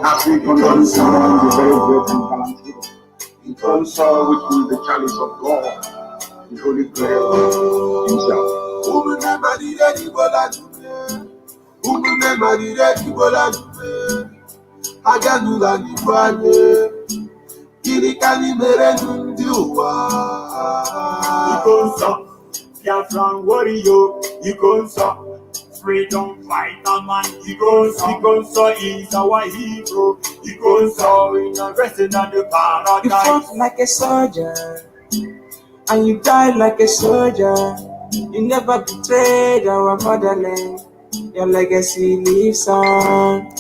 As we continue to the very great and balanced giver, which is the chalice of God, the Holy Grail Himself. Freedom fighter man, he goes is our hero. He goes in a resting on the paradise. You fought like a soldier, and you died like a soldier. You never betrayed our motherland. Your legacy lives on.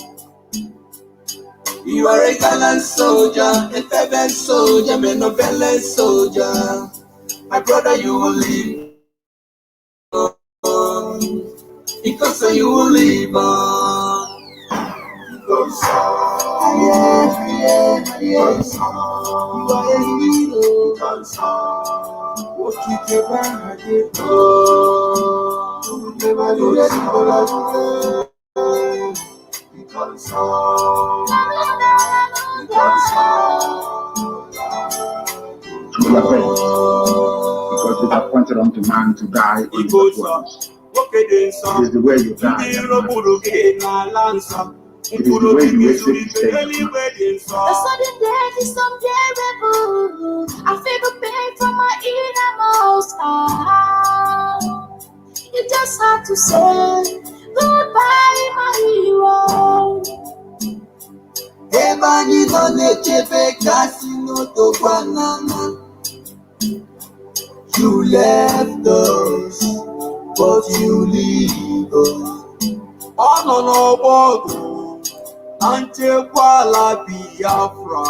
You are a gallant soldier, a fervent soldier, benevolent soldier. My brother, you will live on. Because you will live on. Because you are a hero. What you can Because it is appointed unto man to die in the world. It is the way you die. It is the way you exit the state. The sudden death is unbearable. I feel the pain from my innermost heart. You just have to say goodbye, my hero. You left us, but you leave us. No board. Antekwala Biafra.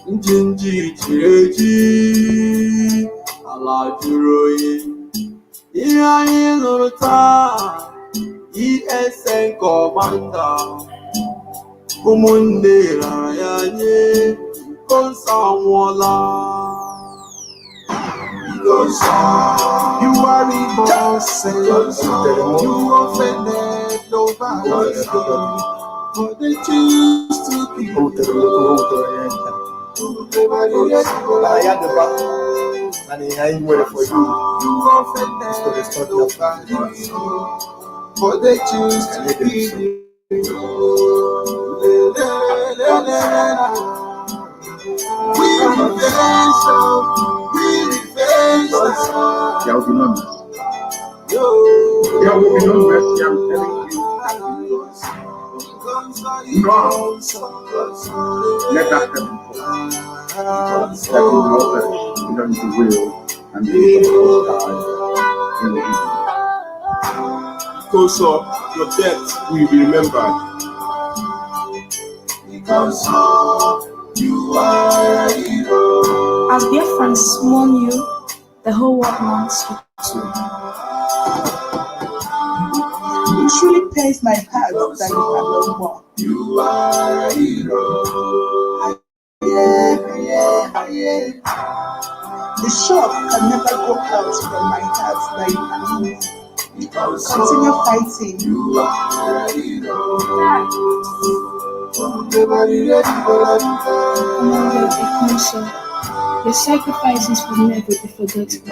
Njinji Chireji. Ala Juroyi. Iyayi Lurta. ESN Commander. Umunde Rayanye. Konsamwala. You are innocent. You offended nobody. But they choose to be. You offended nobody. But they choose to be. There will be no mercy. There will be no mercy, I'm telling you. God, let that happen. That will not perish. Belong to will and the God in the evening. Because of your death will be remembered. Because you are a hero. As dear friends mourn you, the whole world mourns you too. It truly pains my heart that you have no more. You are a hero. The shock can never go out from my heart that you have no more. Continue fighting. You are a hero. Your sacrifices will never be forgotten.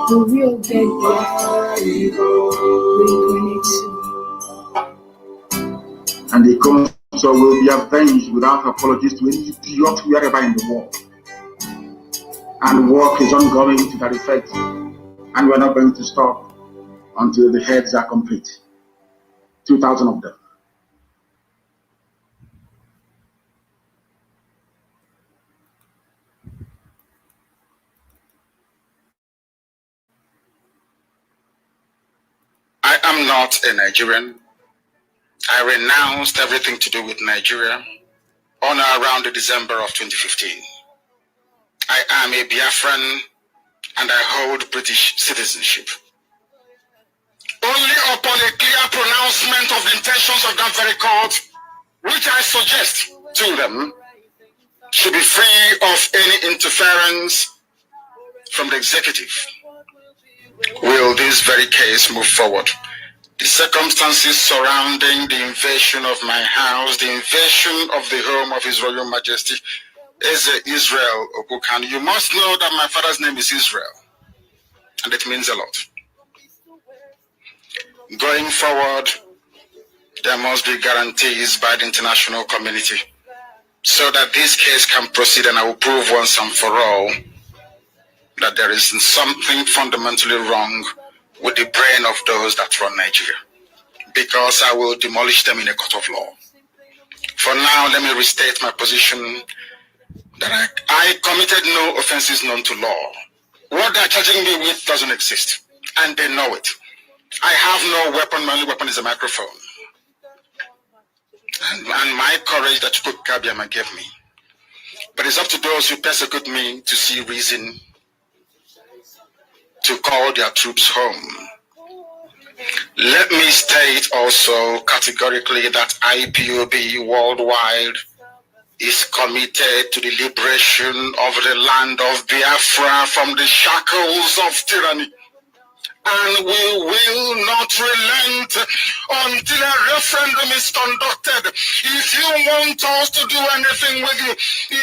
The real dead reincarnate soon. And the council will be avenged without apologies to any idiot wherever in the world. And work is ongoing to that effect. And we're not going to stop until the heads are complete. 2,000 of them. I am not a Nigerian. I renounced everything to do with Nigeria on or around December of 2015. I am a Biafran and I hold British citizenship. Only upon a clear pronouncement of the intentions of that very court which I suggest to them should be free of any interference from the executive. Will this very case move forward? The circumstances surrounding the invasion of my house, the invasion of the home of His Royal Majesty, is Israel Kanu. You must know that my father's name is Israel, and it means a lot. Going forward, there must be guarantees by the international community so that this case can proceed, and I will prove once and for all that there is something fundamentally wrong with the brain of those that run Nigeria, because I will demolish them in a court of law. For now, let me restate my position that I committed no offenses known to law. What they're charging me with doesn't exist, and they know it. I have no weapon. My only weapon is a microphone. And my courage that Chukwuka gave me. But it's up to those who persecute me to see reason to call their troops home. Let me state also categorically that IPOB worldwide is committed to the liberation of the land of Biafra from the shackles of tyranny. And we will not relent until a referendum is conducted. If you want us to do anything with you,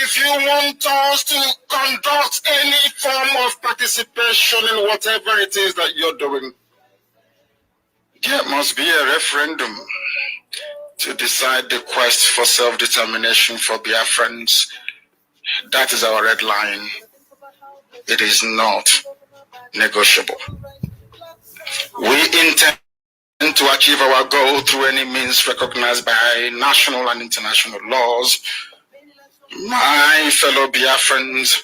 if you want us to conduct any form of participation in whatever it is that you're doing, there must be a referendum to decide the quest for self-determination for Biafrans. That is our red line. It is not negotiable. We intend to achieve our goal through any means recognized by national and international laws. My fellow Biafrans,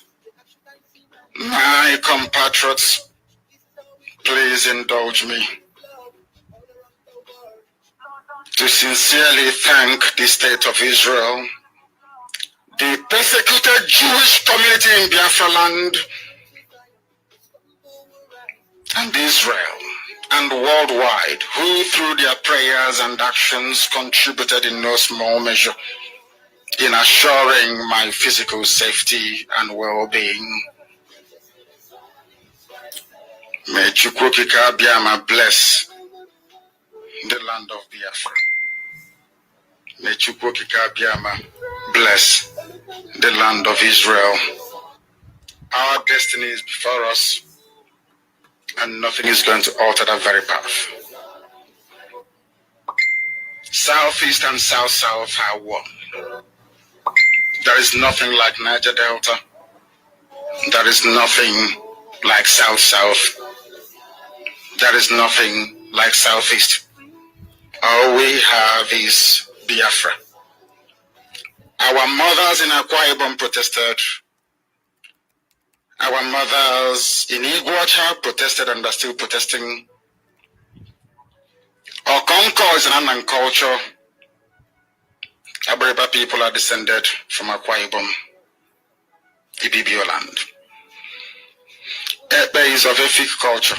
my compatriots, please indulge me to sincerely thank the State of Israel, the persecuted Jewish community in Biafra land, and Israel, and worldwide, who through their prayers and actions contributed in no small measure in assuring my physical safety and well-being. May Chukwuka Biama bless the land of Biafra. May Chukwuka Biama bless the land of Israel. Our destiny is before us, and nothing is going to alter that very path. Southeast and South-South are one. There is nothing like Niger Delta. There is nothing like South-South. There is nothing like Southeast. All we have is Biafra. Our mothers in Akwa Ibom protested. Our mothers in Iguacha protested and are still protesting. Okonko is an Anan culture. Abariba people are descended from Akwa Ibom, Ibibio land. Ebe is of Efik culture.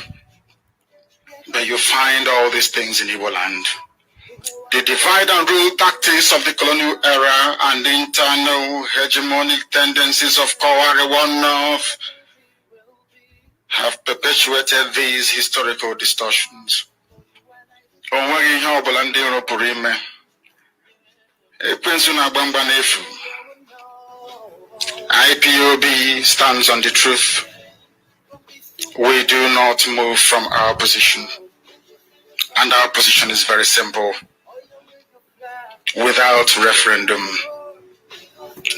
But you find all these things in Igbo land. The divide and rule tactics of the colonial era and the internal hegemonic tendencies of Kowari One North have perpetuated these historical distortions. IPOB stands on the truth. We do not move from our position. And our position is very simple. Without referendum,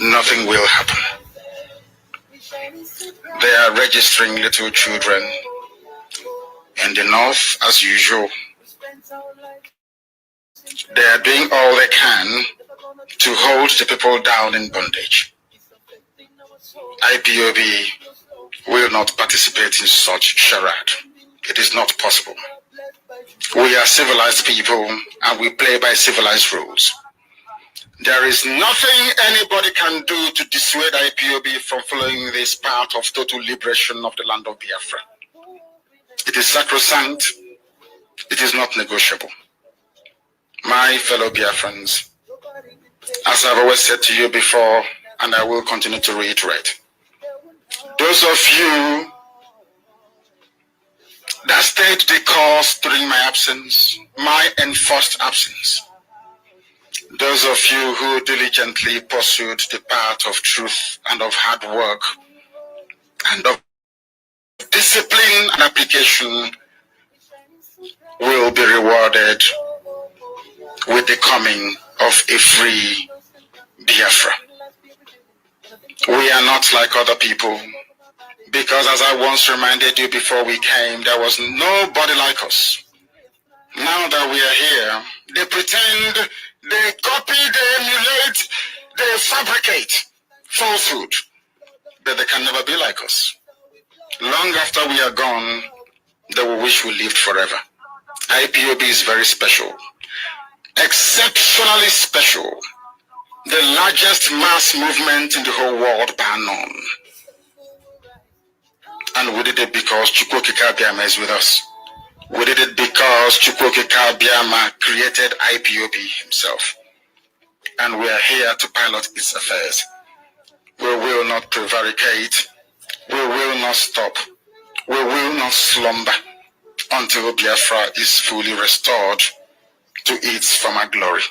nothing will happen. They are registering little children in the north as usual. They are doing all they can to hold the people down in bondage. IPOB will not participate in such charade. It is not possible. We are civilized people and we play by civilized rules. There is nothing anybody can do to dissuade IPOB from following this path of total liberation of the land of Biafra. It is sacrosanct. It is not negotiable. My fellow Biafrans, As I've always said to you before, and I will continue to reiterate, those of you that stayed the course during my absence, my enforced absence, those of you who diligently pursued the path of truth and of hard work and of discipline and application will be rewarded with the coming of a free Biafra. We are not like other people, because as I once reminded you before we came, there was nobody like us. Now that we are here, they pretend, they copy, they emulate, they fabricate falsehood, but they can never be like us. Long after we are gone, they will wish we lived forever. IPOB is very special, exceptionally special, the largest mass movement in the whole world by none. And we did it because Chukwuokike Abiama is with us. We did it because Chukwuokike Abiama created IPOB himself. And we are here to pilot its affairs. We will not prevaricate. We will not stop. We will not slumber until Biafra is fully restored to its former glory.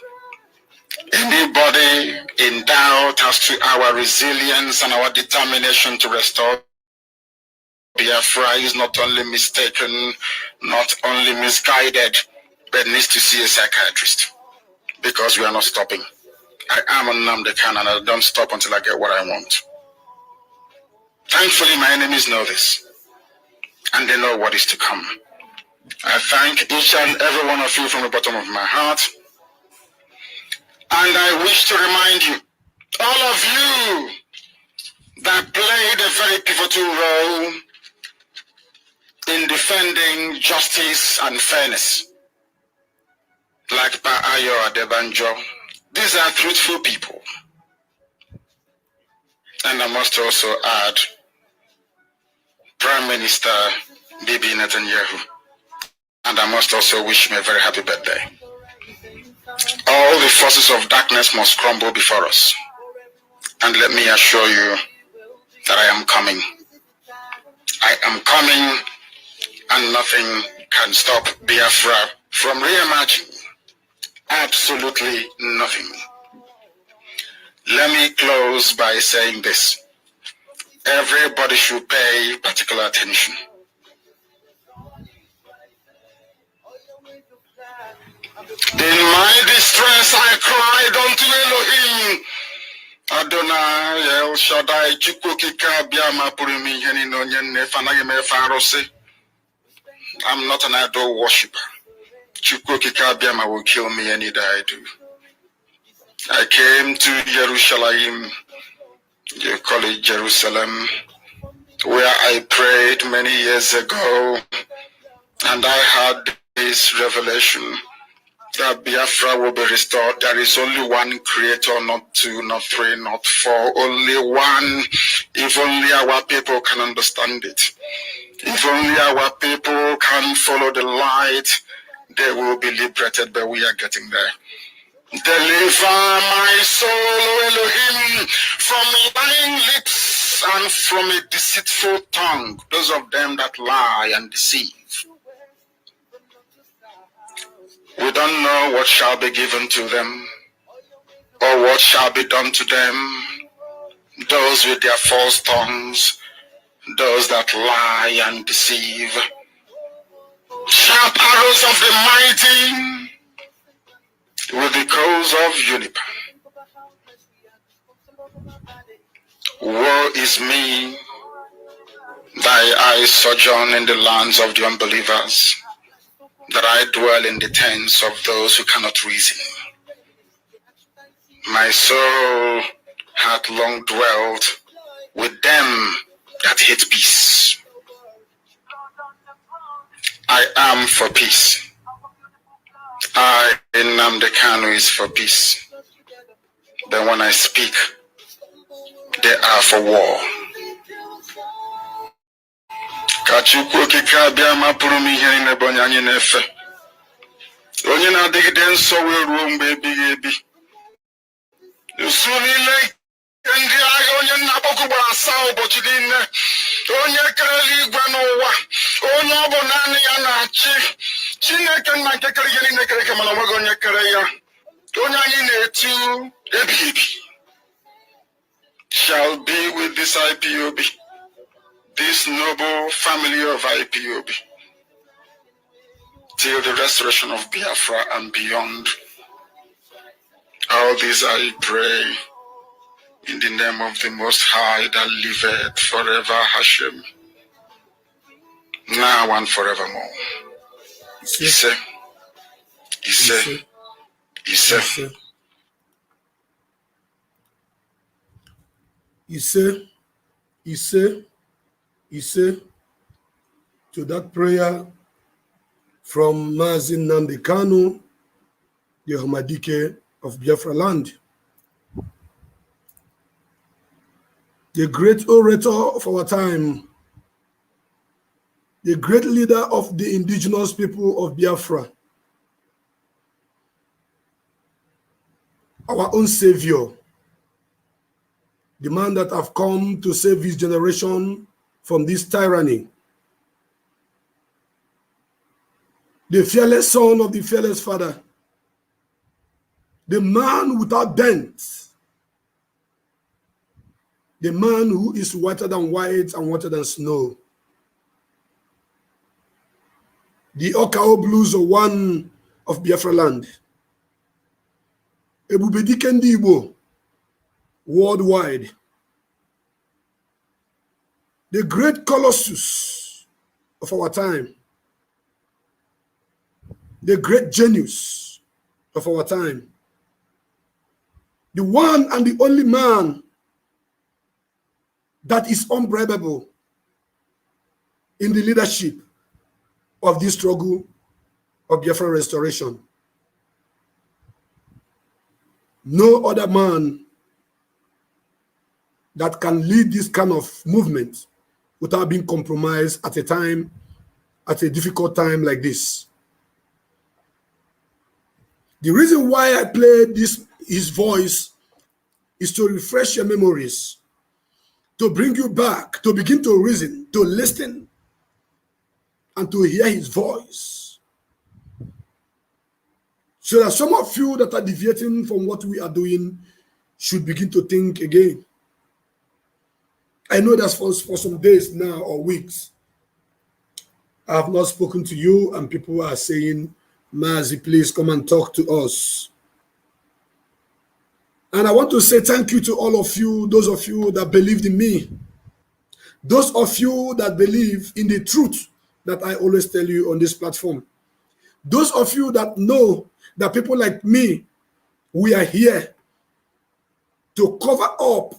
Anybody in doubt as to our resilience and our determination to restore Biafra is not only mistaken, not only misguided, but needs to see a psychiatrist, because we are not stopping. I am Nnamdi Kanu, and I don't stop until I get what I want. Thankfully, my enemies know this, and they know what is to come. I thank each and every one of you from the bottom of my heart, and I wish to remind you, all of you that played a very pivotal role in defending justice and fairness, like Pa Ayo Adebanjo. These are truthful people. And I must also add Prime Minister Bibi Netanyahu. And I must also wish him a very happy birthday. All the forces of darkness must crumble before us. And let me assure you that I am coming. I am coming, and nothing can stop Biafra from reimagining. Absolutely nothing. Let me close by saying this. Everybody should pay particular attention. In my distress I cried unto Elohim. Adonai El Shaddai Chukwuokike Abiama Purimi Henino Nyenne Fanagime Farose. I'm not an idol worshiper. Chukwuokike Abiama will kill me any day I do. I came to Jerusalem, you call it Jerusalem, where I prayed many years ago, and I had this revelation that Biafra will be restored. There is only one creator, not two, not three, not four, only one. If only our people can understand it. If only our people can follow the light, they will be liberated, but we are getting there. Deliver my soul, O Elohim, from lying lips and from a deceitful tongue, those of them that lie and deceive. We don't know what shall be given to them, or what shall be done to them, those with their false tongues, those that lie and deceive. Sharp arrows of the mighty, with the coals of Juniper. Woe is me, thy eyes sojourn in the lands of the unbelievers, that I dwell in the tents of those who cannot reason. My soul hath long dwelt with them that hate peace. I am for peace. I, Nnamdi Kanu, is for peace. But when I speak, they are for war. Ka Chukwuokike Abiama pụrụ m ihe niile bụ onye anyị na-efe. Onye na-adịgide nsọ wee ruo mgbe ebighị ebi. Sunile ndị agha onye nnaboku gbara asaa ụbọchị niile onye kere eluigwe n'ụwa onye ọ bụ naanị ya na-achị Chineke nna nke kere ihe niile kere eke mana onweghị onye kere ya onye anyị na-etu ebighị ebi shall be with this IPOB, this noble family of IPOB, till the restoration of Biafra and beyond. All this I pray in the name of the Most High that liveth forever, Hashem, now and forevermore. Ise, Ise, Ise. Ise, to that prayer from Mazi Nnamdi Kanu, the Hamadike of Biafra land. The great orator of our time, the great leader of the indigenous people of Biafra, our own savior, the man that have come to save his generation from this tyranny, the fearless son of the fearless father, the man without dent, the man who is whiter than white and whiter than snow, the Okao Blues of one of Biafra land, Ebubedike ndị Igbo worldwide, the great colossus of our time, the great genius of our time, the one and the only man that is unbribable in the leadership of this struggle of Biafra restoration. No other man that can lead this kind of movement without being compromised at a difficult time like this. The reason why I play his voice is to refresh your memories, to bring you back, to begin to reason, to listen, and to hear his voice. So that some of you that are deviating from what we are doing should begin to think again. I know that for some days now or weeks, I have not spoken to you, and people are saying, Mazi, please come and talk to us. And I want to say thank you to all of you, those of you that believed in me, those of you that believe in the truth that I always tell you on this platform, those of you that know that people like me, we are here to cover up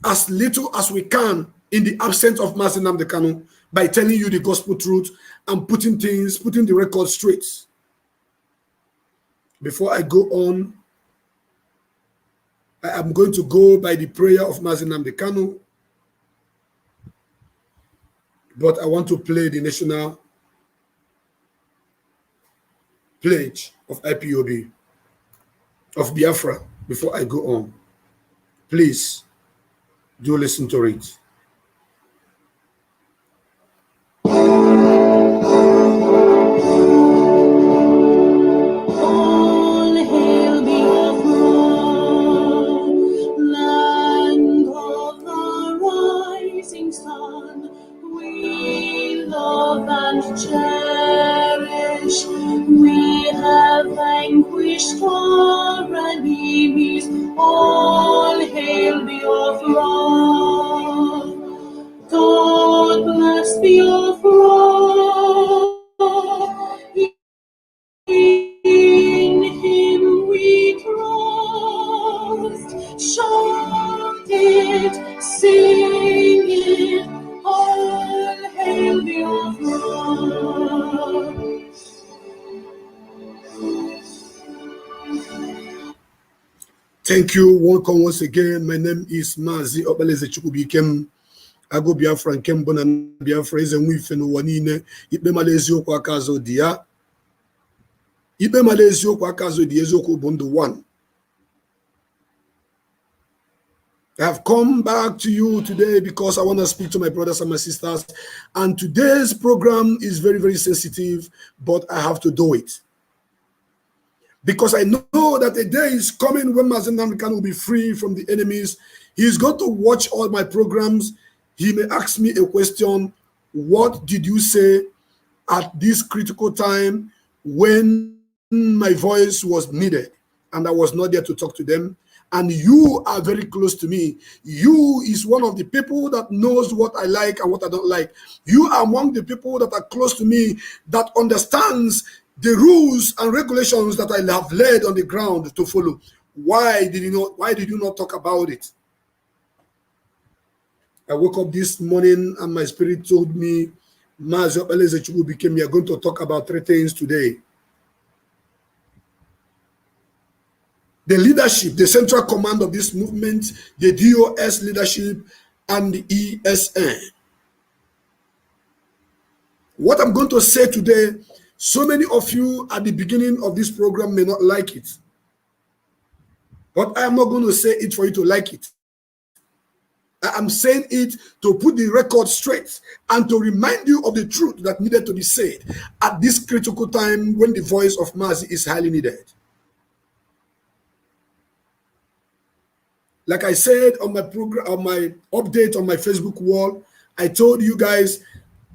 as little as we can in the absence of Mazi Nnamdi Kanu by telling you the gospel truth and putting the record straight. Before I go on, I am going to go by the prayer of Mazi Nnamdi Kanu, but I want to play the national pledge of IPOB, of Biafra, before I go on. Please do listen to it. Cherish, we have vanquished our enemies. All hail Biafra. God bless Biafra. In Him we trust. Shout it, sing it. All hail Biafra. Thank you. Welcome once again. My name is Mazi Obeleze Chukwubikem. Ago Biafra Nkembo na Biafra is a wife no wanine. Ipe Malaysia kwa kazo dia. Ipe Malaysia kwa kazo dia zoko bondo one. I have come back to you today because I want to speak to my brothers and my sisters. And today's program is very, very sensitive, but I have to do it. Because I know that a day is coming when Mazi Nnamdi will be free from the enemies. He's going to watch all my programs. He may ask me a question. What did you say at this critical time when my voice was needed and I was not there to talk to them? And you are very close to me. You is one of the people that knows what I like and what I don't like. You are among the people that are close to me that understands the rules and regulations that I have laid on the ground to follow. Why did you not talk about it? I woke up this morning and my spirit told me, Mazi became, we are going to talk about 3 things today. The leadership, the central command of this movement, the DOS leadership, and the ESN. What I'm going to say today, so many of you at the beginning of this program may not like it. But I am not going to say it for you to like it. I am saying it to put the record straight and to remind you of the truth that needed to be said at this critical time when the voice of Mazi is highly needed. Like I said on my program, on my update on my Facebook wall, I told you guys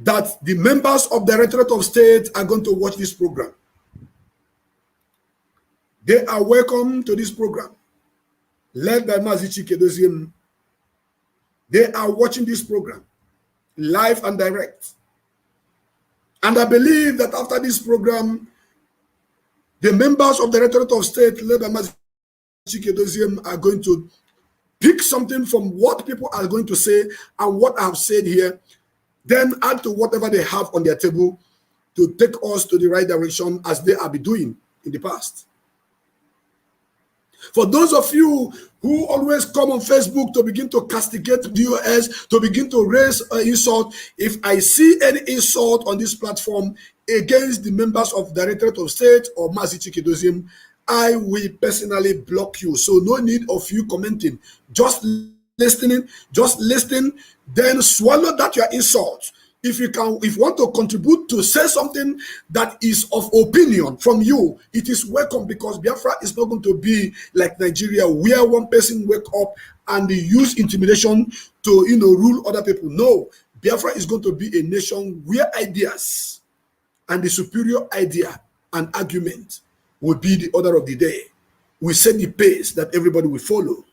that the members of the Directorate of State are going to watch this program. They are welcome to this program, led by Mazi Chikedozie. They are watching this program, live and direct. And I believe that after this program, the members of the Directorate of State, led by Mazi Chikedozie, are going to pick something from what people are going to say and what I have said here, then add to whatever they have on their table to take us to the right direction as they have been doing in the past. For those of you who always come on Facebook to begin to castigate DOS, to begin to raise an insult, if I see any insult on this platform against the members of the Directorate of State or Mazi Chikedozie, I will personally block you. So no need of you commenting. Just listening, just listen, then swallow that your insult. If you want to contribute to say something that is of opinion from you, it is welcome, because Biafra is not going to be like Nigeria, where one person wake up and they use intimidation to rule other people. No, Biafra is going to be a nation where ideas and the superior idea and argument will be the order of the day. We set the pace that everybody will follow.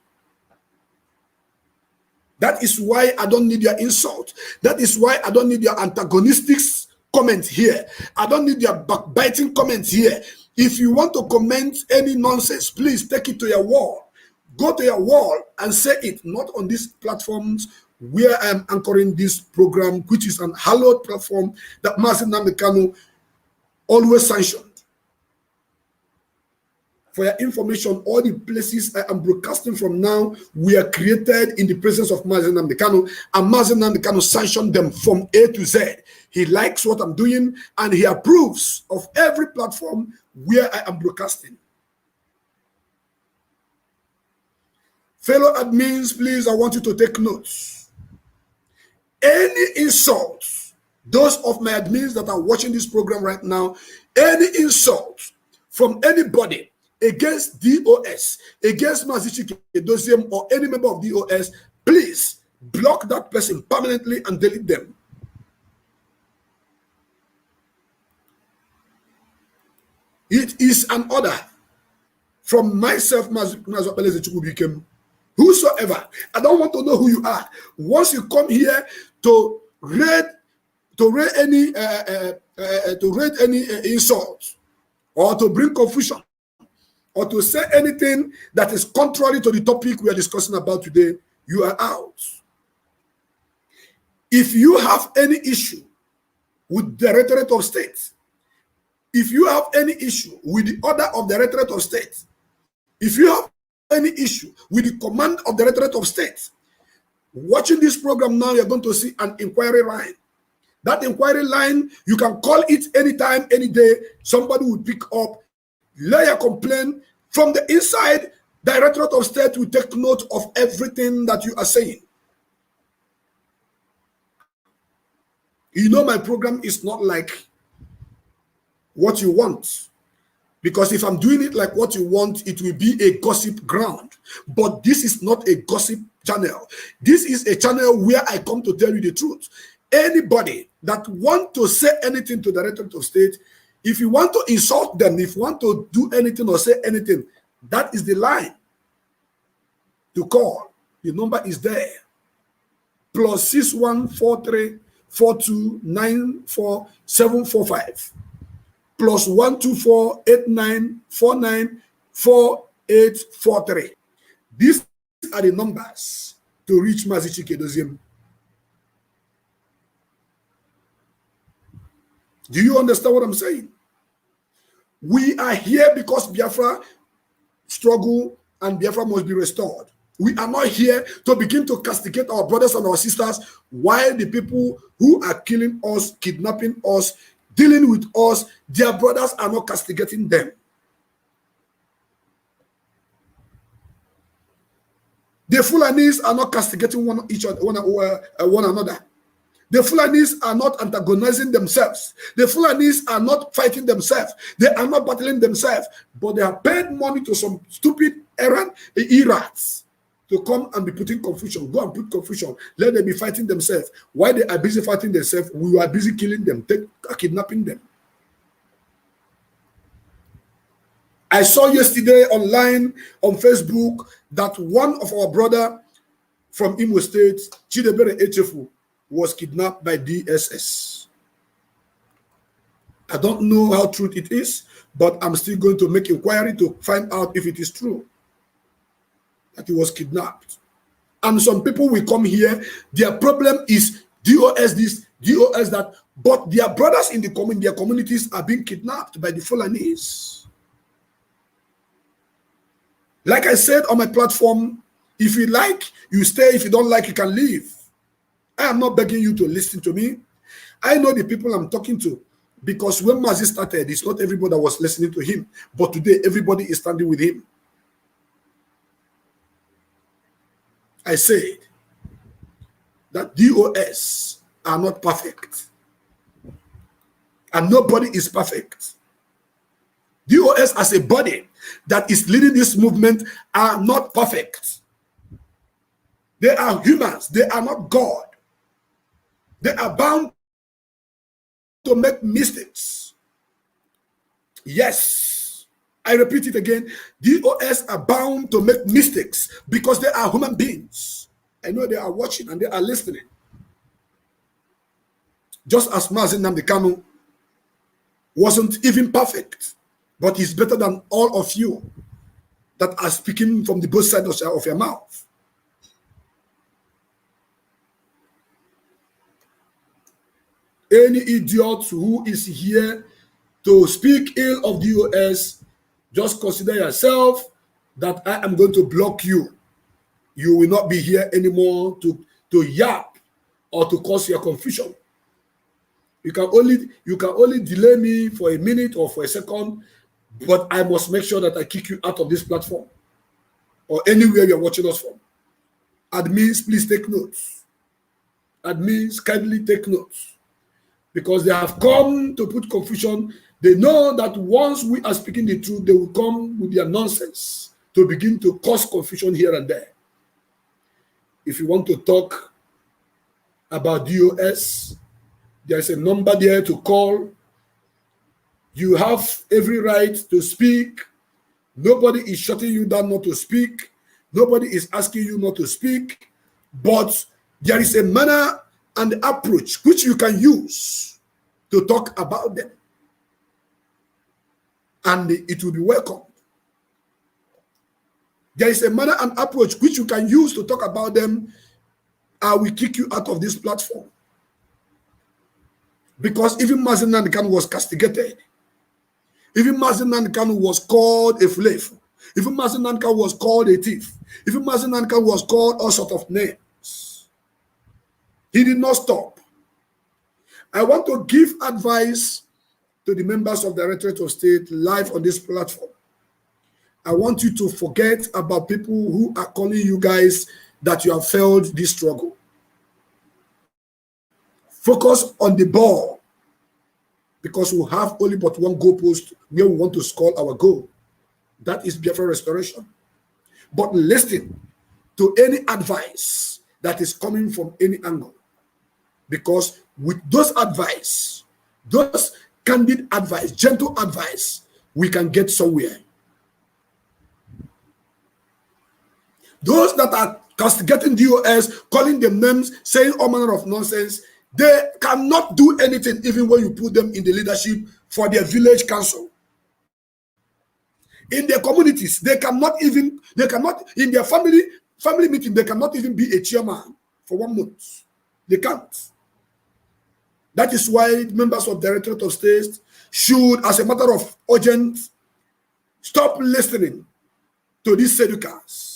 That is why I don't need your insult. That is why I don't need your antagonistic comments here. I don't need your backbiting comments here. If you want to comment any nonsense, please take it to your wall. Go to your wall and say it, not on these platforms where I am anchoring this program, which is an hallowed platform that Mazi Nnamdi always sanctioned. For your information, all the places I am broadcasting from now were created in the presence of Mazi Nnamdi, and Mazi Nnamdi sanctioned them from A to Z. He likes what I'm doing, and he approves of every platform where I am broadcasting. Fellow admins, please, I want you to take notes. Any insults, those of my admins that are watching this program right now, any insult from anybody against DOS, against Mazi Chikedozie or any member of DOS, please block that person permanently and delete them. It is an order from myself, Mazi. Whosoever, I don't want to know who you are. Once you come here to read any insult or to bring confusion, or to say anything that is contrary to the topic we are discussing about today, you are out. If you have any issue with the Directorate of State, if you have any issue with the order of the Directorate of State, if you have any issue with the command of the Directorate of State, watching this program now, you're going to see an inquiry line. That inquiry line, you can call it anytime, any day. Somebody will pick up, lay a complaint from the inside Directorate of State will take note of everything that you are saying. You know, my program is not like what you want. Because if I'm doing it like what you want, it will be a gossip ground. But this is not a gossip channel. This is a channel where I come to tell you the truth. Anybody that want to say anything to the Directorate of State, if you want to insult them, if you want to do anything or say anything, that is the line to call. The number is there. +6143 4294 745. +124 8949 4843. These are the numbers to reach Mazi Chikedoziem. Do you understand what I'm saying? We are here because Biafra struggle and Biafra must be restored. We are not here to begin to castigate our brothers and our sisters while the people who are killing us, kidnapping us, dealing with us, their brothers are not castigating them. The Fulanis are not castigating one another. The Fulanis are not antagonizing themselves. The Fulanis are not fighting themselves. They are not battling themselves. But they have paid money to some stupid errats to come and be putting confusion. Go and put confusion. Let them be fighting themselves. While they are busy fighting themselves, we are busy killing them, kidnapping them. I saw yesterday online on Facebook that one of our brother from Imo State, Chidebere Echefu, was kidnapped by DSS. I don't know how true it is, but I'm still going to make inquiry to find out if it is true that he was kidnapped. And some people will come here, their problem is DOS this, DOS that, but their brothers in their communities are being kidnapped by the Fulanis. Like I said on my platform, if you like, you stay. If you don't like, you can leave. I am not begging you to listen to me. I know the people I'm talking to, because when Mazi started, it's not everybody that was listening to him, but today everybody is standing with him. I said that DOS are not perfect, and nobody is perfect. DOS as a body that is leading this movement are not perfect. They are humans. They are not God. They are bound to make mistakes. Yes, I repeat it again. DOS are bound to make mistakes because they are human beings. I know they are watching and they are listening. Just as Mazi Nnamdi Kanu wasn't even perfect, but he's better than all of you that are speaking from the both sides of your mouth. Any idiot who is here to speak ill of DOS, just consider yourself that I am going to block you. You will not be here anymore to yap or to cause your confusion. You can only delay me for a minute or for a second, but I must make sure that I kick you out of this platform or anywhere you're watching us from. Admins, please take notes. Admins, kindly take notes. Because they have come to put confusion. They know that once we are speaking the truth, they will come with their nonsense to begin to cause confusion here and there. If you want to talk about DOS, there's a number there to call. You have every right to speak. Nobody is shutting you down not to speak. Nobody is asking you not to speak. But there is a manner and approach which you can use to talk about them. And it will be welcomed. There is a manner and approach which you can use to talk about them. I will kick you out of this platform. Because even Mazi Nnamdi Kanu was castigated. Even Mazi Nnamdi Kanu was called a slave. Even Mazi Nnamdi Kanu was called a thief. Even Mazi Nnamdi Kanu was called all sorts of names. He did not stop. I want to give advice to the members of the Directorate of State live on this platform. I want you to forget about people who are calling you guys that you have failed this struggle. Focus on the ball, because we have only but one goalpost where we want to score our goal. That is Biafra restoration. But listen to any advice that is coming from any angle, because with those advice, those candid advice, gentle advice, we can get somewhere. Those that are castigating DOS, calling them names, saying all manner of nonsense, they cannot do anything even when you put them in the leadership for their village council. In their communities, they cannot, in their family meeting, they cannot even be a chairman for 1 month. They can't. That is why members of the Directorate of State should, as a matter of urgent, stop listening to these seducers.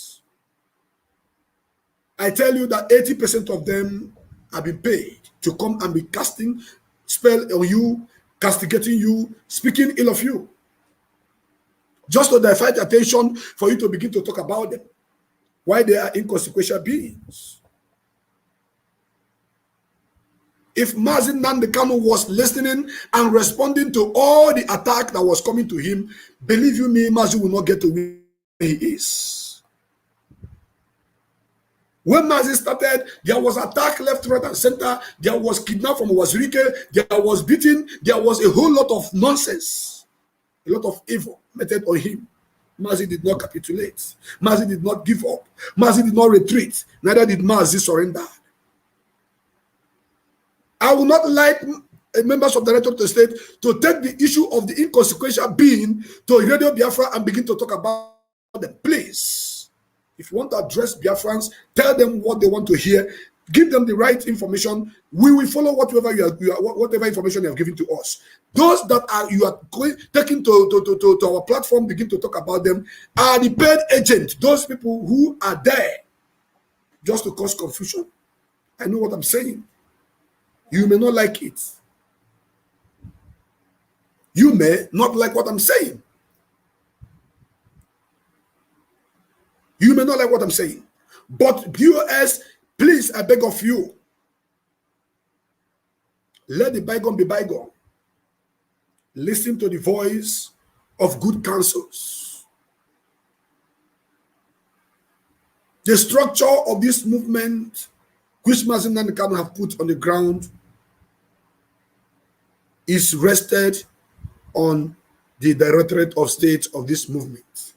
I tell you that 80% of them have been paid to come and be casting spell on you, castigating you, speaking ill of you, just to divert attention for you to begin to talk about them, why they are inconsequential beings. If Mazi Nnamdi Kanu was listening and responding to all the attack that was coming to him, believe you me, Mazi will not get to where he is. When Mazi started, there was attack left, right, and center. There was kidnapped from Wazirike. There was beating. There was a whole lot of nonsense, a lot of evil meted on him. Mazi did not capitulate. Mazi did not give up. Mazi did not retreat. Neither did Mazi surrender. I will not like members of the Directorate of the State to take the issue of the inconsequential being to Radio Biafra and begin to talk about them. Please, if you want to address Biafrans, tell them what they want to hear. Give them the right information. We will follow whatever information you have given to us. Those that you are taking to our platform, begin to talk about them, are the paid agent. Those people who are there just to cause confusion. I know what I'm saying. You may not like it. You may not like what I'm saying. You may not like what I'm saying. But BOS, please, I beg of you, let the bygone be bygone. Listen to the voice of good counsels. The structure of this movement, which Mazi Nnamdi Kanu have put on the ground, is rested on the Directorate of State of this movement,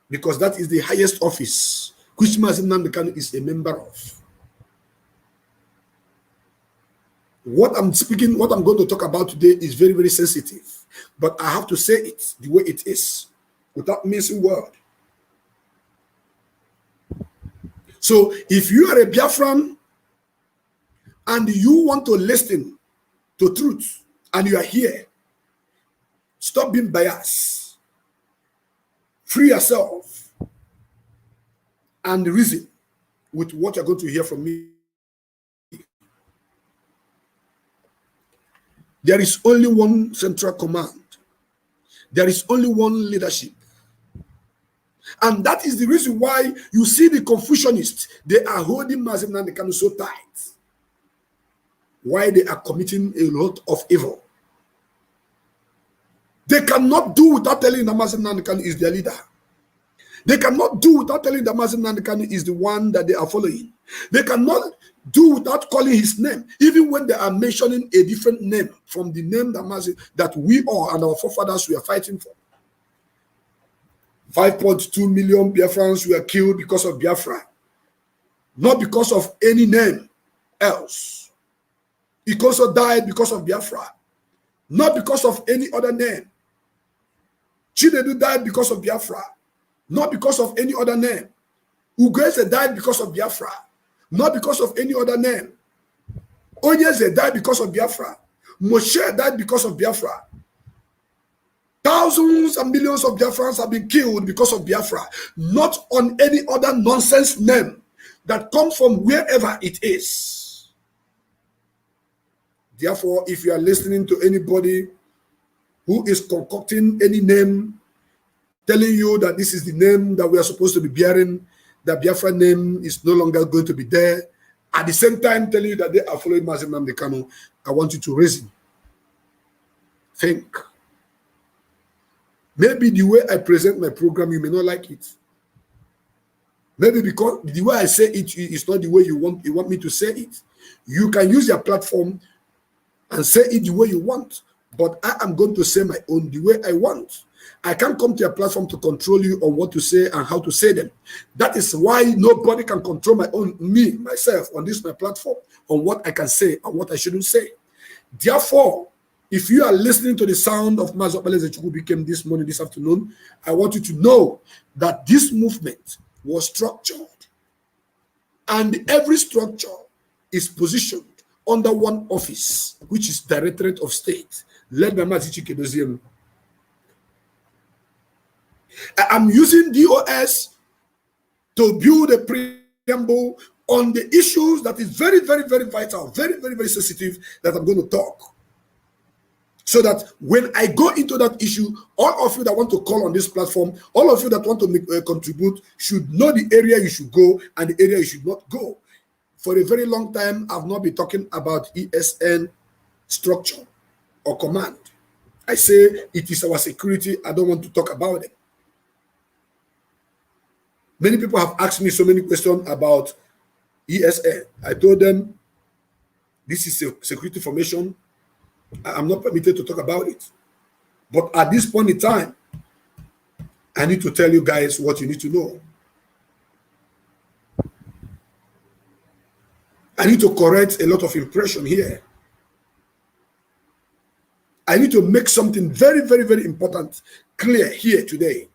because that is the highest office which Mazi Nnamdi Kanu is a member of. What I'm going to talk about today is very, very sensitive, but I have to say it the way it is, without missing word. So if you are a Biafran and you want to listen to truth and you are here, stop being biased. Free yourself and reason with what you're going to hear from me. There is only one central command. There is only one leadership. And that is the reason why you see the Confucianists, they are holding Mazi Nnamdi Kanu so tight. Why they are committing a lot of evil. They cannot do without telling that Mazi Nnamdi Kanu is their leader. They cannot do without telling that Mazi Nnamdi Kanu is the one that they are following. They cannot do without calling his name, even when they are mentioning a different name from the name that we all and our forefathers were fighting for. 5.2 million Biafrans were killed because of Biafra, not because of any name else. Ikoso died because of Biafra, not because of any other name. Chinedu died because of Biafra, not because of any other name. Ugweze died because of Biafra, not because of any other name. Onyeze died because of Biafra. Moshe died because of Biafra. Thousands and millions of Biafrans have been killed because of Biafra, not on any other nonsense name that comes from wherever it is. Therefore, if you are listening to anybody who is concocting any name telling you that this is the name that we are supposed to be bearing, that Biafra name is no longer going to be there, at the same time telling you that they are following Mazi Nnamdi Kanu, I want you to reason. Think. Maybe the way I present my program, you may not like it. Maybe because the way I say it is not the way you want me to say it. You can use your platform and say it the way you want, but I am going to say my own the way I want. I can't come to your platform to control you on what to say and how to say them. That is why nobody can control myself on my platform, on what I can say and what I shouldn't say. Therefore, if you are listening to the sound of Mazi Nnamdi became this morning, this afternoon, I want you to know that this movement was structured, and every structure is positioned under one office, which is Directorate of State, led by Mazi Nnamdi. I am using DOS to build a preamble on the issues that is very, very, very vital, very, very, very sensitive that I'm going to talk. So that when I go into that issue, all of you that want to call on this platform, all of you that want to contribute should know the area you should go and the area you should not go. For a very long time, I've not been talking about ESN structure or command. I say it is our security. I don't want to talk about it. Many people have asked me so many questions about ESN. I told them this is a security formation. I'm not permitted to talk about it. But at this point in time, I need to tell you guys what you need to know. I need to correct a lot of impression here. I need to make something very, very, very important clear here today.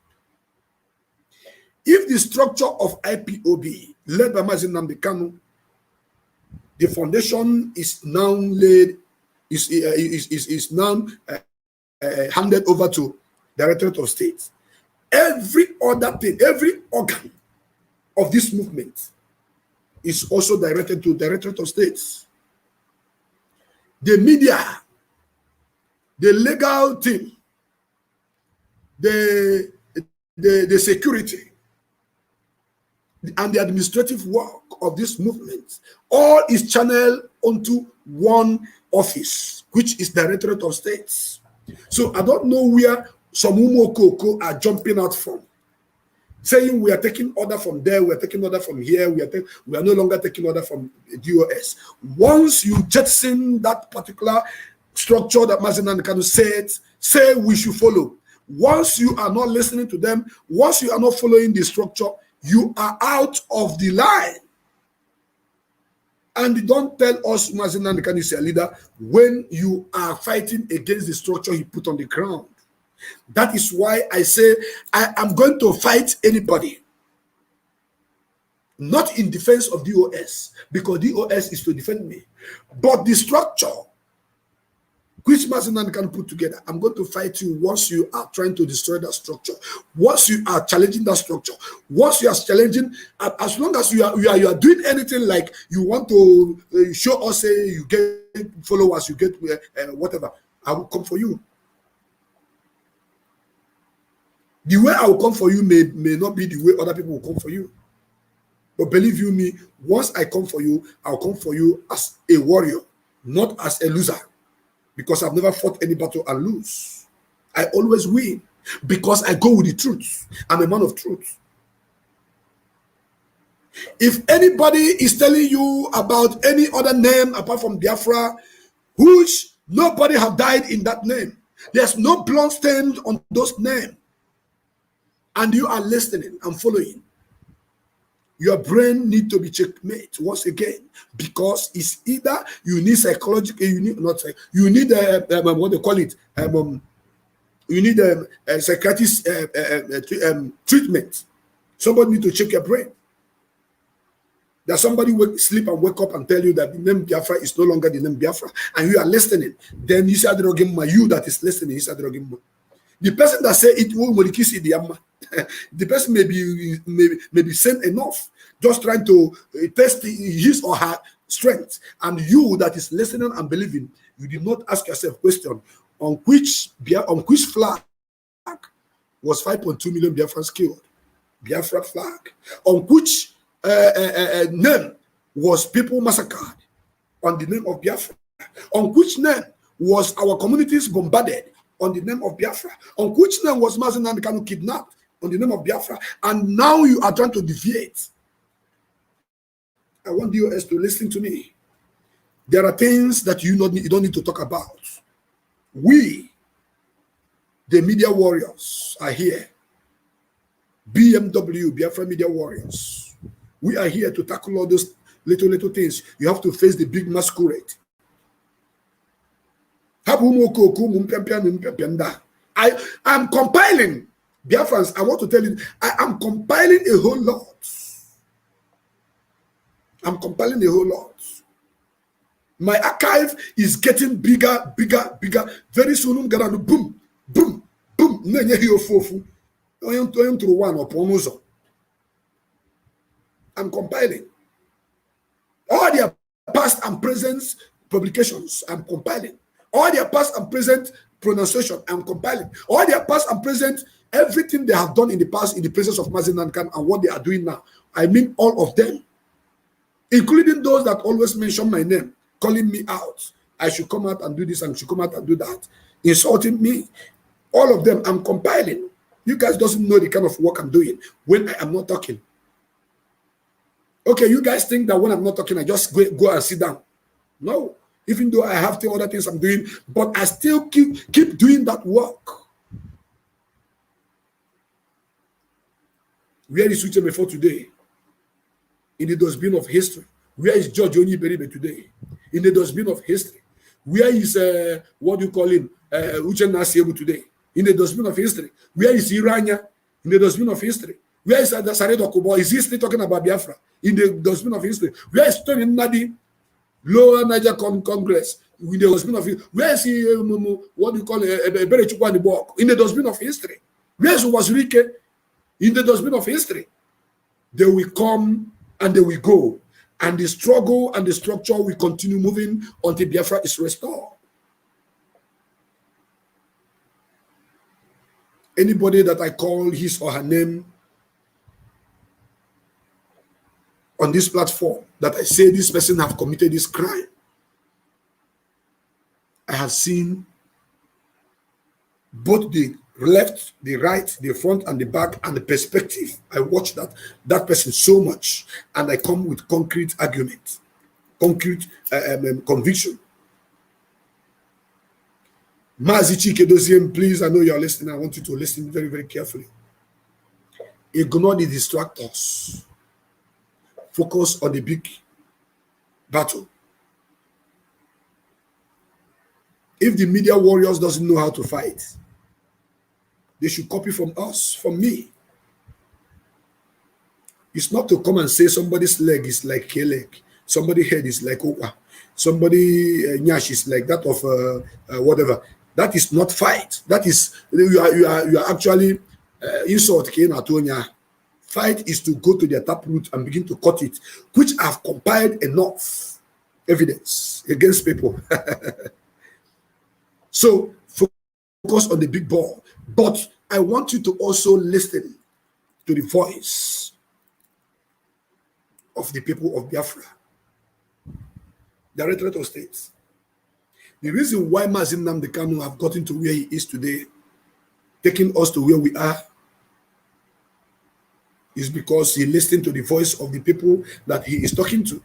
If the structure of IPOB, led by Mazi Nnamdi Kanu, the foundation is now laid, is now handed over to Directorate of State. Every other thing, every organ of this movement is also directed to Directorate of State. The media, the legal team, the security, and the administrative work of this movement, all is channeled onto one office, which is Directorate of States. So I don't know where some Umokoko are jumping out from, saying we are taking order from there, we are taking order from here, we are no longer taking order from DOS. Once you jettison that particular structure that Mazi Nnamdi Kanu say we should follow, once you are not listening to them, once you are not following the structure, you are out of the line. And don't tell us Mazi Nnamdi Kanu is a leader when you are fighting against the structure he put on the ground. That is why I say I am going to fight anybody. Not in defense of DOS, because DOS is to defend me. But the structure which Mazi Nnamdi Kanu put together, I'm going to fight you once you are trying to destroy that structure. Once you are challenging that structure. Once you are challenging, as long as you are doing anything like you want to show us, say you get followers, you get whatever, I will come for you. The way I will come for you may not be the way other people will come for you. But believe you me, once I come for you, I'll come for you as a warrior, not as a loser. Because I've never fought any battle and lose. I always win because I go with the truth. I'm a man of truth. If anybody is telling you about any other name apart from Biafra, which nobody have died in that name, there's no blood stained on those names, and you are listening and following, your brain need to be checkmate once again, because it's either you need psychological, you need what they call it, you need a psychiatrist treatment. Somebody need to check your brain. That somebody sleep and wake up and tell you that the name Biafra is no longer the name Biafra, and you are listening. Then you say you that is listening, you say the person that say it will the person may be sane enough, just trying to test his or her strength. And you that is listening and believing, you did not ask yourself question on which flag was 5.2 million Biafrans killed. Biafra flag, on which name was people massacred, on the name of Biafra, on which name was our communities bombarded, on the name of Biafra, on which name was Mazi Nnamdi Kanu kidnapped, on the name of Biafra, and now you are trying to deviate. I want the US to listen to me. There are things that you don't need to talk about. We, the media warriors, are here. BMW, Biafra Media Warriors. We are here to tackle all those little things. You have to face the big masquerade. I am compiling, Biafrans, I want to tell you, I am compiling a whole lot. I'm compiling a whole lot. My archive is getting bigger. Very soon, I'm gonna boom. I'm compiling all their past and present publications. I'm compiling all their past and present pronunciation. I'm compiling all their past and present everything they have done in the past in the presence of Mazi Nnamdi and what they are doing now. I mean all of them, including those that always mention my name, calling me out. I should come out and do this and should come out and do that, insulting me. All of them, I'm compiling. You guys doesn't know the kind of work I'm doing when I am not talking. Okay, you guys think that when I'm not talking, I just go and sit down. No, even though I have other things I'm doing, but I still keep doing that work. Where is Uche before today? In the dustbin of history. Where is George Oniberibe today? In the dustbin of history. Where is, what do you call him, Uche Nasiebu today? In the dustbin of history. Where is Iranya? In the dustbin of history. Where is Saredo Kubo? Is he still talking about Biafra? In the dustbin of history. Where is Tony Nnamdi? Lower Niger Congress? In the dustbin of history. Where is he, what do you call it, in the dustbin of history? Where is Wazirike? In the dustbin of history. They will come and they will go. And the struggle and the structure will continue moving until Biafra is restored. Anybody that I call his or her name on this platform, that I say this person have committed this crime, I have seen both the left, the right, the front and the back and the perspective. I watch that person so much, and I come with concrete argument, concrete conviction. Mazi Chike, please, I know you are listening. I want you to listen very, very carefully. Ignore the distractors. Focus on the big battle. If the media warriors doesn't know how to fight, they should copy from us, from me. It's not to come and say somebody's leg is like K-leg, somebody's head is like Opa, somebody nyash is like that of whatever. That is not fight. That is you are actually insult Kenatonia. Fight is to go to their taproot and begin to cut it, which I've compiled enough evidence against people. So focus on the big ball. But I want you to also listen to the voice of the people of Biafra, the Directorate of State. The reason why Mazi Nnamdi Kanu have gotten to where he is today, taking us to where we are, is because he listened to the voice of the people that he is talking to.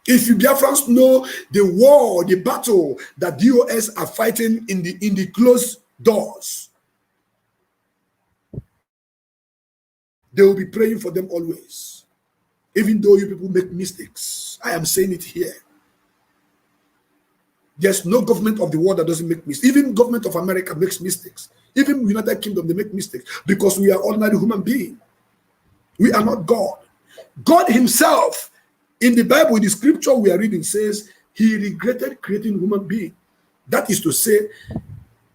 If you Biafrans know the war, the battle that DOS are fighting in the closed doors, they will be praying for them always. Even though you people make mistakes, I am saying it here. There's no government of the world that doesn't make mistakes. Even government of America makes mistakes. Even United Kingdom, they make mistakes because we are ordinary human beings. We are not God. God himself, in the Bible, in the scripture we are reading, says he regretted creating human being. That is to say,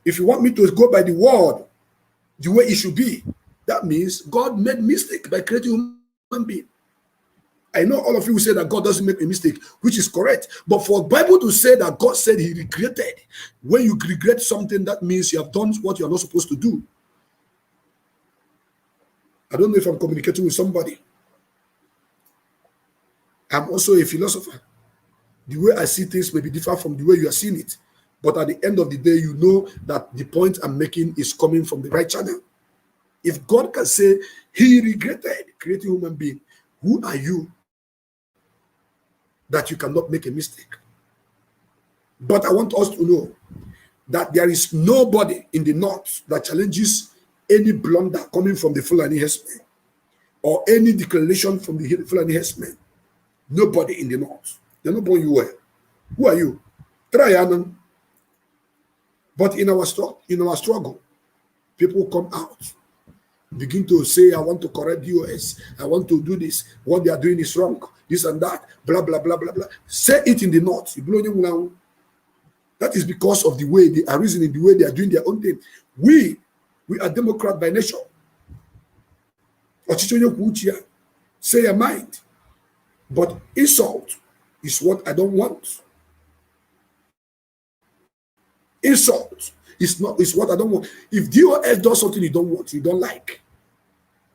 if you want me to go by the word, the way it should be, that means God made mistake by creating human being. I know all of you will say that God doesn't make a mistake, which is correct. But for Bible to say that God said he regretted, when you regret something, that means you have done what you are not supposed to do. I don't know if I'm communicating with somebody. I'm also a philosopher. The way I see things may be different from the way you are seeing it. But at the end of the day, you know that the point I'm making is coming from the right channel. If God can say he regretted creating human being, who are you that you cannot make a mistake? But I want us to know that there is nobody in the north that challenges any blunder coming from the Fulani herdsmen or any declaration from the Fulani herdsmen. Nobody in the north. They're not born you were. Who are you? Try Anan. But in our struggle, people come out, begin to say, I want to correct DOS. I want to do this. What they are doing is wrong. This and that. Blah, blah, blah, blah, blah. Say it in the north. That is because of the way they are reasoning, the way they are doing their own thing. We are Democrat by nature. Say your mind. But insult is what I don't want. Insult is what I don't want. If DOS does something you don't want, you don't like,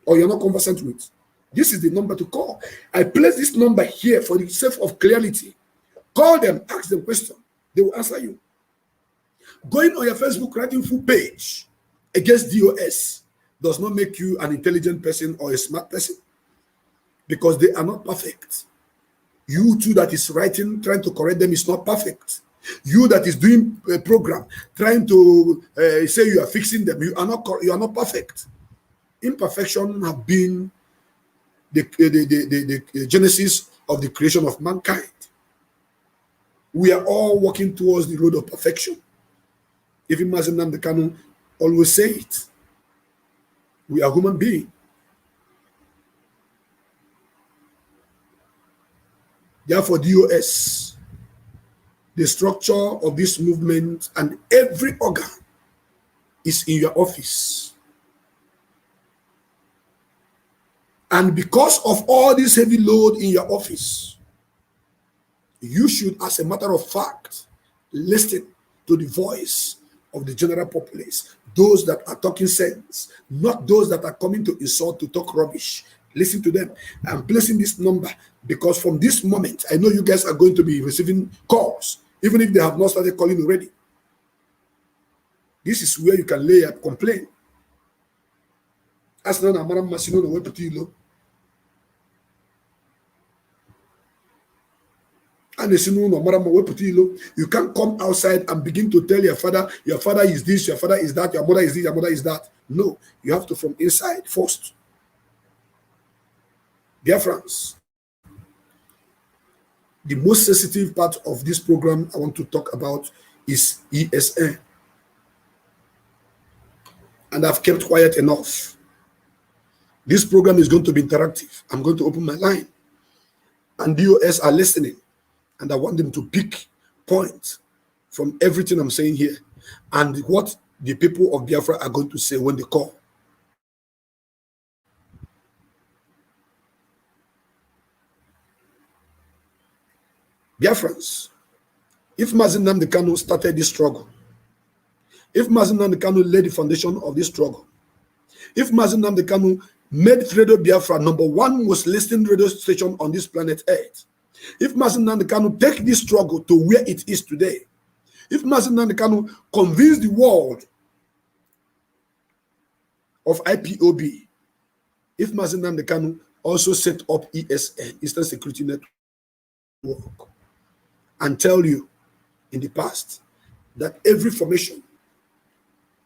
or you're not conversant with, this is the number to call. I place this number here for the sake of clarity. Call them, ask them question. They will answer you. Going on your Facebook, writing full page against DOS does not make you an intelligent person or a smart person, because they are not perfect. You too that is writing, trying to correct them is not perfect. You that is doing a program, trying to say you are fixing them, you are not perfect. Imperfection have been the genesis of the creation of mankind. We are all walking towards the road of perfection. Even Mazi Nnamdi Kanu always say it. We are human beings. Therefore, DOS, the structure of this movement and every organ is in your office. And because of all this heavy load in your office, you should, as a matter of fact, listen to the voice of the general populace, those that are talking sense, not those that are coming to insult, to talk rubbish. Listen to them. I'm placing this number because from this moment, I know you guys are going to be receiving calls, even if they have not started calling already. This is where you can lay a complaint. As now, you can't come outside and begin to tell your father is this, your father is that, your mother is this, your mother is that. No, you have to from inside first. Dear friends, the most sensitive part of this program I want to talk about is ESN. And I've kept quiet enough. This program is going to be interactive. I'm going to open my line. And DOS are listening. And I want them to pick points from everything I'm saying here and what the people of Biafra are going to say when they call. Biafrans, if Mazi Nnamdi Kanu started this struggle, if Mazi Nnamdi Kanu laid the foundation of this struggle, if Mazi Nnamdi Kanu made Radio Biafra #1 most listened radio station on this planet Earth, if Mazi Nnamdi Kanu take this struggle to where it is today, if Mazi Nnamdi Kanu convince the world of IPOB, if Mazi Nnamdi Kanu also set up ESN, Eastern Security Network, and tell you in the past that every formation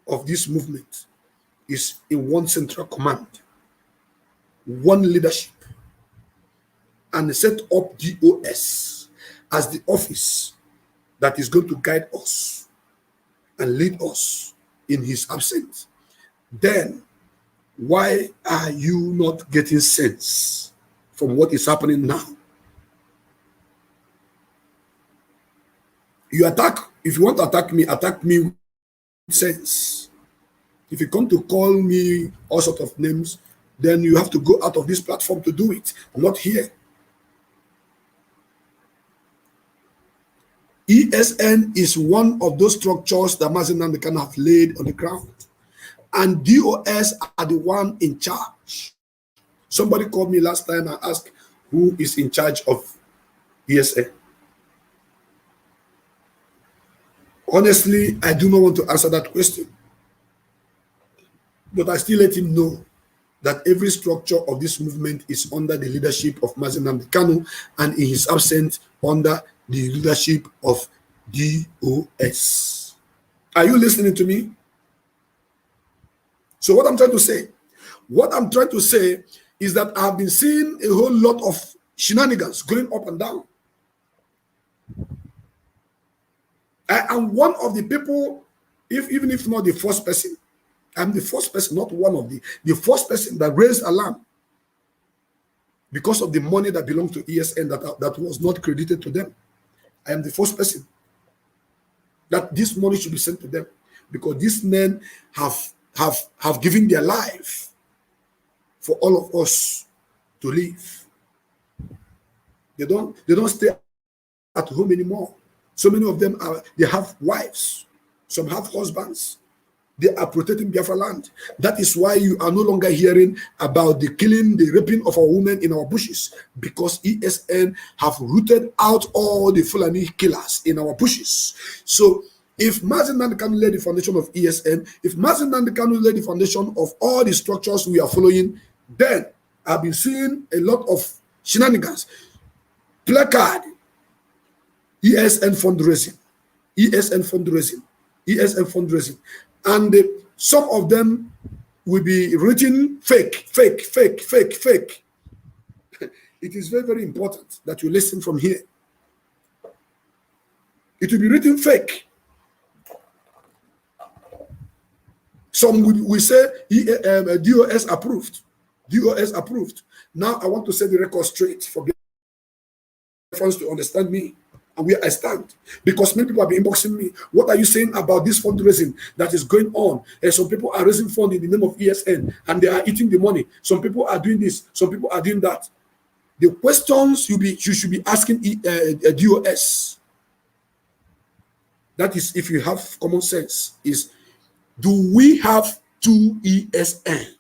of this movement is in one central command, one leadership, and set up DOS as the office that is going to guide us and lead us in his absence, then why are you not getting sense from what is happening now? You attack, if you want to attack me with sense. If you come to call me all sorts of names, then you have to go out of this platform to do it. I'm not here. ESN is one of those structures that Mazi Nnamdi Kanu have laid on the ground. And DOS are the one in charge. Somebody called me last time and asked who is in charge of ESN. Honestly, I do not want to answer that question. But I still let him know that every structure of this movement is under the leadership of Mazi Nnamdi Kanu, and in his absence, under the leadership of DOS. Are you listening to me? So what I'm trying to say is that I've been seeing a whole lot of shenanigans going up and down. I am one of the people, even if not the first person, I'm the first person, not one of the first person that raised alarm because of the money that belonged to ESN that was not credited to them. I am the first person that this money should be sent to them, because these men have given their life for all of us to live. They don't stay at home anymore. So many of them they have wives, some have husbands. They are protecting Biafra land. That is why you are no longer hearing about the killing, the raping of our women in our bushes, because ESN have rooted out all the Fulani killers in our bushes. So if Mazi Nnamdi Kanu lay the foundation of ESN, if Mazi Nnamdi Kanu lay the foundation of all the structures we are following, then I've been seeing a lot of shenanigans. Placard, ESN fundraising, ESN fundraising, ESN fundraising. And some of them will be written fake. It is very, very important that you listen from here. It will be written fake. Some will say DOS approved. DOS approved. Now I want to set the record straight for friends to understand me and where I stand, because many people have been inboxing me. What are you saying about this fundraising that is going on? And some people are raising funds in the name of ESN and they are eating the money. Some people are doing this. Some people are doing that. The questions you should be asking DOS, that is, if you have common sense, is: do we have 2 ESN?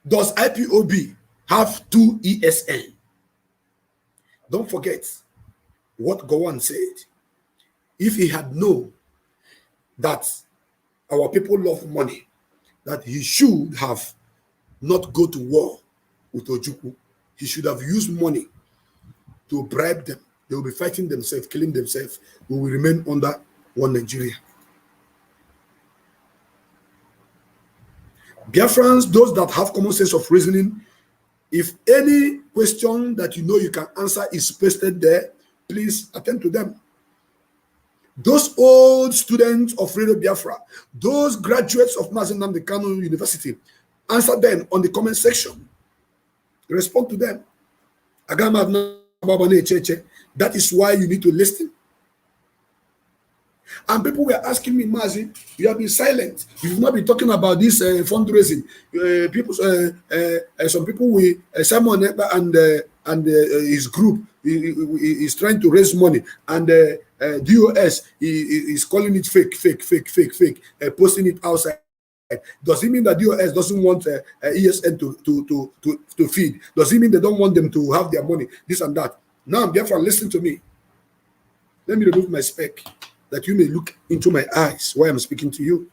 Does IPOB have 2 ESN? Don't forget what Gowon said. If he had known that our people love money, that he should have not go to war with Ojukwu. He should have used money to bribe them. They will be fighting themselves, killing themselves. We will remain under one Nigeria. Biafrans, those that have common sense of reasoning, if any question that you know you can answer is pasted there, please attend to them. Those old students of Radio Biafra, those graduates of Mazi Nnamdi Kanu University, answer them on the comment section. Respond to them. That is why you need to listen. And people were asking me, Mazi, you have been silent. You've not been talking about this fundraising. Some people will Simon and his group is trying to raise money, and DOS is calling it fake, posting it outside. Does it mean that DOS doesn't want ESN to feed? Does it mean they don't want them to have their money? This and that. Now, Biafra, listen to me. Let me remove my spec, that you may look into my eyes while I'm speaking to you.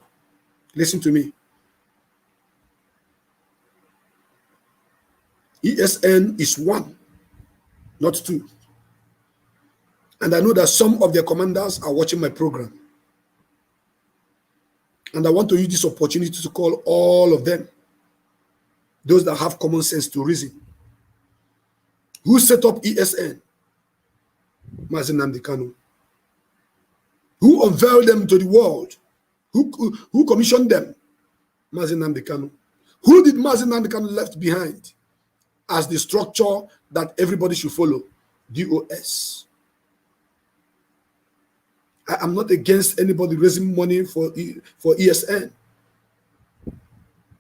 Listen to me. ESN is 1, not 2. And I know that some of their commanders are watching my program. And I want to use this opportunity to call all of them, those that have common sense to reason. Who set up ESN? Mazi Nnamdi Kanu. Who unveiled them to the world? Who commissioned them? Mazi Nnamdi Kanu. Who did Mazi Nnamdi Kanu left behind as the structure that everybody should follow? DOS. I am not against anybody raising money for ESN.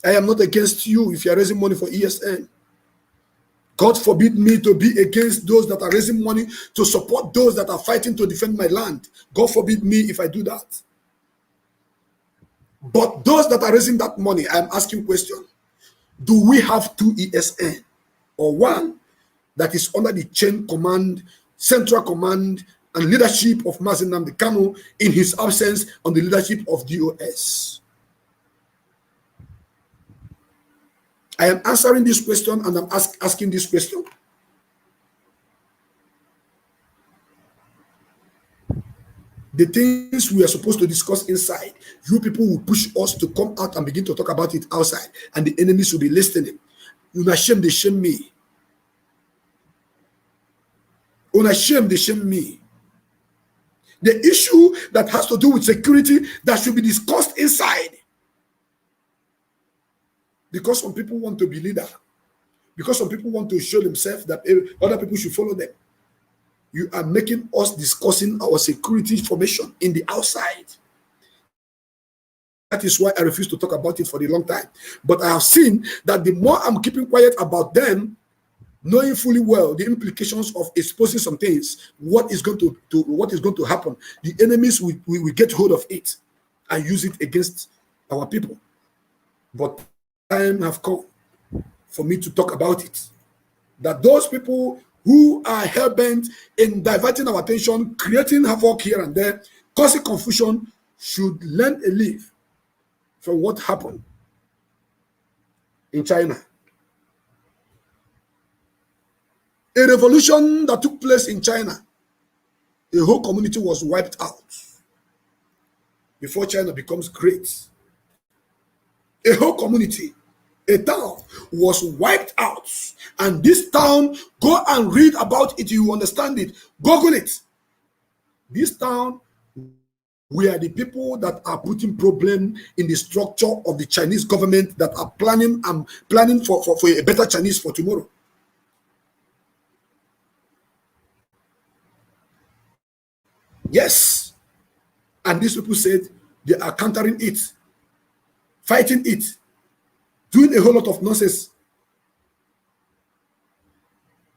I am not against you if you are raising money for ESN. God forbid me to be against those that are raising money to support those that are fighting to defend my land. God forbid me if I do that. But those that are raising that money, I'm asking question. Do we have 2 ESN or one that is under the chain command, central command, and leadership of Mazi Nnamdi Kanu in his absence on the leadership of DOS? I am answering this question and I'm asking this question. The things we are supposed to discuss inside, you people will push us to come out and begin to talk about it outside, and the enemies will be listening. Una shame, they shame me. Una shame, they shame me. The issue that has to do with security that should be discussed inside. Because some people want to be leader. Because some people want to show themselves that other people should follow them. You are making us discussing our security formation in the outside. That is why I refuse to talk about it for a long time. But I have seen that the more I'm keeping quiet about them, knowing fully well the implications of exposing some things, what is going to happen, the enemies will get hold of it and use it against our people. But time have come for me to talk about it. That those people who are hell-bent in diverting our attention, creating havoc here and there, causing confusion, should learn a leave from what happened in China. A revolution that took place in China, a whole community was wiped out before China becomes great. A whole community, a town was wiped out. And this town, go and read about it, you understand it. Google it. This town were the people that are putting problem in the structure of the Chinese government that are planning for a better Chinese for tomorrow. Yes. And these people said they are countering it, fighting it, doing a whole lot of nonsense.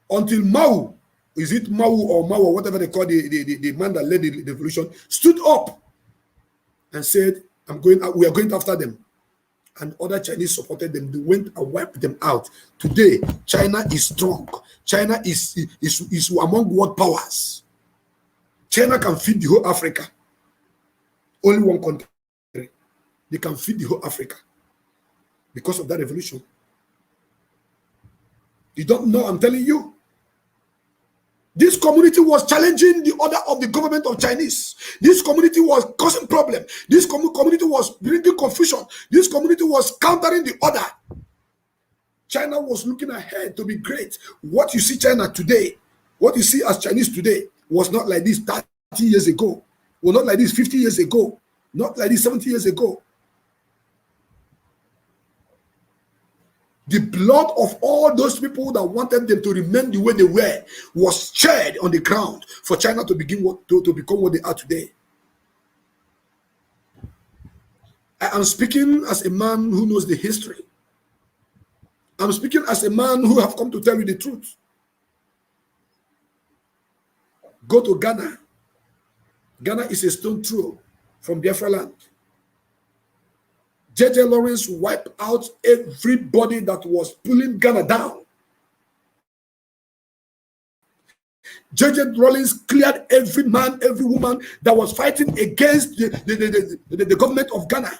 Until Mao, is it Mao or whatever they call the man that led the revolution, stood up and said, we are going after them. And other Chinese supported them. They went and wiped them out. Today, China is strong. China is among world powers. China can feed the whole Africa. Only one country. They can feed the whole Africa because of that revolution. You don't know, I'm telling you. This community was challenging the order of the government of Chinese. This community was causing problem. This community was bringing confusion. This community was countering the order. China was looking ahead to be great. What you see China today, what you see as Chinese today, was not like this 30 years ago. Was not like this 50 years ago. Not like this 70 years ago. The blood of all those people that wanted them to remain the way they were was shed on the ground for China to become what they are today. I am speaking as a man who knows the history. I'm speaking as a man who have come to tell you the truth. Go to Ghana. Ghana is a stone throw from Biafra land. J.J. Lawrence wiped out everybody that was pulling Ghana down. J.J. Lawrence cleared every man, every woman that was fighting against the government of Ghana.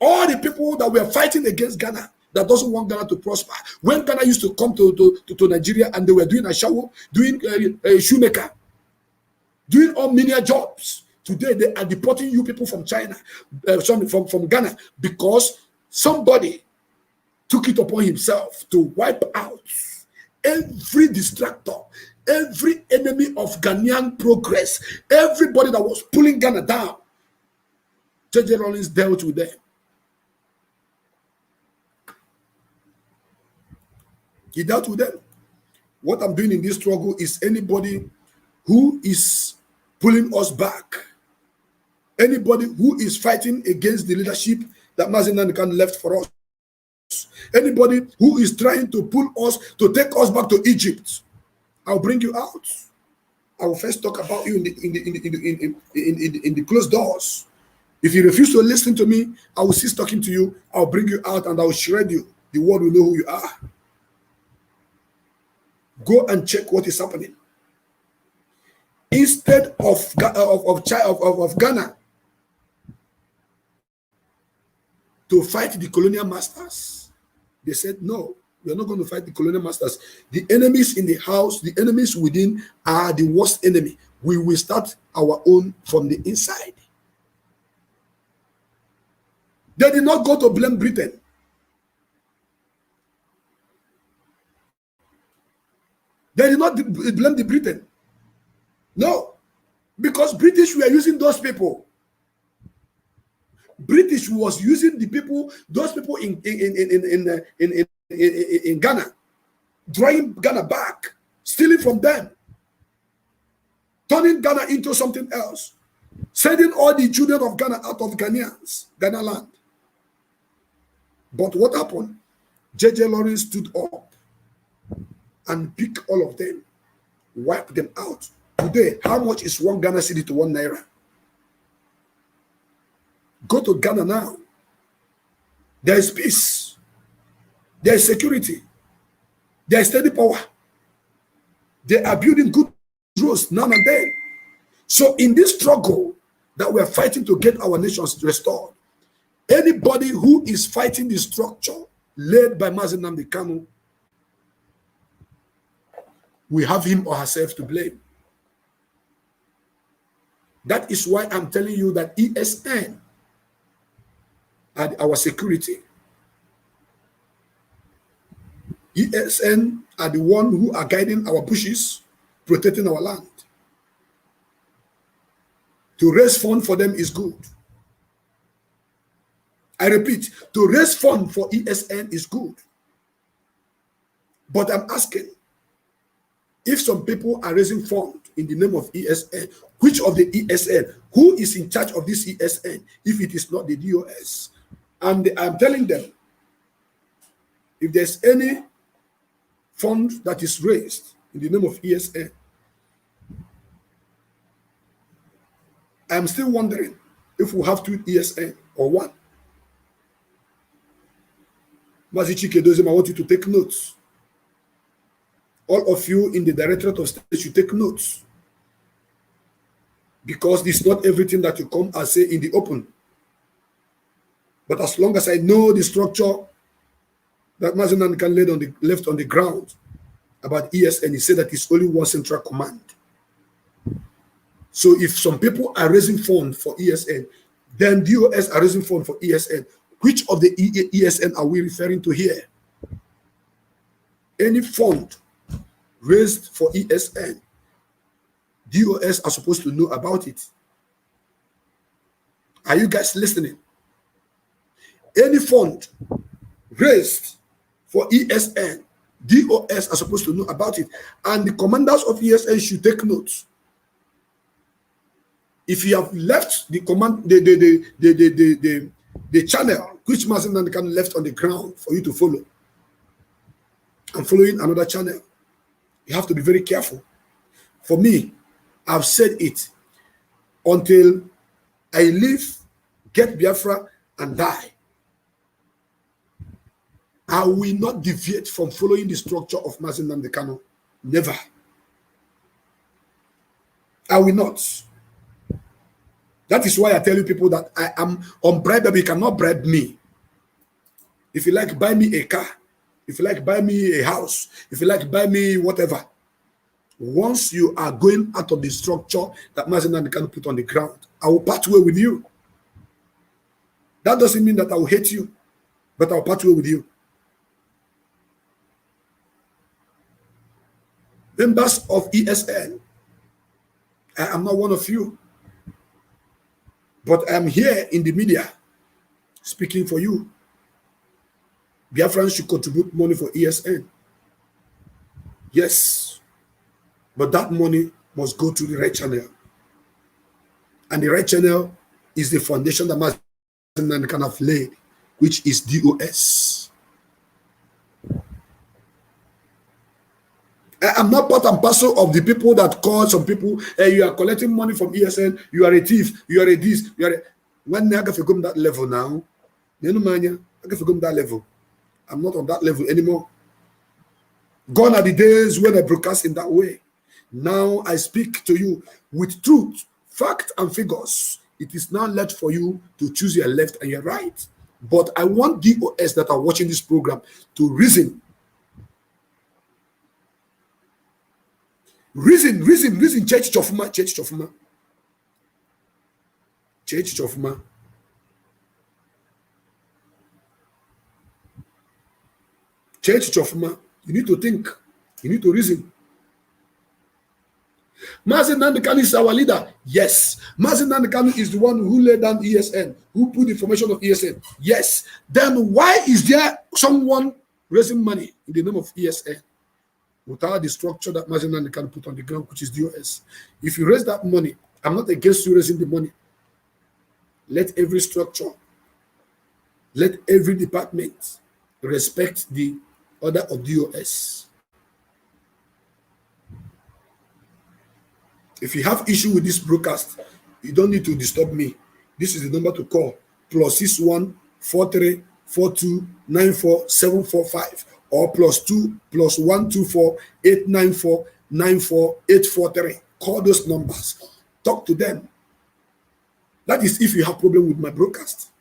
All the people that were fighting against Ghana, that doesn't want Ghana to prosper. When Ghana used to come to Nigeria and they were doing a shower, doing a shoemaker, doing all menial jobs. Today, they are deporting you people from China, from Ghana, because somebody took it upon himself to wipe out every distractor, every enemy of Ghanaian progress, everybody that was pulling Ghana down. J.J. Rollins dealt with them. He dealt with them. What I'm doing in this struggle is anybody who is pulling us back, anybody who is fighting against the leadership that Mazi Nnamdi left for us, Anybody who is trying to pull us, to take us back to Egypt, I'll bring you out. I will first talk about you in the closed doors. If you refuse to listen to me, I will cease talking to you. I'll bring you out and I will shred you. The world will know who you are. Go and check what is happening. Instead of Ghana to fight the colonial masters, they said, no, we are not going to fight the colonial masters. The enemies in the house, the enemies within are the worst enemy. We will start our own from the inside. They did not go to blame Britain. They did not blame the Britain. No, because British were using those people. British was using the people, those people in Ghana, drawing Ghana back, stealing from them, turning Ghana into something else, sending all the children of Ghana out of Ghana land. But what happened? J.J. Lawrence stood up and picked all of them, wiped them out. Today, how much is one Ghana cedi to 1 naira? Go to Ghana now. There is peace. There is security. There is steady power. They are building good roads now and then. So in this struggle that we are fighting to get our nations restored, anybody who is fighting the structure led by Mazi Nnamdi Kanu, we have him or herself to blame. That is why I'm telling you that ESN and our security. ESN are the one who are guiding our bushes, protecting our land. To raise fund for them is good. I repeat, to raise fund for ESN is good. But I'm asking, if some people are raising fund in the name of ESN, which of the ESN? Who is in charge of this ESN if it is not the DOS? And I'm telling them, if there's any fund that is raised in the name of ESN, I'm still wondering if we have 2 ESN or 1. Mazi Chike, I want you to take notes. All of you in the Directorate of State should take notes. Because it's not everything that you come and say in the open. But as long as I know the structure that Mazi Nnamdi left on the ground about ESN, he said that it's only one central command. So if some people are raising funds for ESN, then DOS are raising funds for ESN. Which of the ESN are we referring to here? Any fund raised for ESN, DOS are supposed to know about it. Are you guys listening? Any fund raised for ESN, DOS are supposed to know about it. And the commanders of ESN should take notes. If you have left the command, the channel which Mazi Nnamdi left on the ground for you to follow, and following another channel, you have to be very careful. For me, I've said it, until I live, get Biafra, and die, I will not deviate from following the structure of Mazi Nnamdi. Never. I will not. That is why I tell you people that I am unbribable. You cannot bribe me. If you like, buy me a car. If you like, buy me a house. If you like, buy me whatever. Once you are going out of the structure that Mazi Nnamdi put on the ground, I will part way with you. That doesn't mean that I will hate you, but I will part way with you. Members of ESN, I am not one of you, but I am here in the media speaking for you. Biafrans should contribute money for ESN. Yes, but that money must go to the right channel. And the right channel is the foundation that Mazi Nnamdi have laid, which is DOS. I'm not part and parcel of the people that call some people, hey, you are collecting money from ESN, you are a thief, you are a this, you are a... When I go that level now, you know, man, I go that level. I'm not on that level anymore. Gone are the days when I broadcast in that way. Now I speak to you with truth, fact, and figures. It is now left for you to choose your left and your right. But I want DOS that are watching this program to reason. Reason, Church Chofuma. You need to think. You need to reason. Mazi Nnamdi Kanu is our leader. Yes. Mazi Nnamdi Kanu is the one who laid down ESN, who put the formation of ESN. Yes. Then why is there someone raising money in the name of ESN without the structure that Mazi Nnamdi Kanu put on the ground, which is DOS? If you raise that money, I'm not against you raising the money. Let every structure, let every department respect the order of DOS. If you have issue with this broadcast, you don't need to disturb me. This is the number to call: +61 43 42 94 745 or +2 +124 894 94 843. Call those numbers. Talk to them. That is if you have problem with my broadcast.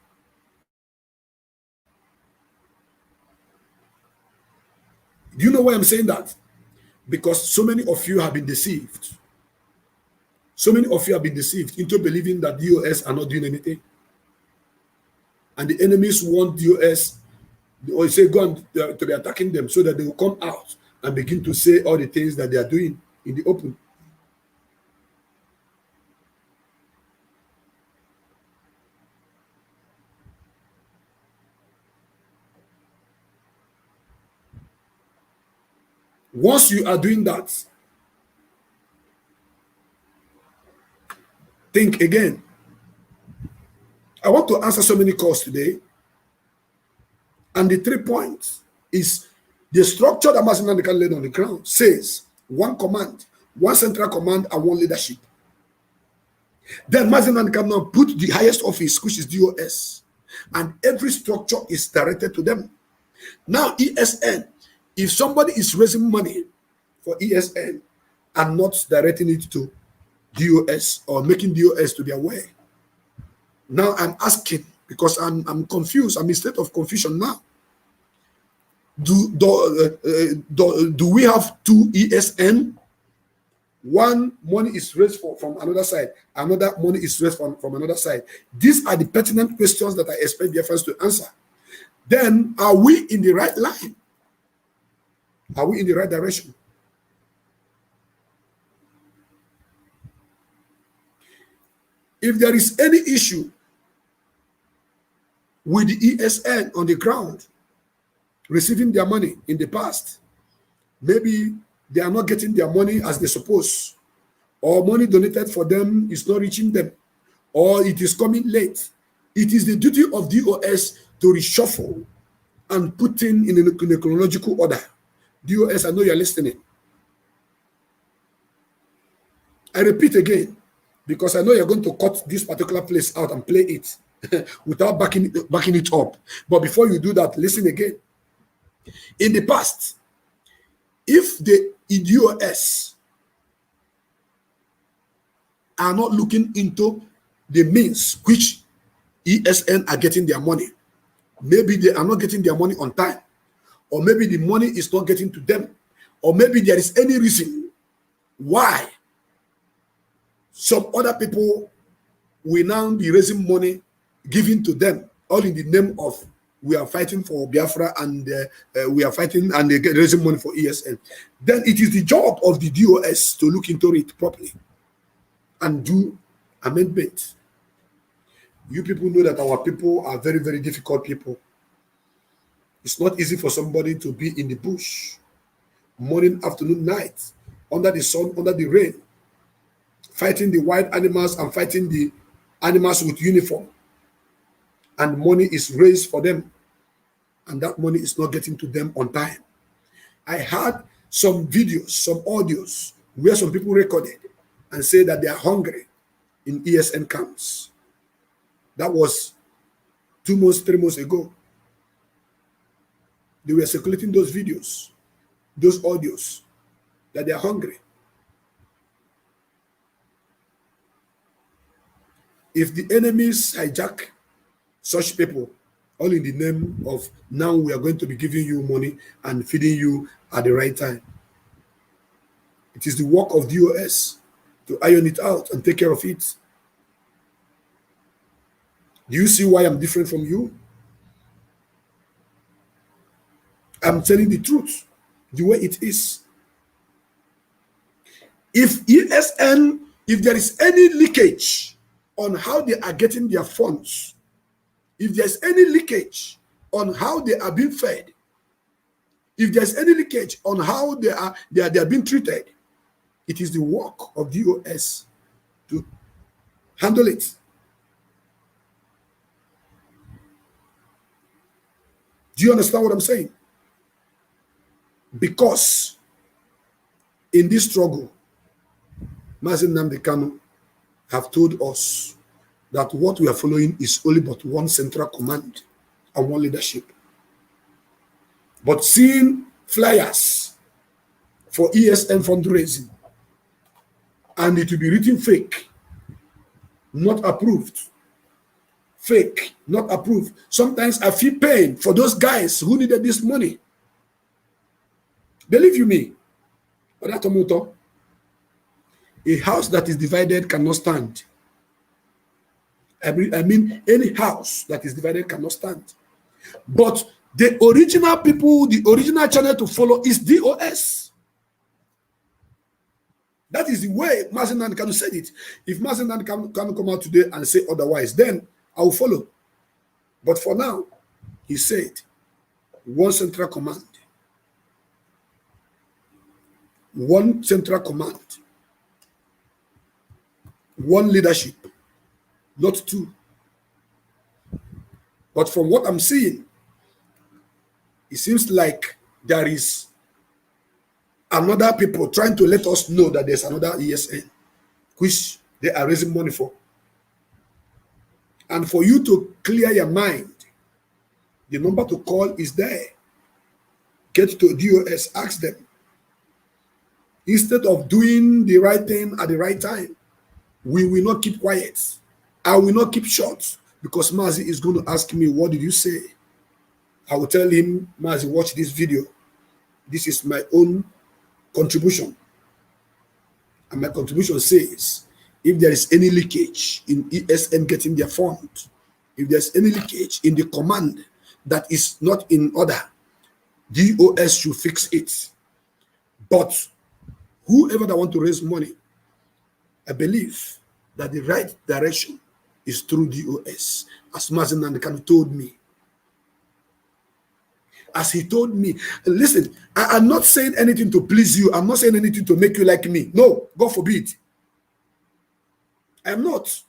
Do you know why I'm saying that? Because so many of you have been deceived. So many of you have been deceived into believing that DOS are not doing anything. And the enemies want DOS, or say, go on to be attacking them so that they will come out and begin to say all the things that they are doing in the open. Once you are doing that, think again. I want to answer so many calls today. And the 3 points is the structure that Mazi Nnamdi Kanu laid on the ground says one command, one central command, and one leadership. Then Mazi Nnamdi Kanu put the highest office, which is DOS, and every structure is directed to them. Now ESN, if somebody is raising money for ESN and not directing it to DOS or making DOS to be aware, now I'm asking, because I'm confused. I'm in a state of confusion now. Do we have two ESN? One money is raised from another side, another money is raised from another side. These are the pertinent questions that I expect the friends to answer. Then, are we in the right line? Are we in the right direction? If there is any issue with the ESN on the ground receiving their money in the past, maybe they are not getting their money as they suppose, or money donated for them is not reaching them, or it is coming late. It is the duty of DOS to reshuffle and put in a chronological order. DOS, I know you're listening. I repeat again, because I know you're going to cut this particular place out and play it without backing it up. But before you do that, listen again. In the past, if the DOS are not looking into the means which ESN are getting their money, maybe they are not getting their money on time, or maybe the money is not getting to them, or maybe there is any reason why some other people will now be raising money given to them, all in the name of we are fighting for Biafra and we are fighting and they get raising money for ESN. Then it is the job of the DOS to look into it properly and do amendments. You people know that our people are very, very difficult people. It's not easy for somebody to be in the bush, morning, afternoon, night, under the sun, under the rain, fighting the wild animals and fighting the animals with uniform. And money is raised for them, and that money is not getting to them on time. I had some videos, some audios where some people recorded and say that they are hungry in ESN camps. That was 2 months, 3 months ago. They were circulating those videos, those audios, that they are hungry. If the enemies hijack such people, all in the name of now we are going to be giving you money and feeding you at the right time, it is the work of DOS to iron it out and take care of it. Do you see why I'm different from you? I'm telling the truth, the way it is. If ESN, if there is any leakage on how they are getting their funds, if there's any leakage on how they are being fed, if there's any leakage on how they are being treated, it is the work of DOS to handle it. Do you understand what I'm saying? Because in this struggle, Mazi Nnamdi Kanu have told us that what we are following is only but one central command and one leadership. But seeing flyers for ESN fundraising and it will be written fake, not approved, fake, not approved. Sometimes I feel pain for those guys who needed this money. Believe you me, a house that is divided cannot stand. I mean, any house that is divided cannot stand. But the original people, the original channel to follow is DOS. That is the way Mazi Nnamdi Kanu said it. If Mazi Nnamdi Kanu come out today and say otherwise, then I will follow. But for now, he said, one central command. One central command. One leadership. Not two. But from what I'm seeing, it seems like there is another people trying to let us know that there's another ESN, which they are raising money for. And for you to clear your mind, the number to call is there. Get to DOS, ask them. Instead of doing the right thing at the right time, we will not keep quiet. I will not keep short, because Mazi is going to ask me, what did you say? I will tell him, Mazi, watch this video. This is my own contribution. And my contribution says, if there is any leakage in ESN getting their fund, if there's any leakage in the command that is not in order, DOS should fix it. But whoever that want to raise money, I believe that the right direction is through DOS, as Mazi Nnamdi Kanu told me. As he told me, listen, I'm not saying anything to please you. I'm not saying anything to make you like me. No, God forbid. I'm not.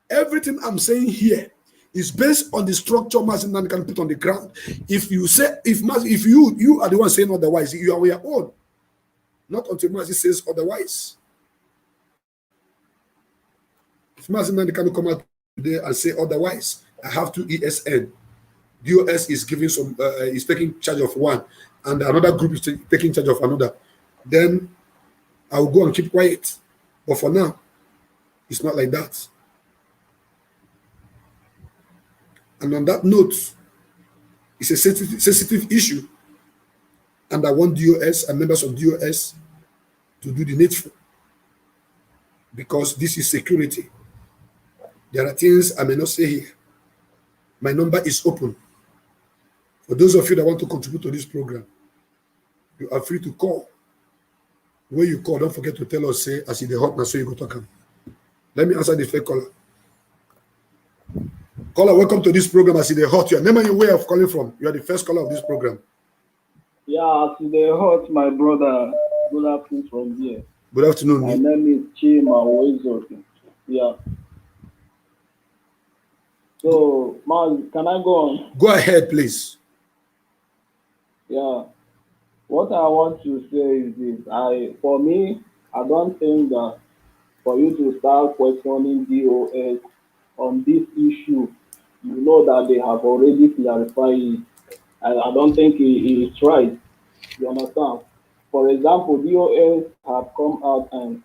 Everything I'm saying here is based on the structure Mazi Nnamdi Kanu put on the ground. If you say, if you are the one saying otherwise, you are on your own. Not until Mazi says otherwise. If Mazi Nnamdi Kanu come out today and say otherwise, I have to ESN. DOS is giving some, is taking charge of one, and another group is taking charge of another. Then I will go and keep quiet. But for now, it's not like that. And on that note, it's a sensitive issue, and I want DOS and members of DOS to do the needful, because this is security. There are things I may not say here. My number is open. For those of you that want to contribute to this program, you are free to call. When you call, don't forget to tell us, say, as in the hot now, so you go talk. Let me answer the fake caller. Caller, welcome to this program. As in the hot, your name and your way of calling from. You are the first caller of this program. Yeah, as in the hot, my brother. Good afternoon from here. Good afternoon. My name is Chima Oizo. Yeah. So, Mazi, can I go on? Go ahead, please. Yeah. What I want to say is this: for me, I don't think that for you to start questioning DOS on this issue, you know that they have already clarified it. I don't think it's right. You understand? For example, DOS have come out and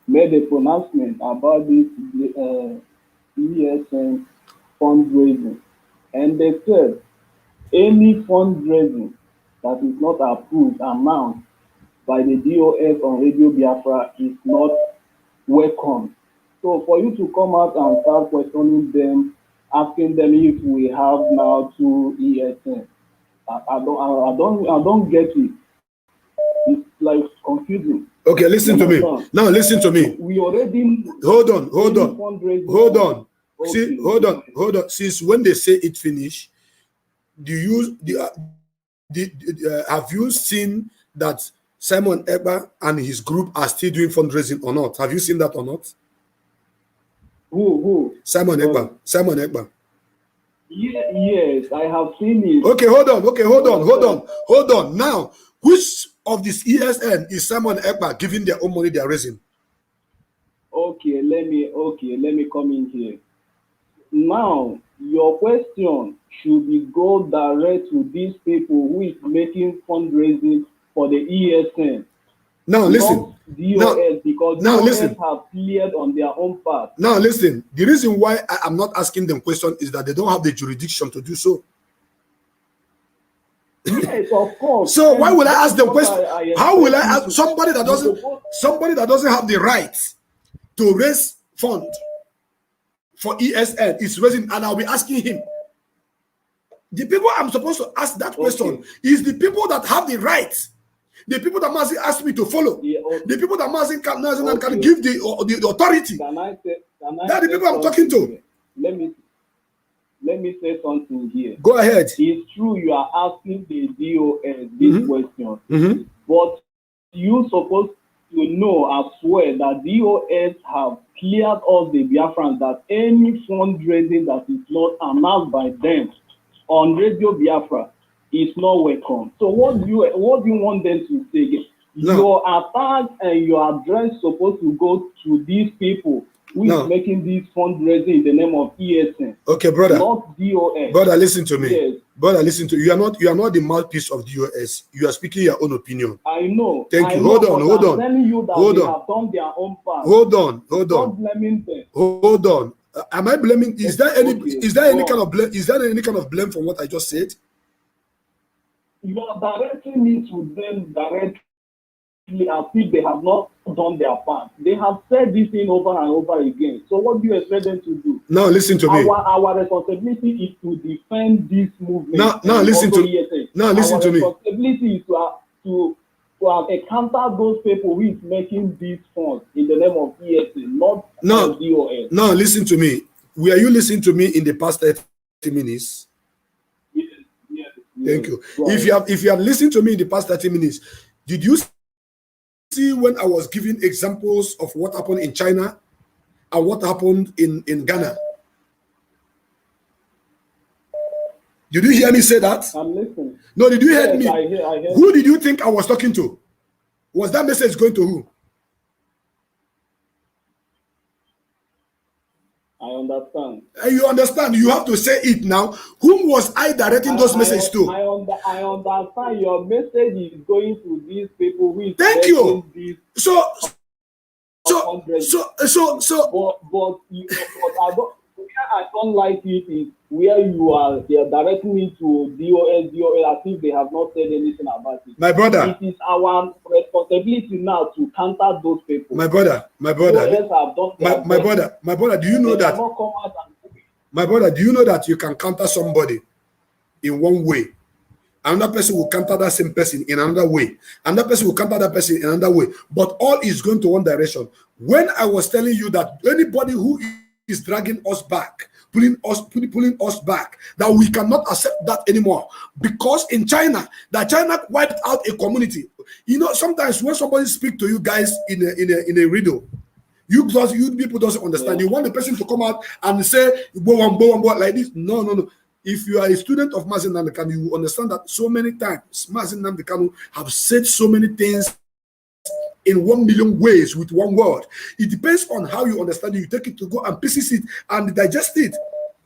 made a pronouncement about this ESN fundraising, and they said any fundraising that is not approved amount by the DOS on Radio Biafra is not welcome. So for you to come out and start questioning them, asking them if we have now two ESN, I don't get it. It's like confusing. Okay, listen to me. Now listen to me. We already hold on. See, hold on. Since when they say it finish, have you seen that Simon Ekpa and his group are still doing fundraising or not? Have you seen that or not? Who? Simon Ekpa. Yes, I have seen it. Okay, hold on. Now, which of this ESN is Simon Ekpa giving their own money they are raising? Okay, let me come in here. Now, your question should be go direct to these people who is making fundraising for the ESN. Now listen. DOS, because now DOS listen. have cleared on their own part. Now listen. The reason why I am not asking them question is that they don't have the jurisdiction to do so. Yes, of course. So why will I ask them question? How will I ask somebody that doesn't have the right to raise fund for ESN is raising, and I'll be asking him. The people I'm supposed to ask that question is the people that have the right. The people that Mazi asked me to follow, the people that Mazi can give the authority. That's the people I'm talking to. Let me say something here. Go ahead. It's true you are asking the DOS this question, but you're supposed to know as well that DOS have cleared all the Biafrans that any fundraising that is not announced by them on Radio Biafra is not welcome. So what do you want them to say? No. Your attack and your address supposed to go to these people who is making this fundraising in the name of ESN. Okay, brother. Not DOS. Brother, listen to me. Yes. Brother, listen to you. You are not the mouthpiece of DOS. You are speaking your own opinion. I know. Thank you. Hold on. I'm telling you that they have done their own part. Hold on. Stop blaming them. Hold on. Am I blaming? Is there any kind of blame? Is there any kind of blame from what I just said? You are directing me to them directly as if they have not done their part. They have said this thing over and over again. So what do you expect them to do? Now listen to me. Our responsibility is to defend this movement. Now listen to me. Our responsibility is to encounter those people who is making these funds in the name of ESN, not DOS. Now listen to me. Were you listening to me in the past 30 minutes? Yes. Thank you. Right. If you have listened to me in the past 30 minutes, did you see when I was giving examples of what happened in China and what happened in Ghana? Did you hear me say that? I'm listening. No, did you hear me? I hear. Who did you think I was talking to? Was that message going to who? I understand. You understand? You have to say it now. Whom was I directing those messages to? I understand your message is going to these people who is Thank you. But I don't like it is where they are directing me to DOS as if they have not said anything about it. My brother. It is our responsibility now to counter those people. My brother. My brother, do you know that? My brother, do you know that you can counter somebody in one way? Another person will counter that same person in another way. Another person will counter that person in another way. But all is going to one direction. When I was telling you that anybody who is dragging us back, pulling us back, that we cannot accept that anymore, because in China, that China wiped out a community. You know, sometimes when somebody speaks to you guys in a riddle, you people doesn't understand. You want the person to come out and say bo like this. No. if you are a student of Mazi Nnamdi Kanu, you will understand that so many times Mazi Nnamdi Kanu have said so many things in 1 million ways with one word. It depends on how you understand it. You take it to go and pieces it and digest it.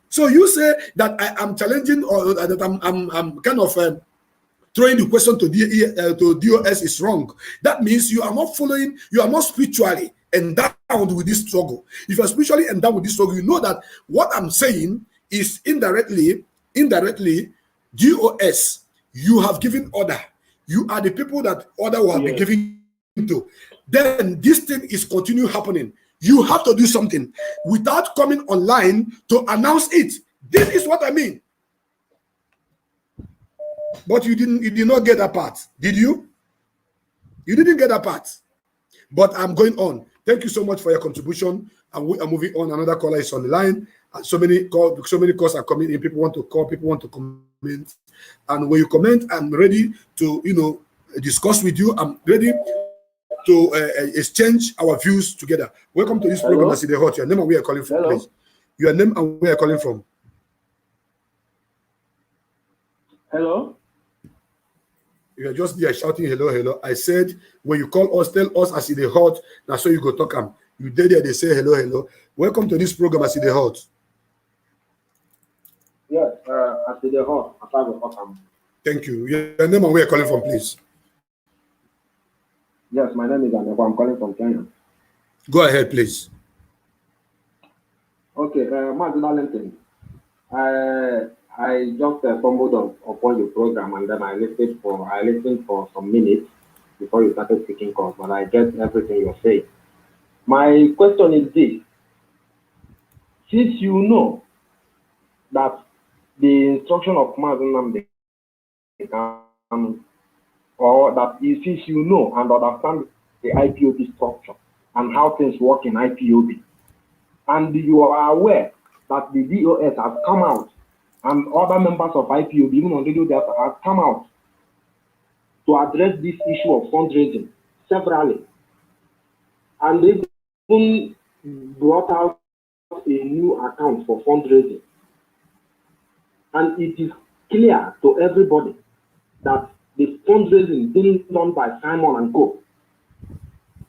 So you say that I am challenging, or that I'm kind of throwing the question to DOS is wrong. That means you are not following, you are not spiritually endowed with this struggle. If you are spiritually endowed with this struggle, you know that what I'm saying is indirectly, DOS, you have given order. You are the people that order will have been given to. Then this thing is continue happening. You have to do something without coming online to announce it. This is what I mean. But you did not get that part, did you? You didn't get that part. But I'm going on. Thank you so much for your contribution. And we are moving on. Another caller is on the line. And so many calls are coming in. People want to call, people want to comment. And when you comment, I'm ready to discuss with you. I'm ready to exchange our views together. Welcome to this program. I see the hot. Your name and where you're calling from, please. Your name and where you're calling from. Hello. You are just there shouting hello, hello. I said when you call us, tell us I see the hot. Now so you go talk them. You did there, they say hello, hello. Welcome to this program. I see the hot. Yes, I see the hot. Thank you. Your name and where you're calling from, please. Yes, my name is Nnamdi. I'm calling from Kenya. Go ahead, please. Okay, Mazi Nnamdi, I just stumbled upon your program, and then I listened for some minutes before you started speaking calls, but I get everything you're saying. My question is this: since you know that the instruction of Mazi Nnamdi, or that since you know and understand the IPOB structure and how things work in IPOB, and you are aware that the DOS has come out and other members of IPOB, even on radio data, have come out to address this issue of fundraising severally, and they even brought out a new account for fundraising. And it is clear to everybody that the fundraising being done by Simon and Co.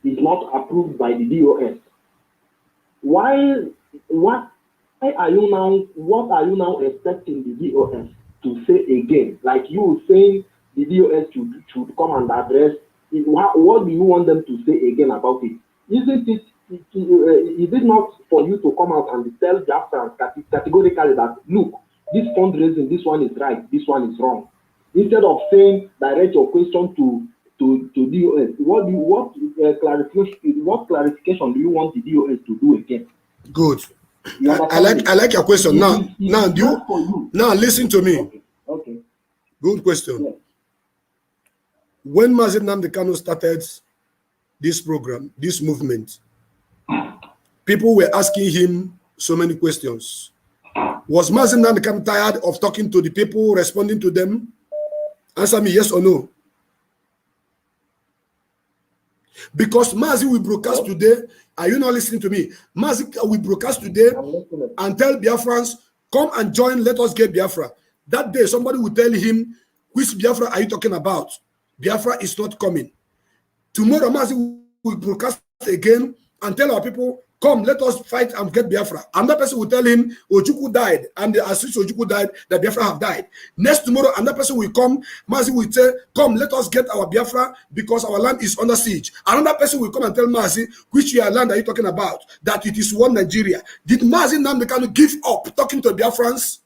is not approved by the DOS. What are you now expecting the DOS to say again? Like you saying the DOS should come and address it. What do you want them to say again about it? Is it not for you to come out and tell Biafrans categorically that, look, this fundraising, this one is right, this one is wrong? Instead of saying direct your question to DOS, what clarification do you want the DOS to do again? Good. I like your question. Now listen to me. Okay. Good question. Yes. When Mazi Nnamdi Kanu started this program, this movement, people were asking him so many questions. Was Mazi Nnamdi Kanu tired of talking to the people, responding to them? Answer me yes or no. Because Mazi will broadcast today. Are you not listening to me? Mazi will broadcast today and tell Biafrans, come and join, let us get Biafra. That day, somebody will tell him, which Biafra are you talking about? Biafra is not coming. Tomorrow, Mazi will broadcast again and tell our people, come, let us fight and get Biafra. Another person will tell him, Ojukwu died, and as soon as Ojukwu died, the Biafra have died. Next tomorrow, another person will come, Mazi will say, come, let us get our Biafra because our land is under siege. Another person will come and tell Mazi, which your land are you talking about? That it is one Nigeria. Did Mazi Nnamdi Kanu give up talking to Biafrans?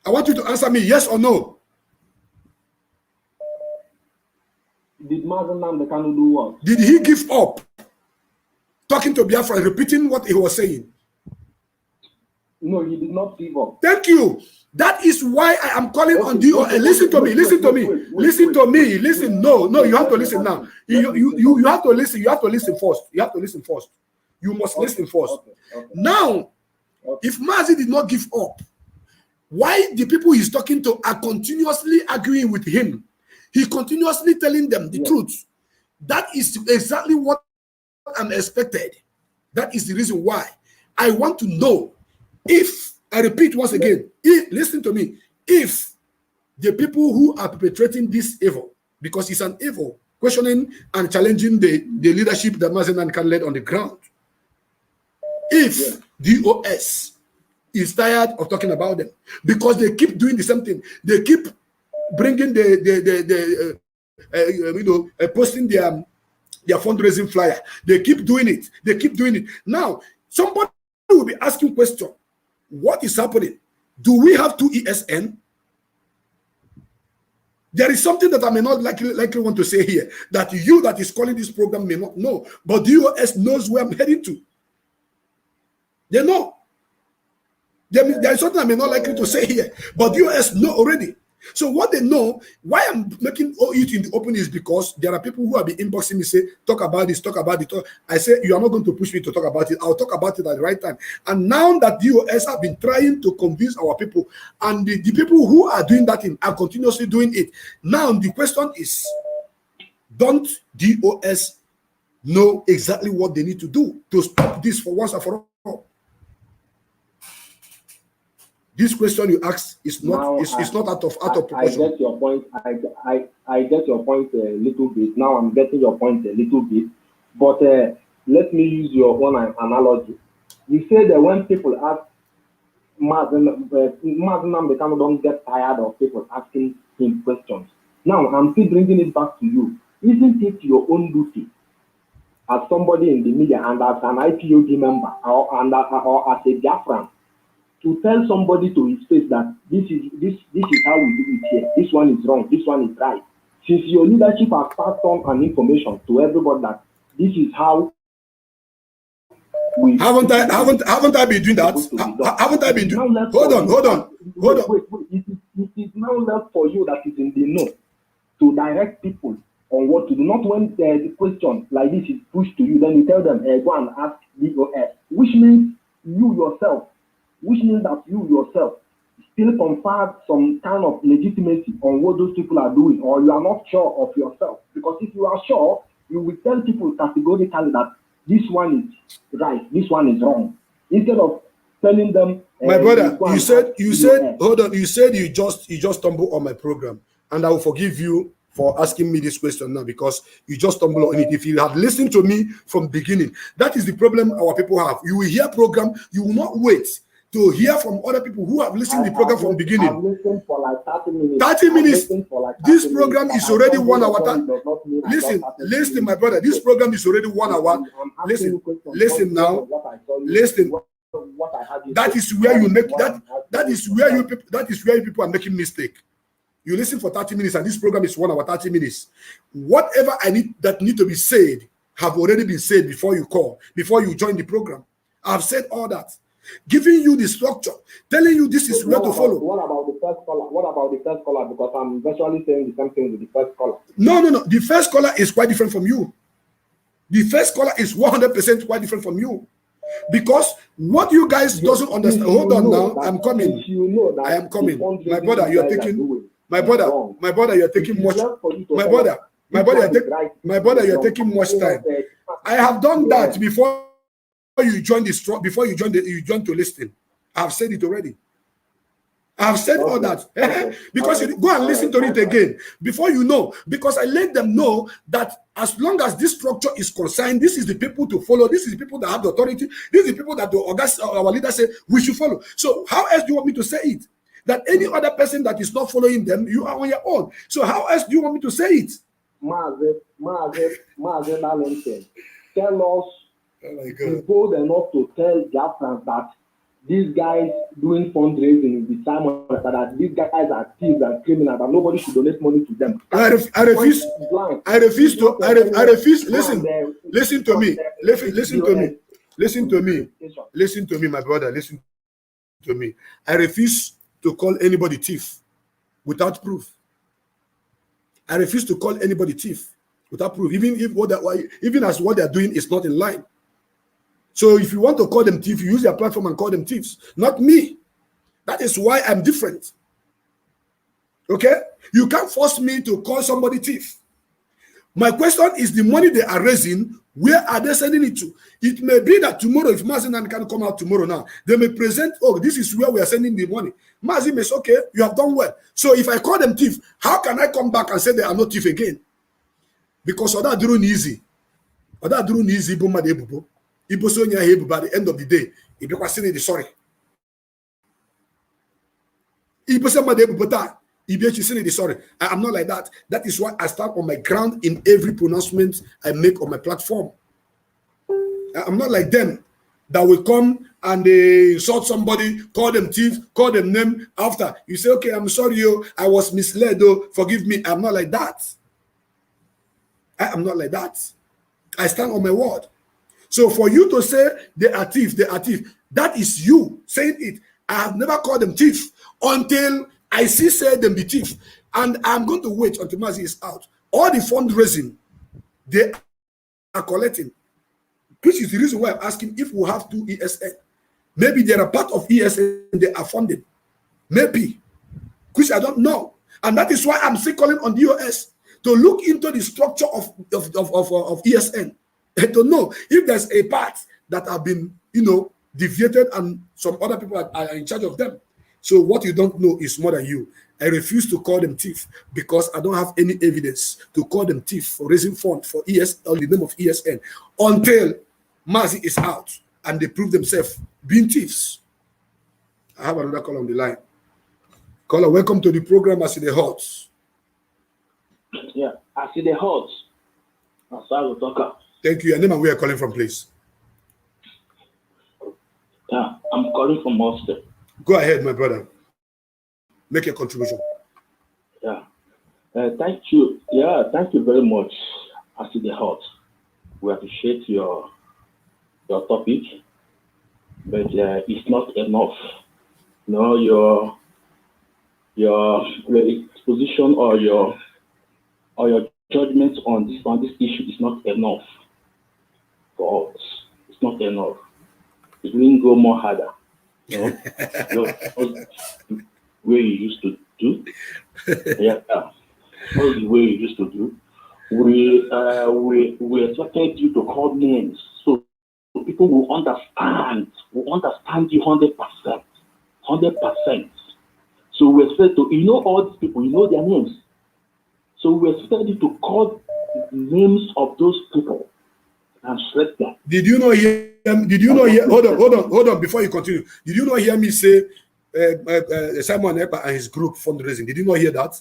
I want you to answer me yes or no. Did Mazi Nnamdi Kanu do what? Did he give up talking to Biafra, repeating what he was saying? No, he did not give up. Thank you. That is why I am calling on DOS. Listen to me. Listen. No, you have to listen now. You have to listen. You have to listen first. You must listen first. Okay. Now, if Mazi did not give up, why the people he's talking to are continuously arguing with him? He continuously telling them the truth. That is exactly what I'm expected. That is the reason why I want to know if, I repeat once again, listen to me, if the people who are perpetrating this evil, because it's an evil, questioning and challenging the leadership that Mazi and Kanu led on the ground, if DOS is tired of talking about them, because they keep doing the same thing, they keep bringing posting their fundraising flyer, they keep doing it. Now, somebody will be asking question, what is happening? Do we have 2 ESN? There is something that I may not likely want to say here, that you that is calling this program may not know, but DOS knows where I'm heading to. They know. There is something I may not likely to say here, but DOS know already. So what they know, why I'm making it in the open is because there are people who have been inboxing me, say, talk about this, talk about it. I say, you are not going to push me to talk about it. I'll talk about it at the right time. And now that DOS have been trying to convince our people, and the people who are doing that thing are continuously doing it. Now the question is, don't DOS know exactly what they need to do to stop this for once and for all? This question you asked is not out of proportion. I get your point. I get your point a little bit. Now I'm getting your point a little bit. But let me use your own analogy. You say that when people ask Mazi Nnamdi Kanu don't get tired of people asking him questions. Now I'm still bringing it back to you. Isn't it your own duty as somebody in the media and as an IPOD member or as a Biafran to tell somebody to his face that this is how we do it here. This one is wrong. This one is right. Since your leadership has passed on an information to everybody that this is how we haven't I been doing that? Haven't I been doing? Hold on. Wait. It is now left for you that is in the know to direct people on what to do. Not when the question like this is pushed to you, then you tell them, go and ask DOS, which means that you yourself still confer some kind of legitimacy on what those people are doing, or you are not sure of yourself. Because if you are sure, you will tell people categorically that this one is right, this one is wrong, instead of telling them. My brother, you said hold on. You said you just stumbled on my program, and I will forgive you for asking me this question now because you just stumbled on it. If you had listened to me from the beginning, that is the problem our people have. You will hear program, you will not wait to hear from other people who have listened to the program from the beginning. I've listened for like 30 minutes. 30 minutes. This program is already 1 hour. Listen, my brother. This program is already 1 hour. Listen now. Listen. That is where you make that. That is where you people are making mistake. You listen for 30 minutes, and this program is 1 hour 30 minutes. Whatever that need to be said have already been said before you call, before you join the program. I've said all that. Giving you the structure, telling you this is where to follow. What about the first caller? What about the first caller? Because I'm virtually saying the same thing with the first caller. No. The first caller is quite different from you. The first caller is 100% quite different from you. Because what you guys doesn't understand. Hold on now. I'm coming. I am coming. My brother, you are taking. My brother, you are taking much. My brother, you are taking much time. I have done that before. You join you join to listen. I've said it already. I've said all that. Because you go and listen to it again before you know. Because I let them know that as long as this structure is concerned, this is the people to follow. This is the people that have the authority. This is the people that our leaders say we should follow. So how else do you want me to say it? That any other person that is not following them, you are on your own. So how else do you want me to say it? Mazi Darlington, tell us. Oh my God. Bold enough to tell Biafrans that these guys doing fundraising with Simon, that these guys are thieves and criminals, that nobody should donate money to them. I refuse. Listen to me, my brother. Listen to me. I refuse to call anybody thief without proof. I refuse to call anybody thief without proof, even as what they are doing is not in line. So if you want to call them thieves, you use their platform and call them thieves, not me. That is why I'm different. Okay? You can't force me to call somebody thief. My question is the money they are raising, Where are they sending it to? It may be that tomorrow, if Mazi and Kanu come out tomorrow now, they may present, oh, this is where we are sending the money. Mazi may say, okay, you have done well. So if I call them thief, how can I come back and say they are not thief again? Because Oda Durun easy. Oda Durun easy, Ibo Made Ebubo. Ibo Sonya Hebu, by the end of the day, Ibo Kwasini the sorry. Ibo Made Ebubo. Sorry, I'm not like that. That is why I start on my ground in every pronouncement I make on my platform. I'm not like them that will come and they insult somebody, call them thief, call them name after. You say, okay, I'm sorry, I was misled, forgive me. I'm not like that. I am not like that. I stand on my word. So for you to say they are thief, that is you saying it. I have never called them thief until I say them be thief, and I'm going to wait until Mazi is out. All the fundraising they are collecting, which is the reason why I'm asking if we have 2 ESN. Maybe they are a part of ESN, they are funded. Maybe, which I don't know. And that is why I'm still calling on DOS to look into the structure of ESN and to know if there's a part that have been, deviated and some other people are in charge of them. So what you don't know is more than you. I refuse to call them thief because I don't have any evidence to call them thief for raising fund for ESN or the name of ESN until Mazi is out and they prove themselves being thieves. I have another caller on the line. Caller, welcome to the program. I see the Hots. Yeah, I see the Hots. Thank you. Your name and where you're calling from, please. Yeah, I'm calling from Ulster. Go ahead, my brother. Make a contribution. Yeah. Thank you. Yeah, thank you very much. I see the Hot. We appreciate your topic, but it's not enough. Your exposition or your judgment on this issue is not enough for us. It's not enough. It will go more harder. Way you used to do. Yeah, that's the way you used to do. We expected you to call names so people will understand you 100%. 100%. So we expect to, all these people, their names. So we expect you to call the names of those people and select them. Did you not hear? Hold on. Before you continue, did you not hear me say Simon Ekpa and his group fundraising? Did you not hear that?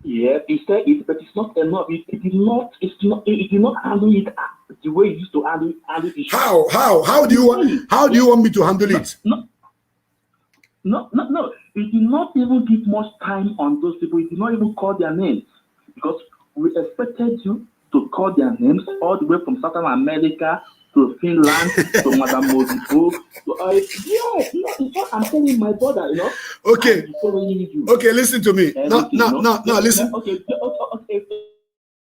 Yeah, he said it, but it's not enough. It did not handle it the way it used to handle it. How do you want me to handle it? No. It did not even give much time on those people. It did not even call their names because we expected you to call their names all the way from Southern America to Finland to Madame Modibo. It's what I'm telling my brother, Okay. Okay, listen to me. No, listen. Okay.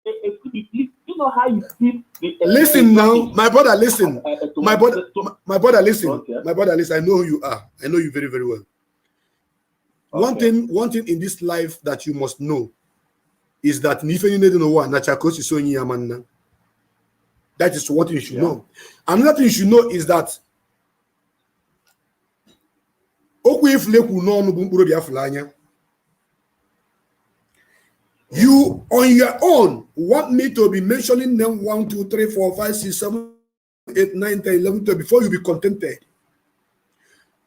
You know how you keep listen now, my brother, listen. My brother, listen. Okay. My brother, listen. I know who you are. I know you very, very well. Okay. One thing in this life that you must know is that that is what you should know. Another thing you should know is that you on your own want me to be mentioning them 1, 2, 3, 4, 5, 6, 7, 8, 9, 10, 11, 12 before you be contented.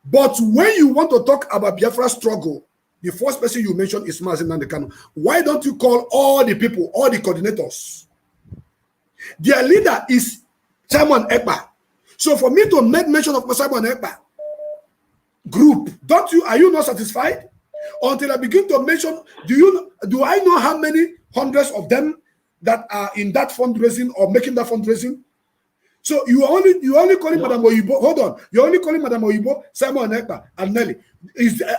But when you want to talk about Biafra struggle, the first person you mention is Mazi and Kanu. Why don't you call all the people, all the coordinators? Their leader is Simon Ekpa. So for me to make mention of Simon Ekpa group, are you not satisfied? Until I begin to mention, do I know how many hundreds of them that are in that fundraising or making that fundraising? So you only calling Madam Oyibo. Hold on, you're only calling Madam Oyibo, Simon Ekpa, and Nelly.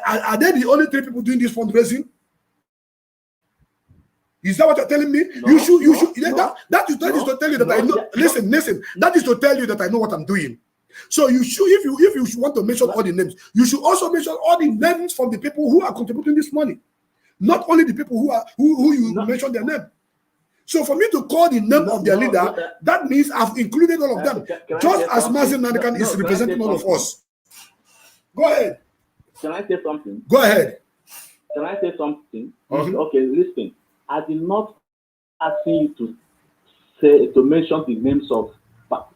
Are they the only 3 people doing this fundraising? Is that what you're telling me? That is to tell you that I know. Listen. That is to tell you that I know what I'm doing. So you should, if you want to mention all the names, you should also mention all the names from the people who are contributing this money, not only the people who you mention their name. So for me to call the name of their leader, that means I've included all of them. Just as Mazi Nnamdi is representing all of us. Go ahead. Can I say something? Go ahead. Can I say something? Okay, listen. I did not ask you to mention the names of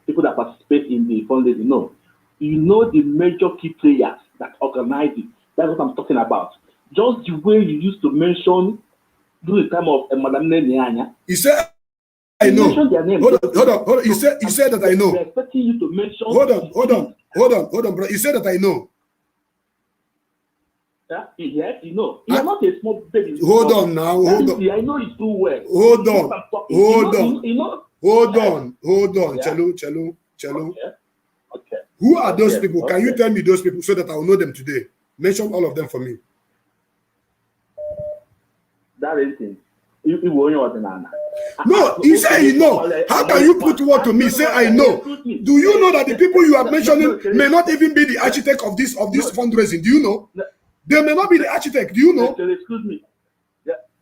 people that participate in the fundraising. No. You know the major key players that organize it. That's what I'm talking about. Just the way you used to mention during the time of Madam Nyanya. He said, I know. Their name. Hold on. He said that I know. We're expecting you to mention. Hold on, bro. He said that I know. Yes, you know. You're not a small baby. Hold on now. Hold on. I know you too well. Hold on. Hold on. Yeah. Chelo. Okay. Who are those people? Can you tell me those people so that I will know them today? Mention all of them for me. That is it. No, he said he know. How can you put word to me? Say I know. Do you know that the people you are mentioning may not even be the architect of this fundraising? Do you know? They may not be the architect. Do you know? Excuse me.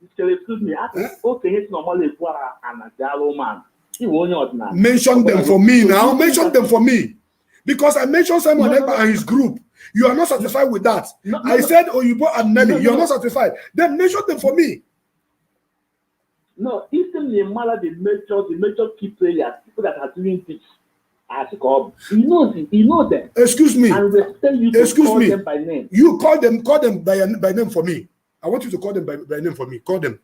Excuse me. Okay, it's normally mention them for me now. Mention them for me. Because I mentioned Simon Ekpa and his group. You are not satisfied with that. I said Oyibo and Nelly. You are not satisfied. Then mention them for me. No, even the major key players, people that are doing this, you know them. Excuse me. And we expect you to call them by name. You call them by name for me. I want you to call them by name for me. Call them.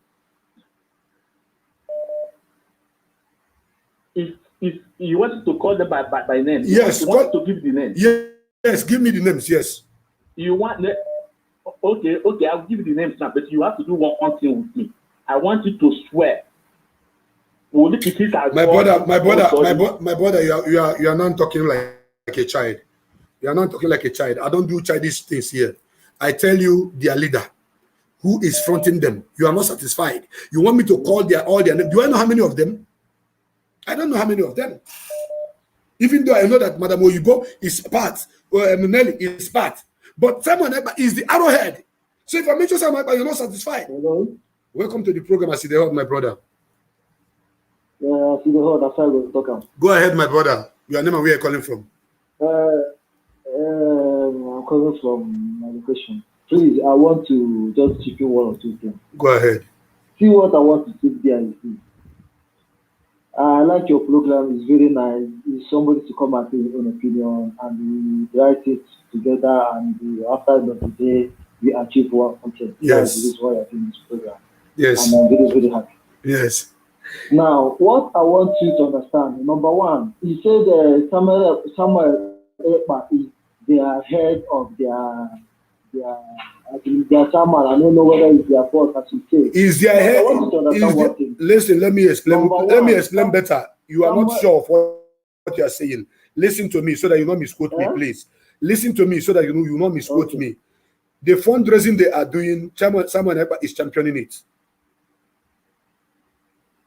If you want to call them by name, yes, you want to give the name. Yes, give me the names. Yes. You want okay, I'll give you the names now, but you have to do one thing with me. I want you to swear. My brother, you are not talking like a child. You are not talking like a child. I don't do childish things here. I tell you, their leader, who is fronting them. You are not satisfied. You want me to call all their names. Do I know how many of them? I don't know how many of them. Even though I know that Madam Oyibo is part, or Nelly is part, but Simon Ekpa is the arrowhead. So if I mention Simon Ekpa, you're not satisfied. Hello. Welcome to the program, I see the heart, my brother. Yeah, I see the heart. That's how we'll talk. Go ahead, my brother. Your name and where you're calling from? I'm calling from my location. Please, I want to just chip in one or two things. Go ahead. See what I want to say there is this. I like your program. It's very nice. It's somebody to come and say his own opinion and we write it together and after the day we achieve one content. Yes. This is why I think this program. Yes. And I'm very, very happy. Yes. Now, what I want you to understand, number one, you said Samuel Ekpa is their head of their chairman. I don't know whether it's their fault, as you say. Is their head? I want you to understand one thing. Listen, let me explain. Let me explain better. You are not Samuel, sure of what you are saying. Listen to me so that you not misquote me, please. Listen to me so that you not misquote me. The fundraising they are doing, Simon Ekpa is championing it.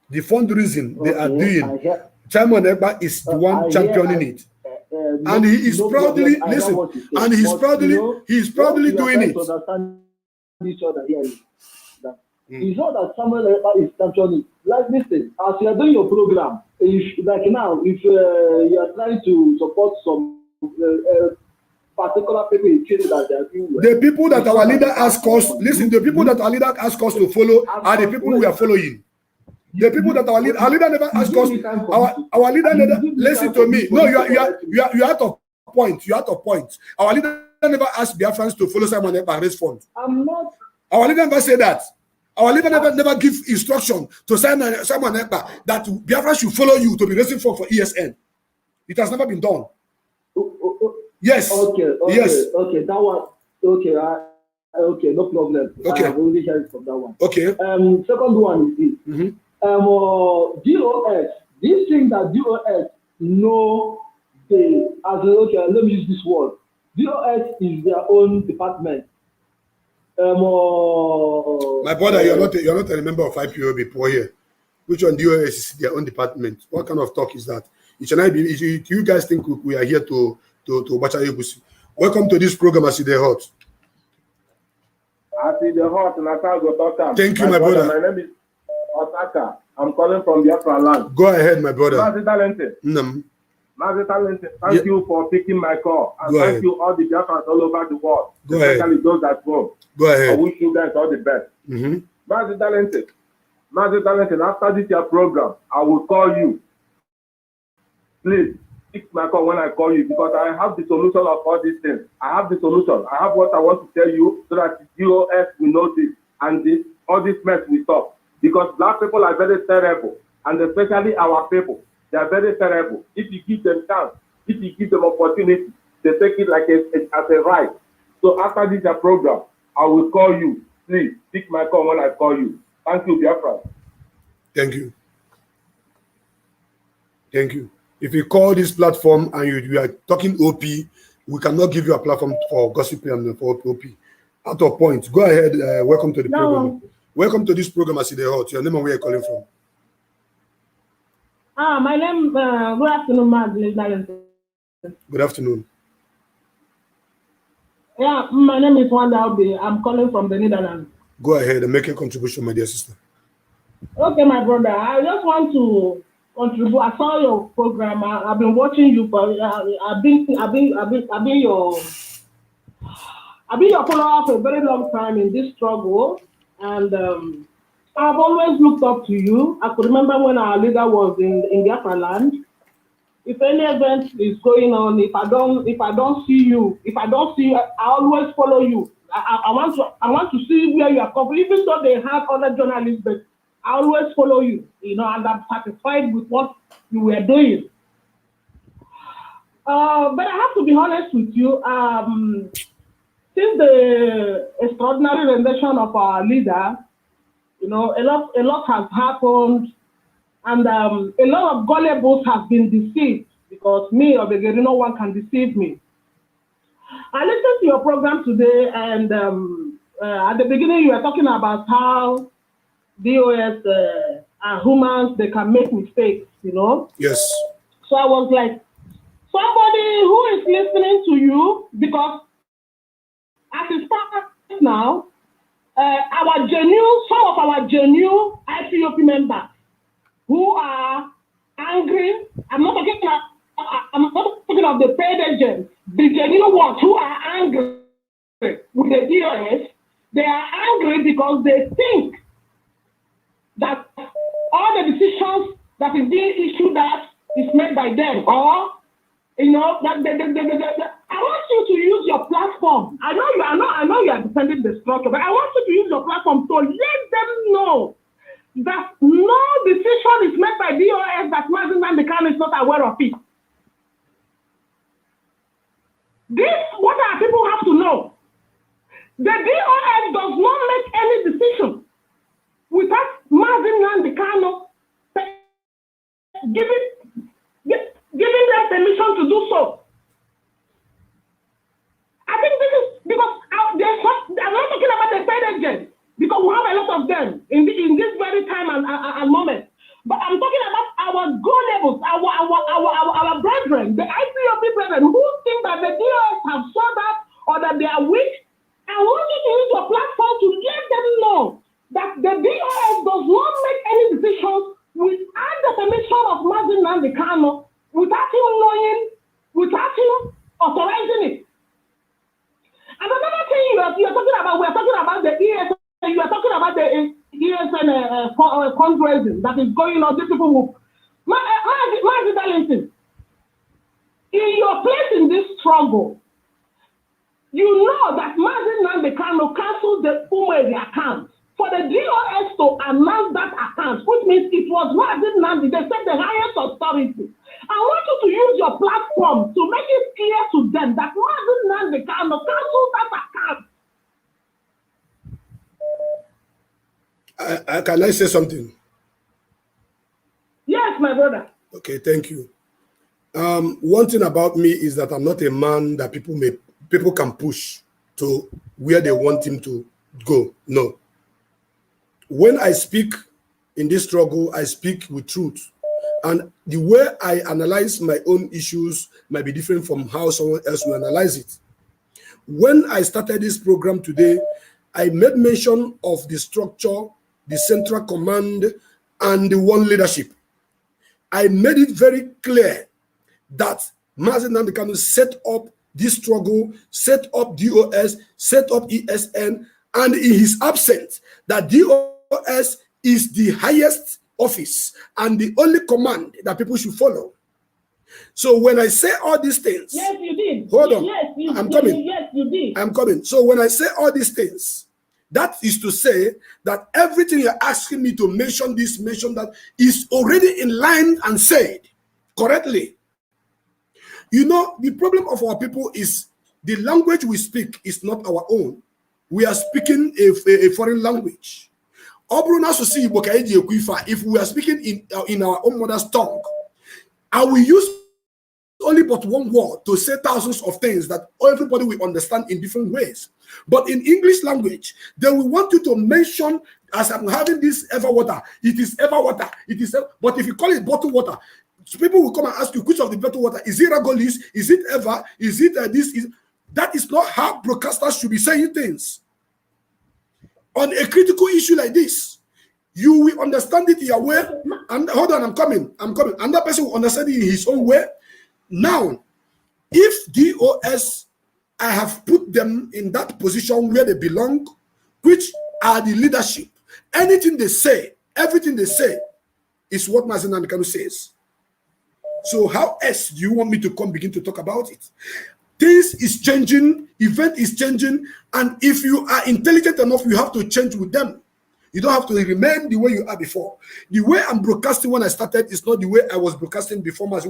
The fundraising they are doing, Simon Ekpa is the one championing it. And he is proudly, listen, and he's proudly doing it. Each other here is that it's not that Samuel Ekpa is championing. Like, listen, as you are doing your program, like now, if you are trying to support some particular people in Chile that they are doing well. The people that our leader asked us, listen, the people that our leader asked us to follow are the people we are following. The people that our leader never asked us, our leader never, listen to me. No, you are out of point. You're out of point. Our leader never asked Biafrans to follow Simon Ekpa and raise funds. I'm not. Our leader never said that. Our leader never give instruction to Simon Ekpa that Biafra should follow you to be raising funds for ESN. It has never been done. Yes. Okay. Yes. Okay. That one. Okay. Okay. No problem. Okay. I have only heard from that one. Okay. Second one is this. DOS. This thing that DOS know they as okay. Let me use this word. DOS is their own department. My brother, you're not a member of IPOB poor here. Which one DOS is their own department? What kind of talk is that? It should not be. You guys think we are here to Bacha Yegusi? Welcome to this program, I see the heart. I see the heart, and I can't go talk. Thank you, my brother. My name is Osaka. I'm calling from Biafra land. Go ahead, my brother. Mazi Talente. Mazi Talente, thank you for picking my call. And thank you all the Biafrans all over the world. Go especially ahead. those at home. Go ahead. I wish you guys all the best. Mazi Talente. Mazi Talente, after this your program, I will call you. Please, pick my call when I call you because I have the solution of all these things. I have the solution. I have what I want to tell you so that the DOS will know this and all this mess will stop. Because black people are very terrible, and especially our people, they are very terrible. If you give them chance, if you give them opportunity, they take it like as a right. So after this program, I will call you. Please pick my call when I call you. Thank you, Biafra. Thank you. Thank you. If you call this platform and you are talking OP, we cannot give you a platform for gossiping and for OP. Out of point. Go ahead. Welcome to the program. Welcome to this program, As They Hot. Your name and where you're calling from? My name, good afternoon, Mazi. Good afternoon. Yeah, my name is Nnamdi. I'm calling from the Netherlands. Go ahead and make a contribution, my dear sister. Okay, my brother. I just want to contribute. I saw your program. I've been watching you for. I've been your follower for a very long time in this struggle, and I've always looked up to you. I could remember when our leader was in Biafra land. If any event is going on, if I don't see you, I always follow you. I want to see where you are covering, even though they have other journalists, but I always follow you, and I'm satisfied with what you were doing. But I have to be honest with you. Since the extraordinary rendition of our leader, a lot has happened, and a lot of gullibles have been deceived because me, Obegeri, no one can deceive me. I listened to your program today, and at the beginning you were talking about how DOS are humans, they can make mistakes, Yes. So I was like, somebody who is listening to you, because as it starts now, some of our genuine IPOP members who are angry, I'm not talking of the paid agents, the genuine ones who are angry with the DOS, they are angry because they think that all the decisions that is being issued that is made by them, or that I want you to use your platform. I know you are defending the structure, but I want you to use your platform to let them know that no decision is made by DOS that Mazi Nnamdi Kanu is not aware of it. This, what our people have to know. The DOS does not make any decision without Mazi Nnamdi Kanu giving them permission to do so. I think this is because I'm not talking about the paid agents, because we have a lot of them in this very time and moment. But I'm talking about our go-levels, our brethren, the IPOP brethren, who think that the DOS have sold out or that they are weak. I want you to use your platform to let them know that the DOS does not make any decisions without the permission of Mazi Nnamdi Kanu, without him knowing, without him authorizing it. And another thing we are talking about the ESN, you are talking about the ESN fundraising that is going on. These people who, Mazi Darlington, in your place in this struggle, you know that Mazi Nnamdi Kanu canceled the Umeri account for the DOS to announce that account, which means it was Mazi Nnamdi, they said the highest authority. I want you to use your platform to make it clear to them that Mazi Nnamdi Kanu canceled that account. Can I say something? Yes, my brother. Okay, thank you. One thing about me is that I'm not a man that people can push to where they want him to go. No. When I speak in this struggle, I speak with truth. And the way I analyze my own issues might be different from how someone else will analyze it. When I started this program today, I made mention of the structure, the central command, and the one leadership. I made it very clear that Mazi Nnamdi Kanu set up this struggle, set up DOS, set up ESN, and in his absence, that DOS is the highest office and the only command that people should follow. So when I say all these things, yes, you did. Hold on, Yes, I'm coming. Yes, you did. I'm coming. So when I say all these things, that is to say that everything you're asking me to mention this, mention that, is already in line and said correctly. You know, the problem of our people is the language we speak is not our own. We are speaking a foreign language. If we are speaking in our own mother's tongue, I will use only but one word to say thousands of things that everybody will understand in different ways. But in English language, they will want you to mention, as I'm having this ever water, it is ever water, it is, but if you call it bottled water, people will come and ask you, which of the bottled water, is it Ragolis, is it ever, is it this, is, that is not how broadcasters should be saying things. On a critical issue like this, you will understand it your way, and hold on, I'm coming, and that person will understand it in his own way. Now, if DOS, I have put them in that position where they belong, which are the leadership. Anything they say, everything they say, is what Mazi Nnamdi Kanu says. So how else do you want me to come begin to talk about it? Things is changing, event is changing, and if you are intelligent enough, you have to change with them. You don't have to remain the way you are before. The way I'm broadcasting when I started is not the way I was broadcasting before Mazi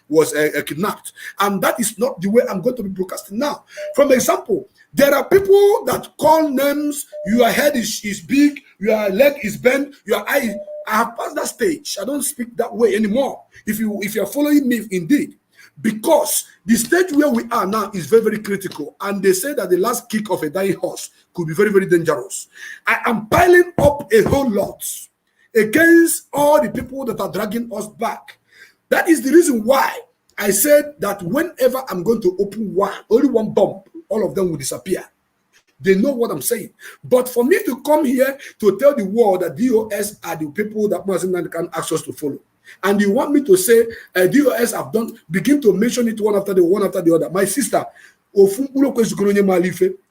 was kidnapped. And that is not the way I'm going to be broadcasting now. For example, there are people that call names, your head is big, your leg is bent, your eye. I have passed that stage. I don't speak that way anymore. If you're following me indeed. Because the stage where we are now is very, very critical. And they say that the last kick of a dying horse could be very, very dangerous. I am piling up a whole lot against all the people that are dragging us back. That is the reason why I said that whenever I'm going to open only one bomb, all of them will disappear. They know what I'm saying. But for me to come here to tell the world that DOS are the people that Mazi Nnamdi Kanu ask us to follow, and you want me to say DOS have done, begin to mention it one after the other. My sister, a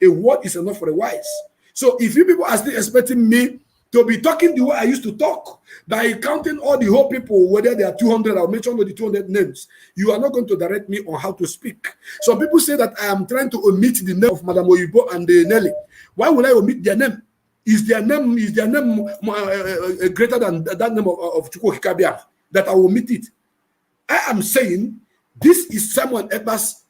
word is enough for a wise. So if you people are still expecting me to be talking the way I used to talk, by counting all the whole people, whether they are 200, I'll mention all the 200 names, you are not going to direct me on how to speak. Some people say that I am trying to omit the name of Madam Oyibo and Nelly. Why would I omit their name? Is their name greater than that name of Chukwu Hikabia? That I will omit it? I am saying this is Simon Eba's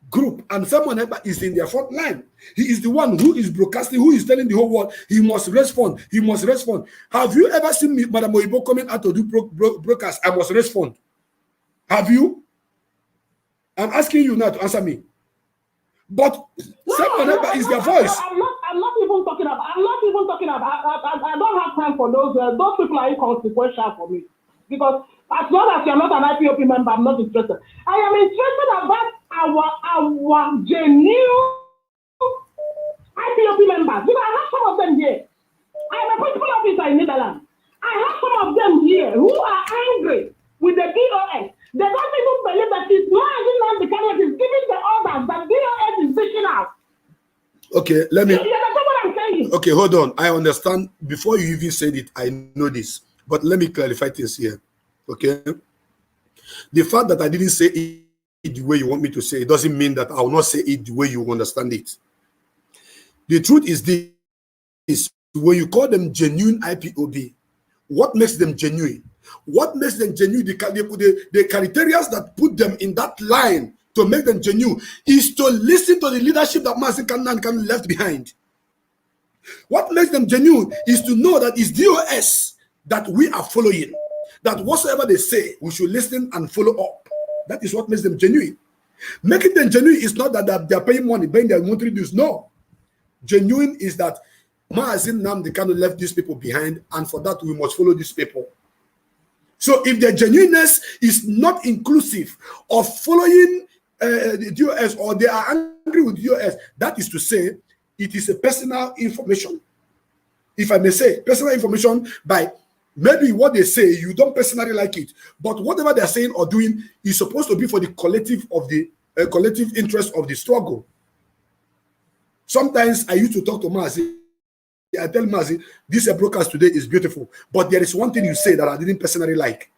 group, and Simon Eba is in their front line. He is the one who is broadcasting, who is telling the whole world he must respond. He must respond. Have you ever seen me, Madam Oyibo, coming out to do broadcast? I must respond. Have you? I'm asking you now to answer me. But Simon Eba is their voice. I'm not even talking about. I don't have time for those. Those people are inconsequential for me, because as long as you're not an IPOP member, I'm not interested. I am interested about our genuine IPOP members, because I have some of them here. I am a principal officer in Netherlands. I have some of them here who are angry with the DOS. They don't even believe that it's not the candidate is giving the orders that DOS is dishing out. Okay, let me. You understand what I'm saying? Okay, hold on. I understand. Before you even said it, I know this. But let me clarify this here. Okay? The fact that I didn't say it the way you want me to say it doesn't mean that I will not say it the way you understand it. The truth is this: when you call them genuine IPOB, what makes them genuine? What makes them genuine? The criteria that put them in that line to make them genuine is to listen to the leadership that Mazi Nnamdi Kanu left behind. What makes them genuine is to know that it's DOS that we are following, that whatsoever they say, we should listen and follow up. That is what makes them genuine. Making them genuine is not that they're paying money, paying their monthly dues. No. Genuine is that Mazi Nnamdi Kanu left these people behind, and for that we must follow these people. So if their genuineness is not inclusive of following the DOS, or they are angry with DOS, that is to say, it is a personal information. If I may say, personal information by Maybe what they say, you don't personally like it, but whatever they're saying or doing is supposed to be for the collective of the collective interest of the struggle. Sometimes I used to talk to Mazi. I tell Mazi, this broadcast today is beautiful, but there is one thing you say that I didn't personally like.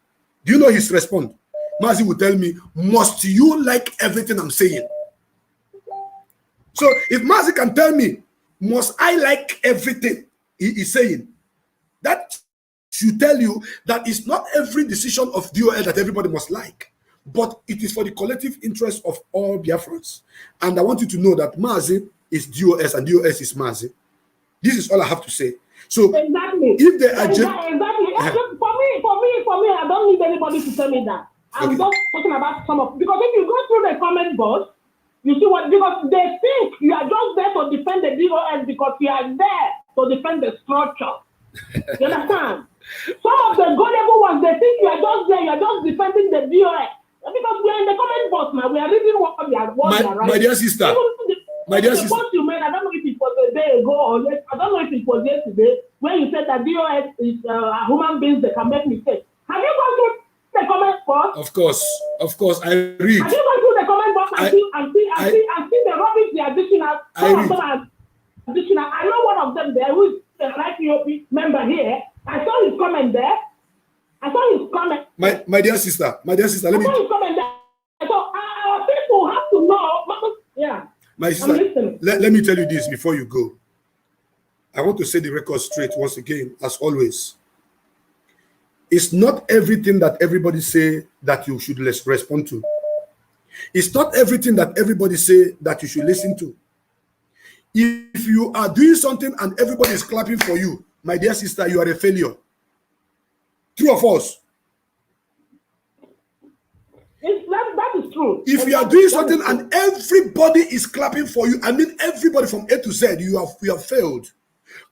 Do you know his response? Mazi would tell me, must you like everything I'm saying? So if Mazi can tell me, must I like everything he is saying, that should tell you that it's not every decision of DOL that everybody must like, but it is for the collective interest of all Biafrans. And I want you to know that Mazi is DOS and DOS is Mazi. This is all I have to say. So exactly. If they are exactly. For me, I don't need anybody to tell me that. I'm just talking about some of, because if you go through the comment box, you see what, because they think you are just there to defend the DOS because you are there to defend the structure. You understand? Some of the gullible ones, they think you are just there, you are just defending the DOS. Because we are in the comment box now, we are reading what we are writing. My dear sister, the post you made, I don't know if it was a day ago or I don't know if it was yesterday, when you said that DOS is human beings that can make mistakes. Have you gone through the comment box? Of course, I read. Have you gone through the comment box and see the rubbish they are dishing out? Some of them are dishing out. I know one of them there who is an IPOP member here. I saw his comment there. I saw his comment. My dear sister, let me. I saw his comment there. So our people have to know. Yeah. My sister, let me tell you this before you go. I want to say the record straight once again, as always. It's not everything that everybody say that you should respond to. It's not everything that everybody say that you should listen to. If you are doing something and everybody is clapping for you, my dear sister, you are a failure. True or false? That is true. If you are doing something and everybody is clapping for you, I mean everybody from A to Z, you have failed.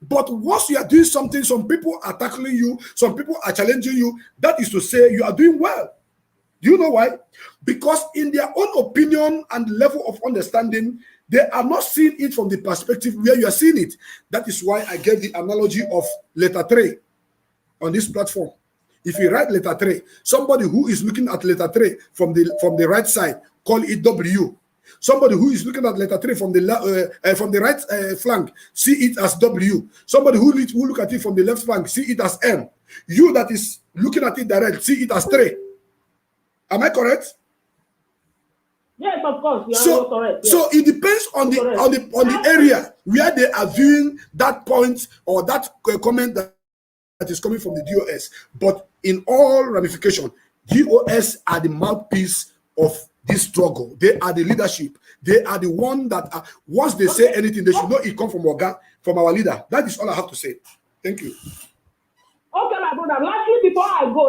But once you are doing something, some people are tackling you, some people are challenging you, that is to say you are doing well. Do you know why? Because in their own opinion and level of understanding, they are not seeing it from the perspective where you are seeing it. That is why I gave the analogy of letter 3 on this platform. If you write letter 3, somebody who is looking at letter 3 from the right side, call it W. Somebody who is looking at letter 3 from the right flank, see it as W. Somebody who look at it from the left flank, see it as M. You that is looking at it direct, see it as 3. Am I correct? Yes, of course. You are correct. Yes. So it depends on the area where they are viewing that point or that comment that is coming from the DOS. But in all ramification, DOS are the mouthpiece of this struggle. They are the leadership. They are the one that once they say anything, they should know it come from our leader. That is all I have to say. Thank you. Okay, my brother. Lastly, before I go,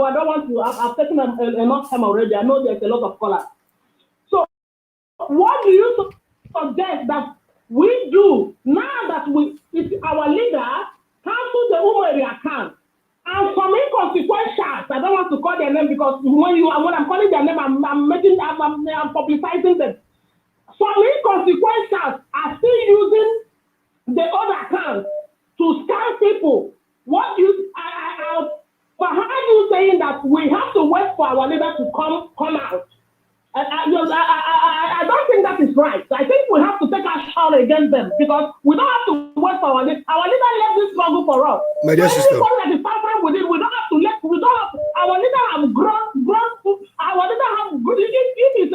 I don't want to. I've taken enough time already. I know there's a lot of callers. So, what do you suggest that we do now that it's our leader cancel the Umeri account and some inconsequentials? I don't want to call their name because when I'm calling their name, I'm publicizing them. Some inconsequentials are still using the other account to scam people. What you for how you saying that we have to wait for our leader to come out? I don't think that is right. I think we have to take a shot against them because we don't have to wait for our leader. Our leader left this struggle for us. My dear sister. That is suffering with it, we don't have to our leader have grown. Our leader have good. If it's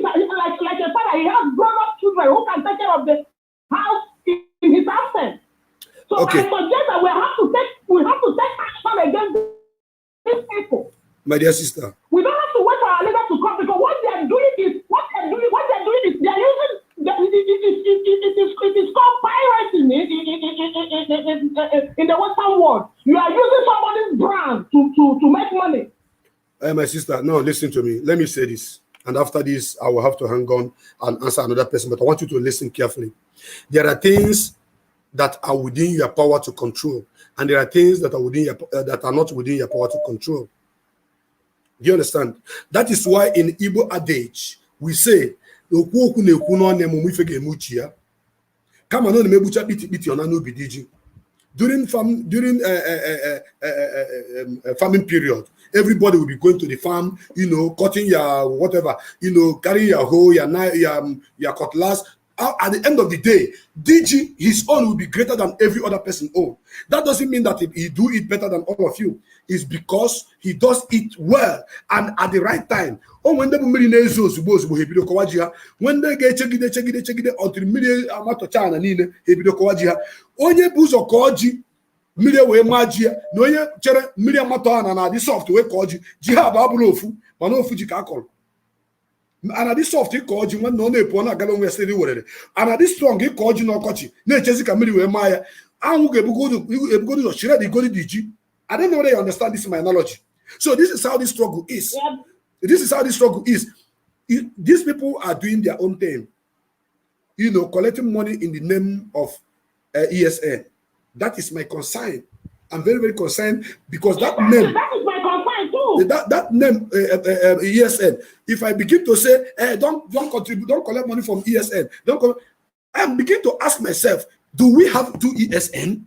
like a father, he has grown up children who can take care of the house in his absence. So okay. I suggest that we have to take action against these people. My dear sister. We don't have to wait for our leader to come because what they are doing is they are using it is called piracy in the Western world. You are using somebody's brand to make money. My sister, no, listen to me. Let me say this. And after this, I will have to hang on and answer another person. But I want you to listen carefully. There are things that are within your power to control, and there are things that are that are not within your power to control. Do you understand? That is why in Igbo adage we say, during farming period, everybody will be going to the farm, cutting your whatever, carrying your hoe, your cutlass. At the end of the day, DG, his own will be greater than every other person own. That doesn't mean that he do it better than all of you. It's because he does it well and at the right time. When they get check it until million amount of China, onye buzo koji million way magia, no ye chere million matana na the software koji, jiha babulofu, manofu jikakol. And this soft he called you when no pona galon we steady word. And this strong he called you no coachy. Ne Jessica Millie Maya. I will go to shred the go to DG. I don't know whether you understand this is my analogy. So this is how this struggle is. Yeah. This is how this struggle is. These people are doing their own thing. Collecting money in the name of ESN. That is my concern. I'm very, very concerned because that name. That is my concern too. That name ESN. If I begin to say, don't contribute, don't collect money from ESN, I begin to ask myself, do we have 2 ESN?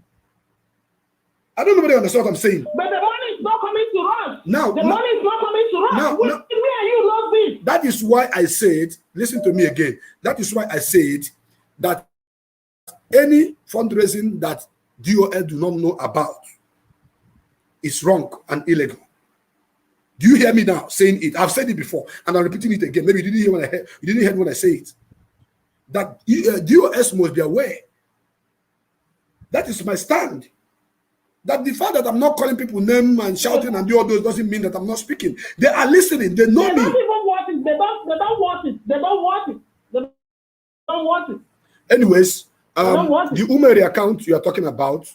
I don't know whether you understand what I'm saying. But the money is not coming to us. Now, money is not coming to us. Me and you love this. That is why I said, listen to me again. That is why I said that any fundraising that DOL do not know about is wrong and illegal. Do you hear me now saying it? I've said it before, and I'm repeating it again. Maybe you didn't hear when I say it. That DOS must be aware. That is my stand. That the fact that I'm not calling people name and shouting and do all those doesn't mean that I'm not speaking. They are listening. They know me. They don't even want it. They don't want it. They don't want it. They don't want it. Anyways, the Umeri account you are talking about,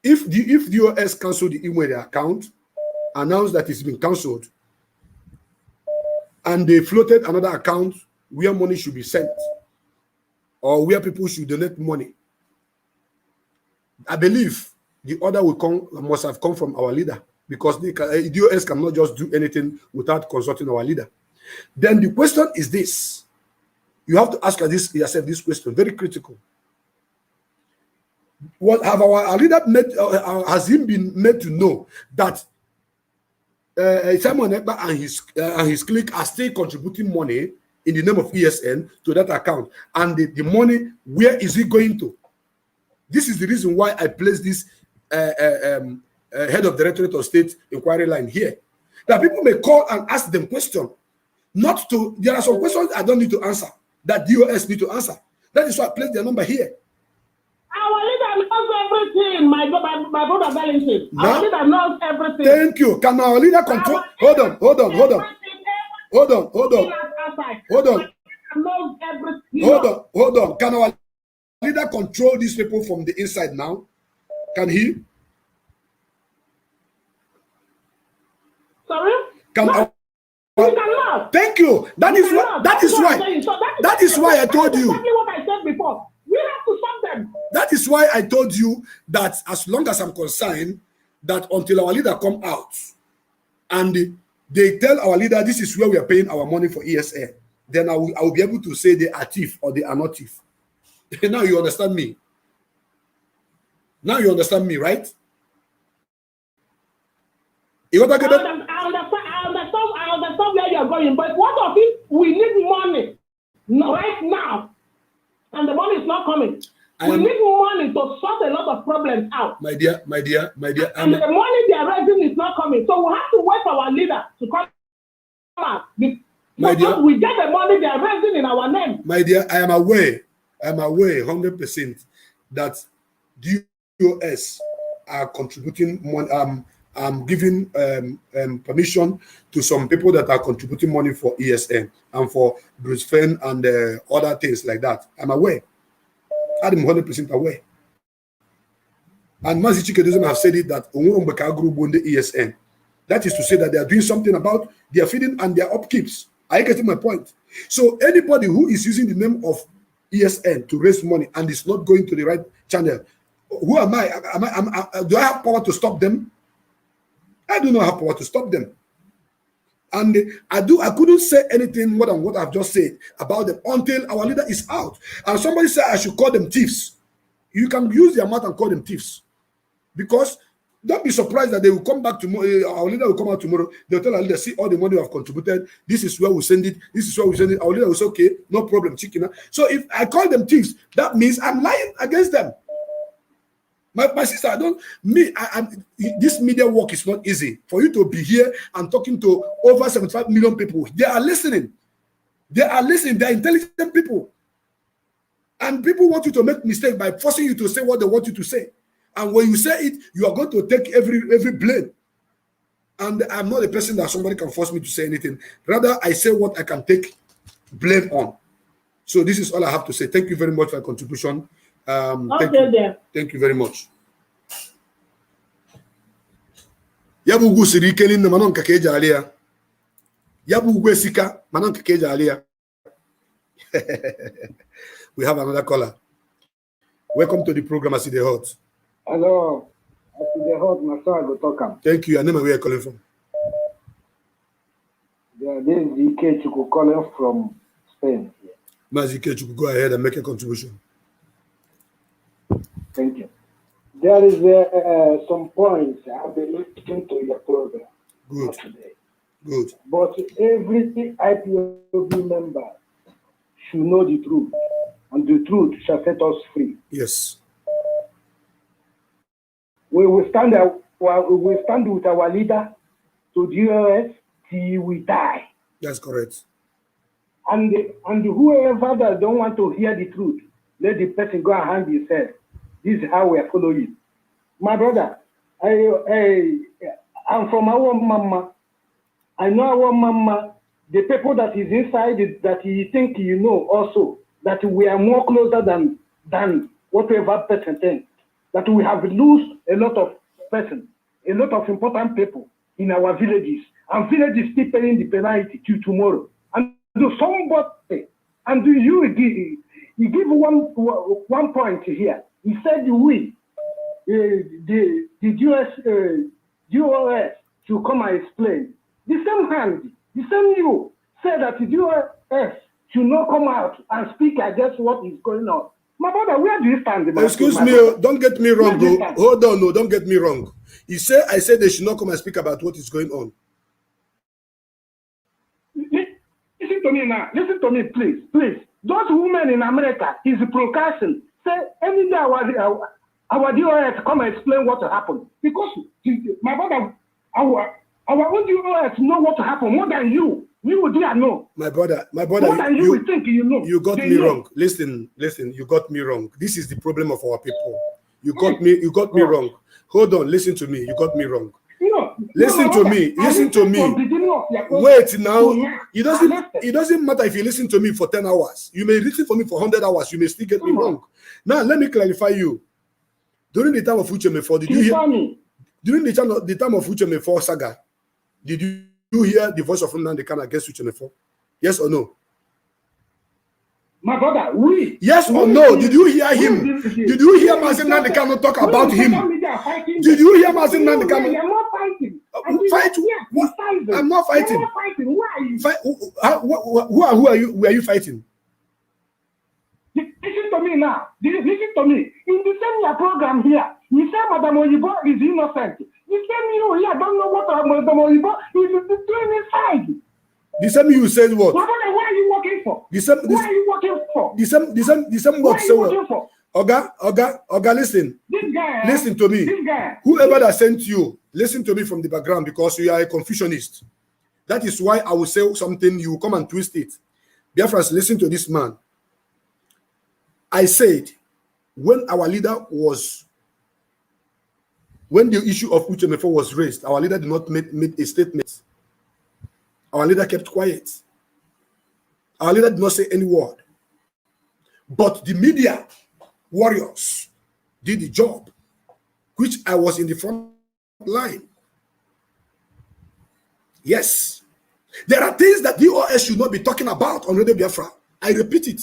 if DOS cancel the Umeri account, announced that it's been cancelled, and they floated another account where money should be sent or where people should donate money, I believe the order must have come from our leader, because the DOS cannot just do anything without consulting our leader. Then the question is this. You have to ask yourself this question, very critical. What have our leader has he been made to know that Simon Ekpa and his clique are still contributing money in the name of ESN to that account, and the money, where is it going to? This is the reason why I placed this head of Directorate of State inquiry line here. That people may call and ask them questions. There are some questions I don't need to answer, that DOS need to answer. That is why I placed their number here. Our leader knows everything, my brother Valentin. Our leader knows everything. Thank you. Can our leader control? Hold on. Can our leader control these people from the inside now? Can he? Sorry? Thank you. That is why I told you. Exactly what I said before. We have to stop them. That is why I told you that as long as I'm concerned, that until our leader come out and they tell our leader this is where we are paying our money for ESN, then I will be able to say they are thief or they are not thief. Now you understand me. Now you understand me, right? I understand where you are going, but what of it? We need money right now, and the money is not coming. We need money to sort a lot of problems out. My dear. And the money they are raising is not coming, so we have to wait for our leader to come out. Because we get the money they are raising in our name. My dear, I am aware 100% that DOS are contributing money. I'm giving permission to some people that are contributing money for ESN and for Bruce Fenn and other things like that. I'm aware. I'm 100% aware. And Mazi Chikedozen have said it that ESN. That is to say that they are doing something about their feeding and their upkeeps. Are you getting my point? So anybody who is using the name of ESN to raise money and is not going to the right channel, who am I? Do I have power to stop them? I do not have power to stop them. And I couldn't say anything more than what I've just said about them until our leader is out. And somebody said I should call them thieves. You can use their mouth and call them thieves. Because don't be surprised that they will come back tomorrow. Our leader will come out tomorrow. They'll tell our leader, see all the money we have contributed. This is where we send it. This is where we send it. Our leader will say, okay, no problem, chicken. So if I call them thieves, that means I'm lying against them. My sister, this media work is not easy. For you to be here and talking to over 75 million people, they are listening. They are listening. They are intelligent people. And people want you to make mistakes by forcing you to say what they want you to say. And when you say it, you are going to take every blame. And I'm not a person that somebody can force me to say anything. Rather, I say what I can take blame on. So this is all I have to say. Thank you very much for your contribution. Thank you very much. Yabu siri ike na manon kake jalia. Yabu gwesika manon kake jalia. We have another caller. Welcome to the program. I see the hot. Hello. I see the hot. Go talk. Thank you. I know where you're calling from. Yeah, this is Ike Chuku calling from Spain. Mazi Ike, go ahead and make a contribution. Thank you. There is some points I've been listening to your program. Good. Today. Good. But every IPOB member should know the truth, and the truth shall set us free. Yes. We will stand with our leader to the US till we die. That's correct. And whoever that don't want to hear the truth, let the person go and hang himself. This is how we are following. My brother, I'm from our mama. I know our mama, the people that is inside that you think you know also, that we are more closer than whatever person thinks. That we have lost a lot of persons, a lot of important people in our villages. And villages still paying the penalty till tomorrow. And somebody, and you give one point here. He said the DOS should come and explain. The same hand, the same you said that the DOS should not come out and speak against what is going on. My brother, where do you stand? Excuse me, don't get me wrong, though. Hold on, no, don't get me wrong. I said they should not come and speak about what is going on. Listen to me now. Listen to me, please. Those women in America is broadcasting. Say any day our DOS come and explain what happened. Because my brother, our own DOS know what happened more than you. You didn't know. My brother, more than you think you know. You got me wrong. Listen, you got me wrong. This is the problem of our people. You got me wrong. Hold on, listen to me. You got me wrong. Listen to me. Wait now. It doesn't matter if you listen to me for 10 hours. You may listen for me for 100 hours. You may still get me wrong. Now let me clarify you. During the time of Ucheme4, did you hear me? During the time of Ucheme4 saga, did you hear the voice of Nnamdi against Ucheme4? Yes or no? My brother, yes or no? Did you hear him? Did you hear Mazi Nnamdi talk about him? Did you hear Mazi Nnamdi? I'm not fighting. I'm not fighting. Why? Who are you? Who are you fighting? Listen to me now. Listen to me. In the same program here, you say Madam Oyibo is innocent. You say you here don't know what Madam Oyibo is doing inside. The same you said what? Why are you working for? Why are you working for? The same what say what? Oga, listen. This guy. Listen to me. This guy. Whoever that sent you, listen to me from the background because you are a Confucianist. That is why I will say something, you will come and twist it. Biafrans, listen to this man. I said, when our leader was, when the issue of Ucheme4 was raised, our leader did not make a statement. Our leader kept quiet. Our leader did not say any word. But the media warriors did the job, which I was in the front line. Yes. There are things that DOS should not be talking about on Radio Biafra. I repeat it.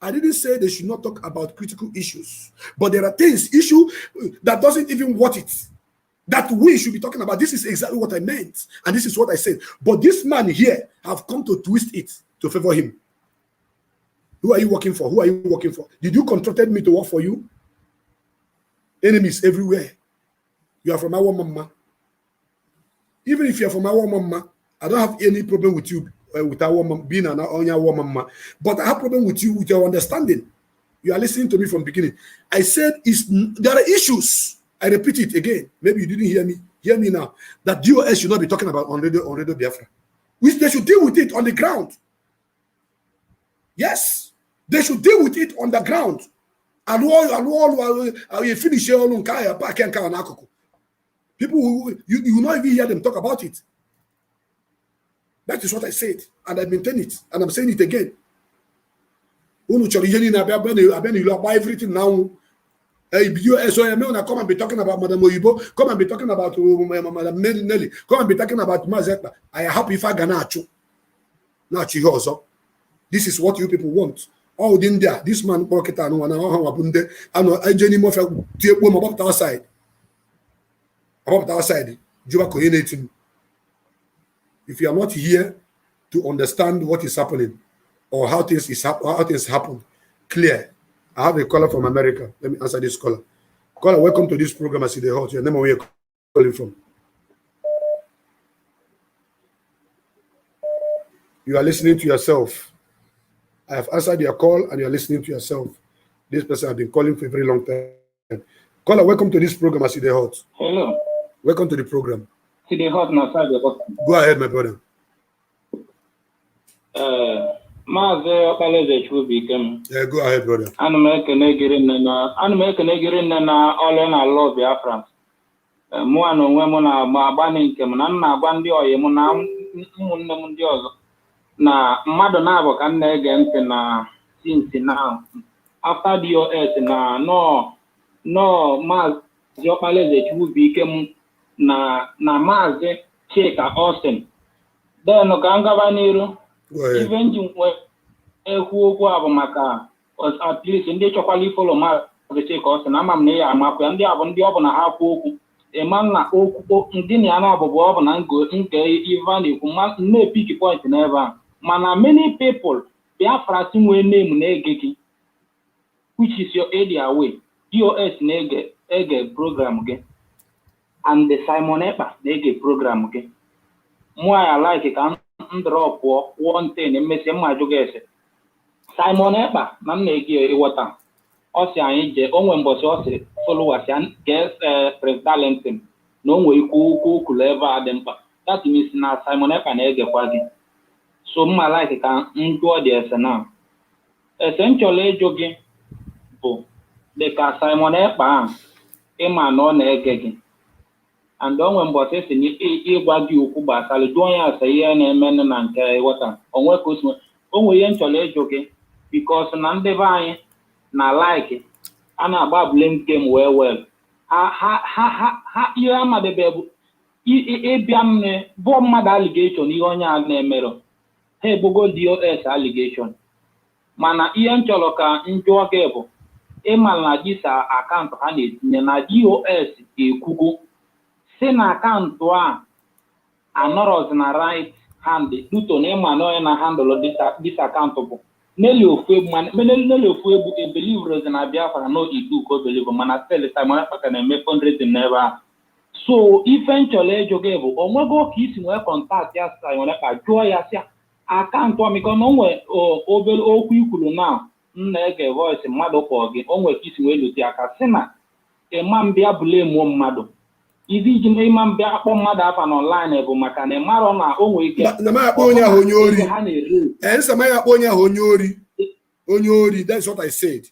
I didn't say they should not talk about critical issues, but there are issue that doesn't even worth it, that we should be talking about. This is exactly what I meant, and this is what I said. But this man here have come to twist it to favor him. Who are you working for? Who are you working for? Did you contracted me to work for you? Enemies everywhere. You are from our mama. Even if you are from our mama, I don't have any problem with you, with our mama, being an our mama. But I have problem with you, with your understanding. You are listening to me from the beginning. I said there are issues. I repeat it again. Maybe you didn't hear me. Hear me now. That DOS should not be talking about on Radio Biafra. Which they should deal with it on the ground. Yes. They should deal with it on the ground. And all you finish your own car, park and car. People, you will not even hear them talk about it. That is what I said. And I maintain it. And I'm saying it again. Everything now. Come and be talking about Madam Oyibo. Come and be talking about Madam Nelly. Come and be talking about Mazi. I am happy if I ganacho. This is what you people want. Oh, in there, this man pocket and I journey more about outside. About outside. If you are not here to understand what is happening or how things happen, clear. I have a caller from America. Let me answer this caller. Caller, welcome to this program. I see the hot. Your name and where you're calling from. You are listening to yourself. I have answered your call and you are listening to yourself. This person has been calling for a very long time. Caller, welcome to this program. I see the hot. Hello. Welcome to the program. See the hot now, side the hot. Go ahead, my brother. Mazi Okpaleze Chukwubikem. Yeah, go ahead, brother. Ana m ekene gịrị nne na ọlụ na-alụ Biafra. Mụ na onwe m na-agba nke m na m na-agwa ndị ọyị m na ụmụnne m ndị ọzọ na mmadụ na-abụ ka m na-ege ntị na since now after DOS na no Mazi Okpaleze Chukwubikem na Mazi Chika Austin. Then ka m gaba n'iru. Even ekwu okwu a bụ maka at least ndị chọkwala ifolo Mazi Chika Austin ama m na ya amakwa ndị a bụ ndị ọ bụ na ha kwu okwu ịma na okwu ndị na ya na-abụbụ ọ bụ na nke Ivan ekwu na-epiki point n'ebe a mana many people Biafra si nwee name na-ege gị which is your area way DOS na-ege program gị and the Simon Ekpa na-ege program gị mụ ya like ka drop one thing emesi mma ajụ gị ese Simon Ekpa na m na-ege ịghọta ọ sị anyị jee onwe mbọsị ọ sị followers ya get president na onwe ikwu okwu ebe a dị mkpa that means na Simon Ekpa na-egekwa gị so mma like ka njụọ dị ese na ese nchọrọ ịjụ gị bụ dịka Simon Ekpa a ịma na ọ na-ege gị and onwe mbọsị si ịgwa gị okwu gbasara jụọ ya ase ihe na-eme na nke ịghọta onwe ka onwe ihe nchọrọ ịjụ gị because na ndị be anyị na like a na-agba blame game well ha ihe amadebe bụ ịbịa bụ mmadụ allegation ihe onye a na-emerụ ha egbogo DOS allegation mana ihe nchọrọ ka njụọ gị bụ ịma na disa akaụntụ ha na-etinye na DOS ekwugo si na akaụntụ a anọrọzi na right hand duto na ịma na onye na handle disa akaụntụ bụ Nelly ofu egbu ebelivers na Biafra no idu ko believe mana still Simon Ekpa na-eme fundraising n'ebe a so ife nchọrọ ịjụ gị bụ onwego ka isi nwee kọntaktị ya Simon Ekpa jụọ ya si akaụntụ ọmịkọ na onwe obere okwu ikwuru na m na-ege voice mmadụ kpọọ gị onwe ka isi nwee lụti aka si na ịma mbịa bụle mụọ mmadụ izi iji na ịma mbịa akpọ mmadụ afa na online bụ maka na ịmarọ na o nwere ike onye ahụ onye ori onye ori that's what I said.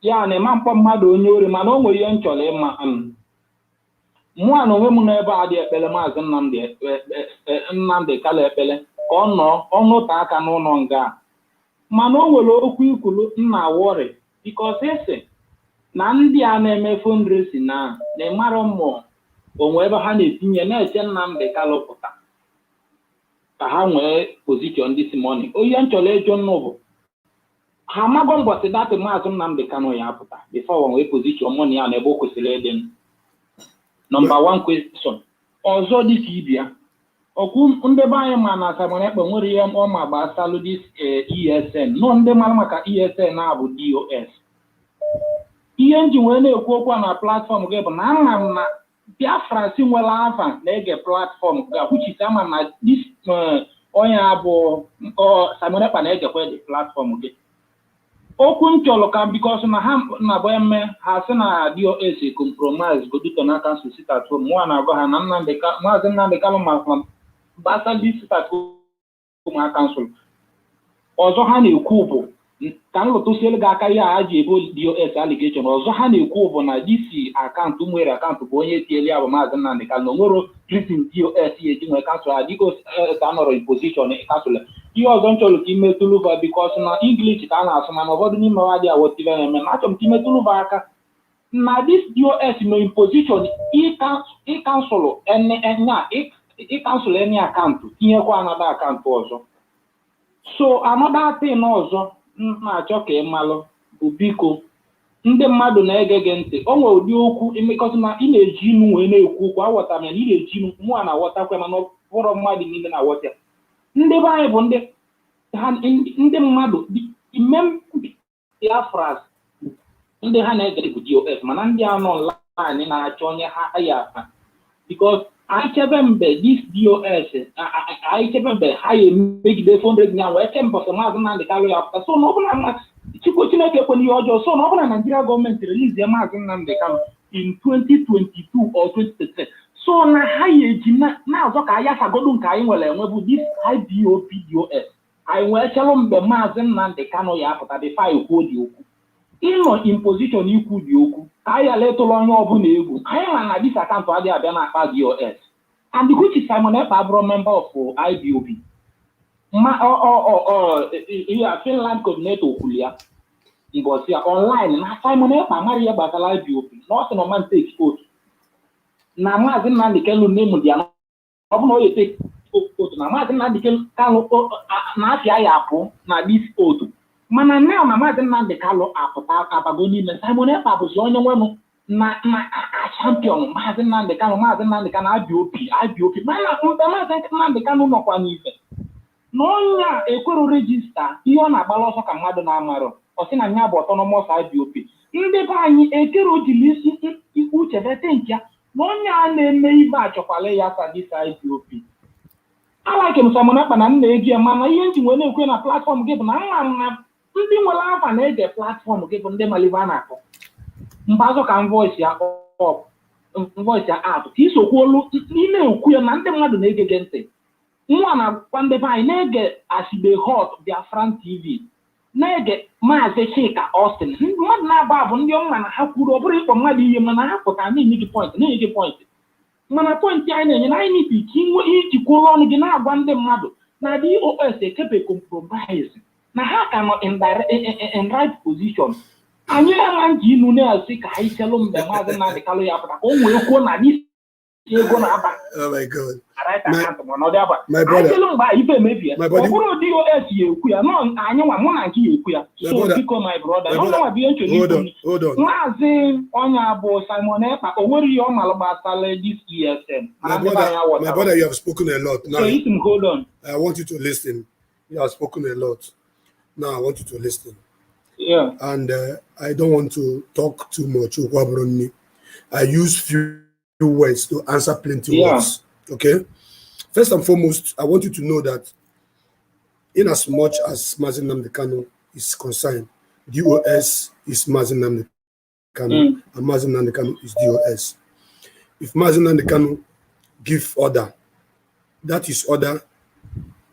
ya na ịma mkpọ mmadụ onye ori mana o nwere ihe m chọrọ ịma mụ na onwe m n'ebe a dị ekpele Maazị Nnamdi kala ekpele ka ọ nọte aka n'ụlọ nga mana o nwere okwu ikwulu nna wọrị because ese na ndị a na-eme fundraising na ịmara mmụọ onwe ebe ha na-etinye na-eche Nnamdi Kanu pụta ka ha nwee position this morning onye nchọrọ ịjụ nnụ bụ ha amago mbọsị datị Maazị Nnamdi Kanu ya pụta before nwee position money ya na ebe o kwesịrị ịdị. Number one question ọzọ dịka ibia okwu ndị be anyị ma na Simon Ekpa nwere ihe ọ ma gbasalụ dis ESN nọ ndị mara maka ESN na-abụ DOS. Ihe nji wee na-ekwu okwu na platfọm gị bụ na ama m na Biafra si nwere afa na-ege platfọm ga-akwụchite ama na dis onye abụ Simon Ekpa na-egekwa dị platfọm gị. Okwu nchọrọ ka bikos na ha na-agba eme ha sị na DOS compromise godito na kansụl sitatom nwa na-agwa ha na Maazị Nnamdi Kanu maka gbasa ndị sitatom ma kansụl. Ọzọ ha na-ekwu bụ ka m lụtụsielu gị aka ihe a ji ebo DOS allegation. Ọzọ ha na-ekwu bụ na DC akaụntụ nwere akaụntụ bụ onye tiele ya bụ Maazị Nnamdi Kanu nwere reason DOS ya eji nwee kansụl ha dịka ka nọrọ in position kansụl. Ihe ọzọ nchọrọ ka imetụlụva bikos na English ka a na-asụ mana ụfọdụ n'ime ha dị awotive na-eme na achọrọ m ka imetụlụva aka na dis DOS nọ in position ịkansụlụ ịkansụlụ enye akaụntụ tinyekwa anọda akaụntụ ọzọ. So anọda tin ọzọ na-achọ ka ị malụ bụ biko ndị mmadụ na-ege gị ntị o nwere ụdị okwu imekọta na ị na-eji inu wee na-ekwu okwu aghọtara ya na ị na-eji inu mụa na-aghọtakwa mana ụfọdụ mmadụ niile na-aghọta ya. Ndị be anyị bụ ndị mmadụ ime Biafra ndị ha na-ege bụ DOS mana ndị anọ online na-achọ onye ha ya afa bikos anyị chebe mgbe dis DOS anyị chebe mgbe ha ya emegide fundraising ya wee chembọsọ Maazị Nnamdi Kanu ya pụta so na ọbụla na Chukwu Chineke ekwe n'ihe ọjọọ so na ọbụla Nigeria gọọmenti relizie Maazị Nnamdi Kanu in 2022 or 2023 so na ha ya eji na-azọ ka anyị asagodo nke anyị nwere enwe bụ dis IPOB DOS anyị wee chelụ mgbe Maazị Nnamdi Kanu ya apụta dị fa kwuo dị okwu ịnọ in position ikwu dị okwu ka anyị aletụla onye ọbụla egwu anyị ma na dis akaụntụ adịghị abịa na akpa DOS and which is Simon Ekpa abụrụ member of IPOB Finland coordinator okwulu ya mbọsị ya online na Simon Ekpa mara ihe gbasara IPOB na ọ sị na ọma take vote na Maazị Nnamdi Kanu name dị ya ọ bụ na onye take vote na Maazị Nnamdi Kanu na-afịa ya apụ na dis vote mana now na Maazị Nnamdi Kanu apụta abago n'ime Simon Ekpa bụzi onye nwenụ na champion Maazị Nnamdi Kanu IPOB mana mgbe Maazị Nnamdi Kanu nọkwa n'ife na onye a ekwero regista ihe ọ na-agbala ọsọ ka mmadụ na-amarọ ọ sị na ya bụ autonomous IPOB ndị be anyị ekero jiri isi uche vete nke ya na onye a na-eme ibe achọkwala ya sadis IPOB alike m Simon Ekpa na nna egi mana ihe nji nwere na-ekwe na platfọm gị bụ na nna m na ndị nwere afa na-ege platfọm gị bụ ndị maliva na-akọ mgbazọ ka voice ya atụ ka isokwuolu ị na-ekwu ya na ndị mmadụ na-ege gị ntị nwa na-agwa ndị be anyị na-ege Asibe Hot Biafran TV na-ege Maazị Chika Austin mmadụ na-agba abụ ndị ọma na ha kwuru ọ bụrụ ịkpọ mmadụ ihe mana ha pụtara na-enye gị point mana point anyị na-enye na anyị n'ibi ka inwe ijikwuola ọnụ gị na-agwa ndị mmadụ na DOS ekebe compromise na ha ka nọ in right position anyị ama nji inu na-asị ka anyị chelụ mgbe Maazị Nnamdi Kanu ya pụta ka o wee kwuo na n'isi ego na-aba. Oh my God. My brother. My brother. Hold on. My brother, you have spoken a lot. Now, hold on. I want you to listen. You have spoken a lot. Now I want you to listen. Yeah. And I don't want to talk too much. I use few words to answer plenty words. Okay. First and foremost, I want you to know that in as much as Mazi Nnamdi Kanu is concerned, DOS is Mazi Nnamdi Kanu, and Mazi Nnamdi Kanu is DOS. If Mazi Nnamdi Kanu give order, that is order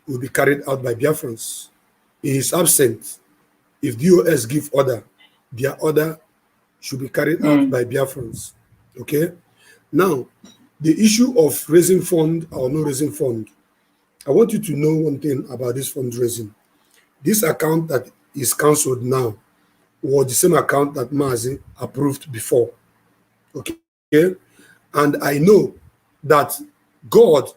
will be carried out by Biafrans. He is absent. If DOS give order, their order should be carried out by Biafrans. Okay. Now, the issue of raising fund or no raising fund, I want you to know one thing about this fundraising. This account that is cancelled now was the same account that Mazi approved before. Okay? And I know that God,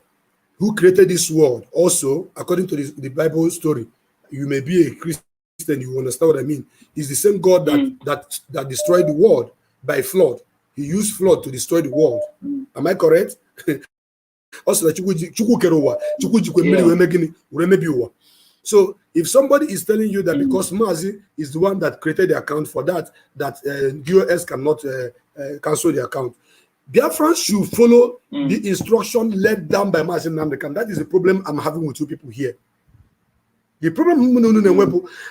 who created this world, also, according to the Bible story, you may be a Christian, you understand what I mean. It's the same God that destroyed the world by flood. He used flood to destroy the world. Am I correct? Also, so if somebody is telling you that because Mazi is the one that created the account for that DOS cannot cancel the account, Biafrans should follow the instruction laid down by Mazi Nnamdi. That is the problem I'm having with you people here. The problem,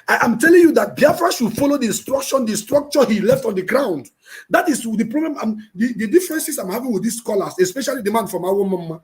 I am telling you that Biafra should follow the instruction, the structure he left on the ground. That is the problem. The differences I'm having with these scholars, especially the man from our mama,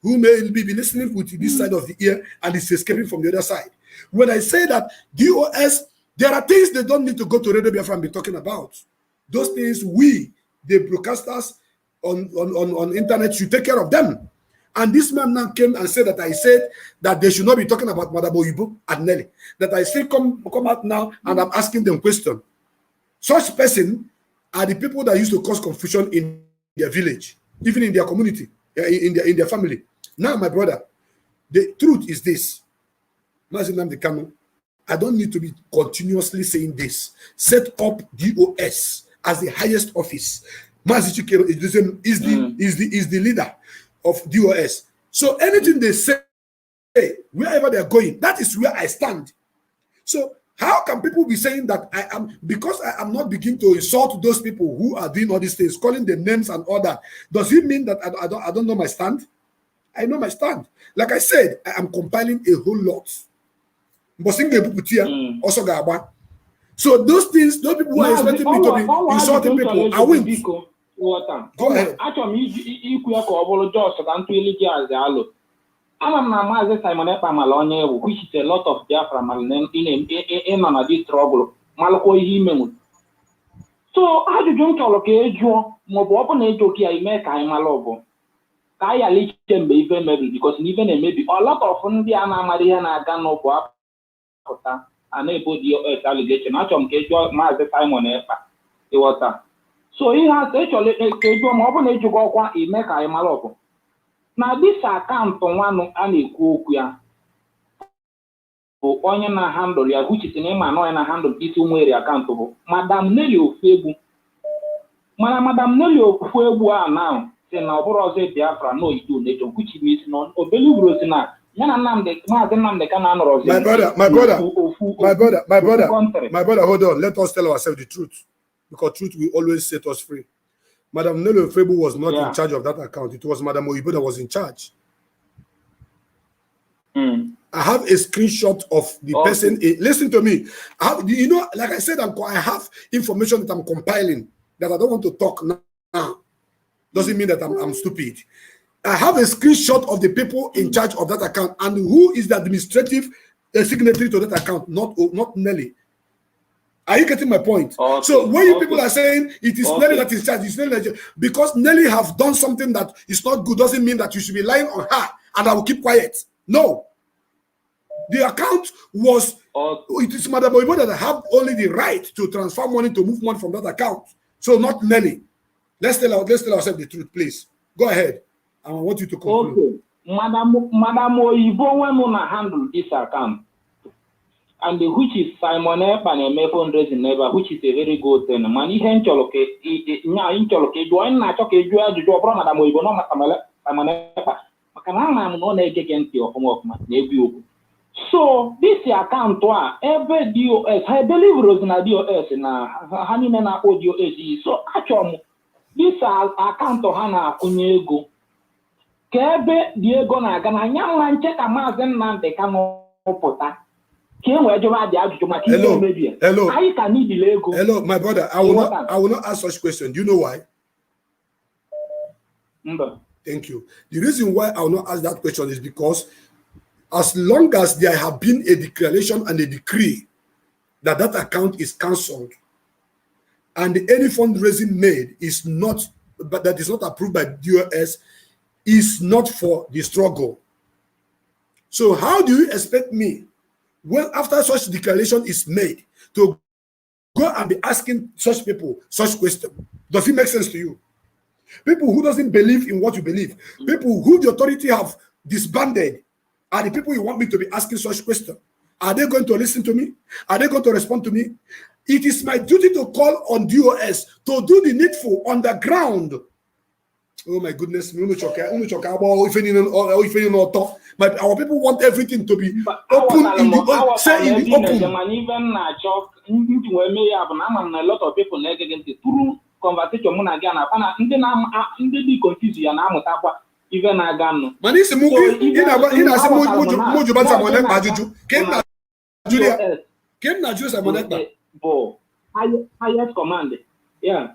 who may be listening with this side of the ear and is escaping from the other side. When I say that DOS, there are things they don't need to go to Radio Biafra and be talking about. Those things we, the broadcasters on internet, should take care of them. And this man now came and said that I said that they should not be talking about Madam Oyibo and Nelly. That I still come out now and I'm asking them question. Such person are the people that used to cause confusion in their village, even in their community, in their family. Now, my brother, the truth is this. Mazi Nnamdi Kanu, I don't need to be continuously saying this. Set up DOS as the highest office. Mazi Chikero is the leader of DOS. So anything they say, wherever they're going, that is where I stand. So how can people be saying that because I am not beginning to insult those people who are doing all these things, calling them names and all that, does it mean that I don't know my stand? I know my stand. Like I said, I am compiling a whole lot. So those things, those people who are expecting me to be insulting people, I won't. Go ahead. I'm Mazi Simon Epamalonya, which is a lot of Biafra in another trouble. Malako Himemu. So, how do you talk? Mobo Joki, I make I malobo. Kaya Lichen be even maybe because even maybe a lot of Indiana Mariana Gano Pota and able the allegation. Achom Kejo Mazi Simon Epa. The water. So he has actually a mobile to go on in Mecca Malopo. Now, this account on one and a cook for onion handle, which is in a man and a handle is way accountable. Madame Nelio Febu. Madame Nelio Febu now, say now, for us, Biafra, no, you do nature, which means non or Belugrosina. My brother, hold on. Let us tell ourselves the truth. Because truth will always set us free. Madam Nello Febu was not in charge of that account. It was Madam Oyibo that was in charge. I have a screenshot of the person. Listen to me. Like I said, I have information that I'm compiling that I don't want to talk now. Doesn't mean that I'm stupid. I have a screenshot of the people in charge of that account and who is the administrative signatory to that account, not Nelly. Are you getting my point? Okay. So when you people are saying it is Nelly that is charged, it's Nelly because Nelly have done something that is not good doesn't mean that you should be lying on her and I will keep quiet. No. The account was it is Madam Oyibo that have only the right to transfer money, to move money from that account. So not Nelly. Let's tell ourselves the truth, please. Go ahead. I want you to conclude. Okay. Madam Oyibo when handle this account. And which is Simon Epa and a fundraising neighbor, which is a very good thing. Man, he ain't choloke, join Nachoke, you are the job from Madame Oyibo, Simon Epa. Macanam no against your homework, maybe. So, this account, every DOS, I believe Rosina DOS in a Hanimena audio AG. So, actually, this account of Hana Kunyego. Kebe Diego Nagana, young man check a Mazen man, they cannot put. Hello, my brother. I will not ask such question. Do you know why? Thank you. The reason why I will not ask that question is because as long as there have been a declaration and a decree that account is cancelled and any fundraising made is not, but that is not approved by DOS, is not for the struggle. So how do you expect me, when after such declaration is made, to go and be asking such people such question? Does it make sense to you? People who doesn't believe in what you believe, people who the authority have disbanded, are the people you want me to be asking such question. Are they going to listen to me? Are they going to respond to me? It is my duty to call on DOS to do the needful on the ground. Oh my goodness, our people want everything to be open in the open. Even a lot of people through conversation confused even highest command. Yeah.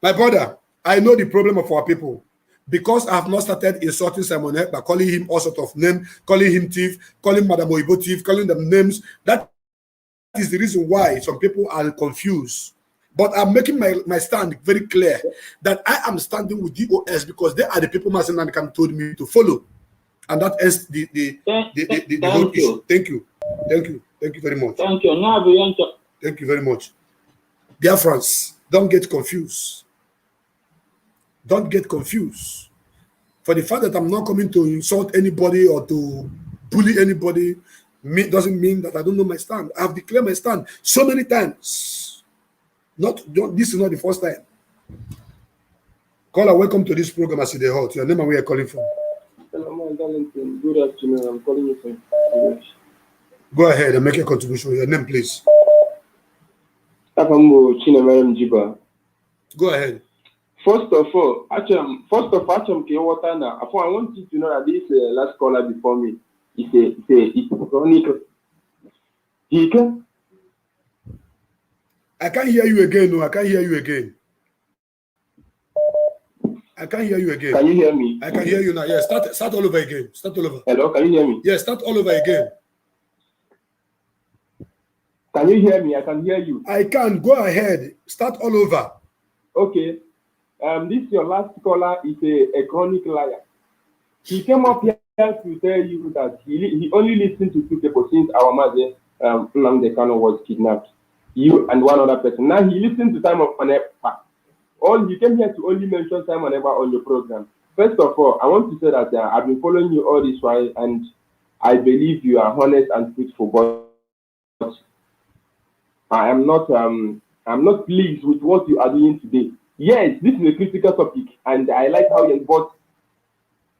My brother, I know the problem of our people. Because I have not started insulting Simon by calling him all sort of names, calling him thief, calling Madam Oibo thief, calling them names. That is the reason why some people are confused. But I'm making my stand very clear that I am standing with DOS because they are the people Mazi Nnamdi told me to follow. And that ends the whole issue. Thank you. Thank you. Thank you very much. Thank you. Thank you very much. Dear friends, don't get confused. Don't get confused. For the fact that I'm not coming to insult anybody or to bully anybody doesn't mean that I don't know my stand. I have declared my stand so many times. This is not the first time. Caller, welcome to this program. I see the hot. Your name and where you're calling from. Hello, Darlington. Good afternoon. I'm calling you from English. Go ahead and make your contribution. Your name, please. Go ahead. First of all, I want you to know that this last caller before me it's chronic. I can't hear you again. No, I can't hear you again. I can't hear you again. Can you hear me? I can hear you now. Yeah, start all over again. Start all over. Hello, can you hear me? Yeah, start all over again. Can you hear me? I can hear you. I can. Go ahead. Start all over. Okay. This your last caller is a chronic liar. He came up here to tell you that he only listened to 2 people since our mother, Nnamdi Kanu, was kidnapped. You and one other person. Now he listened to Simon Eba. You came here to only mention Simon Eba on your program. First of all, I want to say that I've been following you all this while, and I believe you are honest and truthful. But I'm not pleased with what you are doing today. Yes, this is a critical topic, and I like how but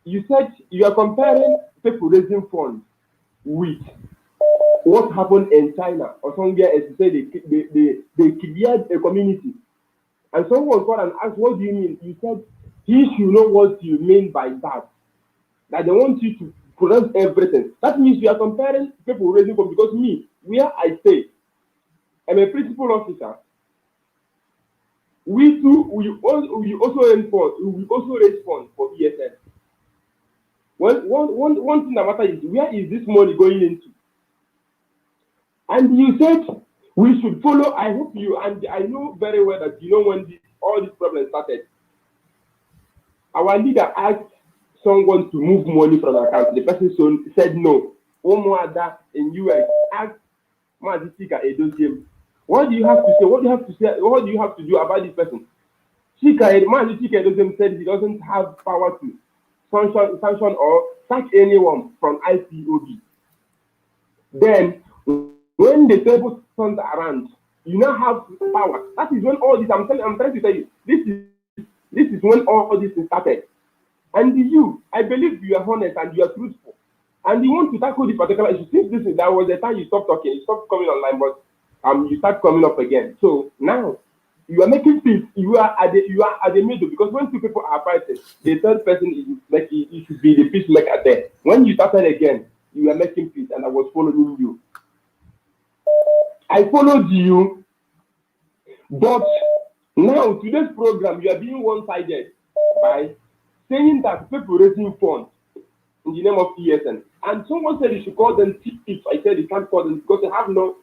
you said you are comparing people raising funds with what happened in China or somewhere else. You say they cleared a community, and someone got and asked, "What do you mean?" You said he should know what you mean by that. That they want you to pronounce everything. That means you are comparing people raising funds, because me, where I stay, I'm a principal officer. We too, we also raise funds for ESN. One thing that matters is, where is this money going into? And you said we should follow. I hope you, and I know very well that you know when all this problem started. Our leader asked someone to move money from the account. The person said no. One more other in US asked Mazi Nnamdi, what do you have to say? What do you have to say? What do you have to do about this person? Mazi Nnamdi said he doesn't have power to sanction or sack anyone from IPOB. Then, when the table turns around, you now have power. That is when all this. I'm trying to tell you. This is when all this started. And you, I believe you are honest and you are truthful, and you want to tackle this particular issue. Since that was the time you stopped talking, you stopped coming online, but you start coming up again. So now you are making peace. You are at the middle, because when 2 people are fighting, the third person is like it should be the peacemaker there. When you started again, you are making peace, and I was following you. I followed you, but now today's program you are being one-sided by saying that people raising funds in the name of ESN, and someone said you should call them thieves. I said you can't call them because they have no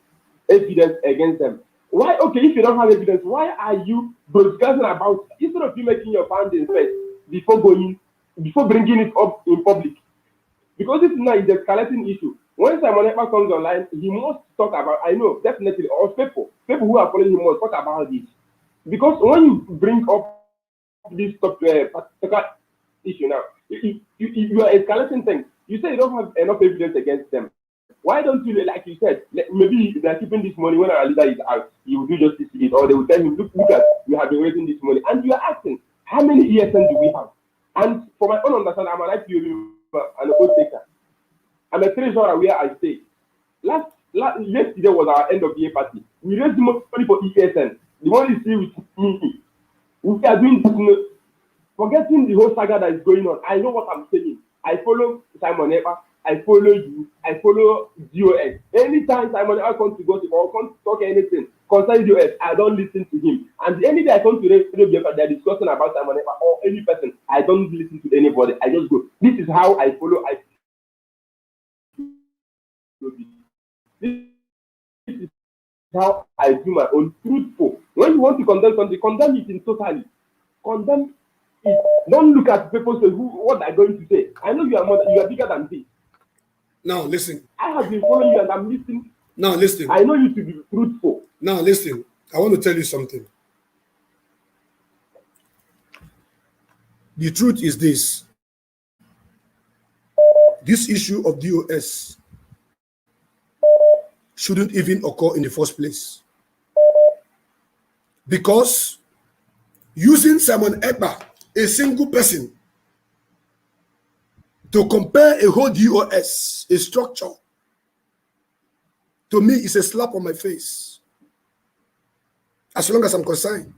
evidence against them. Why? Okay, if you don't have evidence, why are you broadcasting about, instead of you making your findings first before bringing it up in public? Because this now is a escalating issue. When Simon Eba comes online, he must talk about, I know, definitely, or people who are following him must talk about this. Because when you bring up this particular issue now, you are escalating things. You say you don't have enough evidence against them. Why don't you, like you said, maybe they're keeping this money when our leader is out, he will do justice to it, or they will tell him, look at, you have been raising this money. And you are asking, How many ESN do we have? And for my own understanding, I'm an IPO member and a post taker. I'm a treasurer where I stay. Yesterday was our end of year party. We raised money for ESN. The one you see with me. We are doing this, forgetting the whole saga that is going on. I know what I'm saying. I follow Simon Epa. I follow you. I follow DOS. Anytime Simon Epa comes to gossip or comes to talk anything concerning DOS, I don't listen to him. And any day I come to radio, they're discussing about Simon Epa or any person, I don't listen to anybody. I just go. This is how I follow. This is how I do my own truthful. When you want to condemn something, condemn it in totally. Condemn it. Don't look at people say what they're going to say. I know you are bigger than this. Now listen. I have been following you and I'm listening. Now listen. I know you to be truthful. Now listen. I want to tell you something. The truth is this. This issue of DOS shouldn't even occur in the first place. Because using Simon Ekpa, a single person, to compare a whole DOS, a structure, to me is a slap on my face. As long as I'm concerned.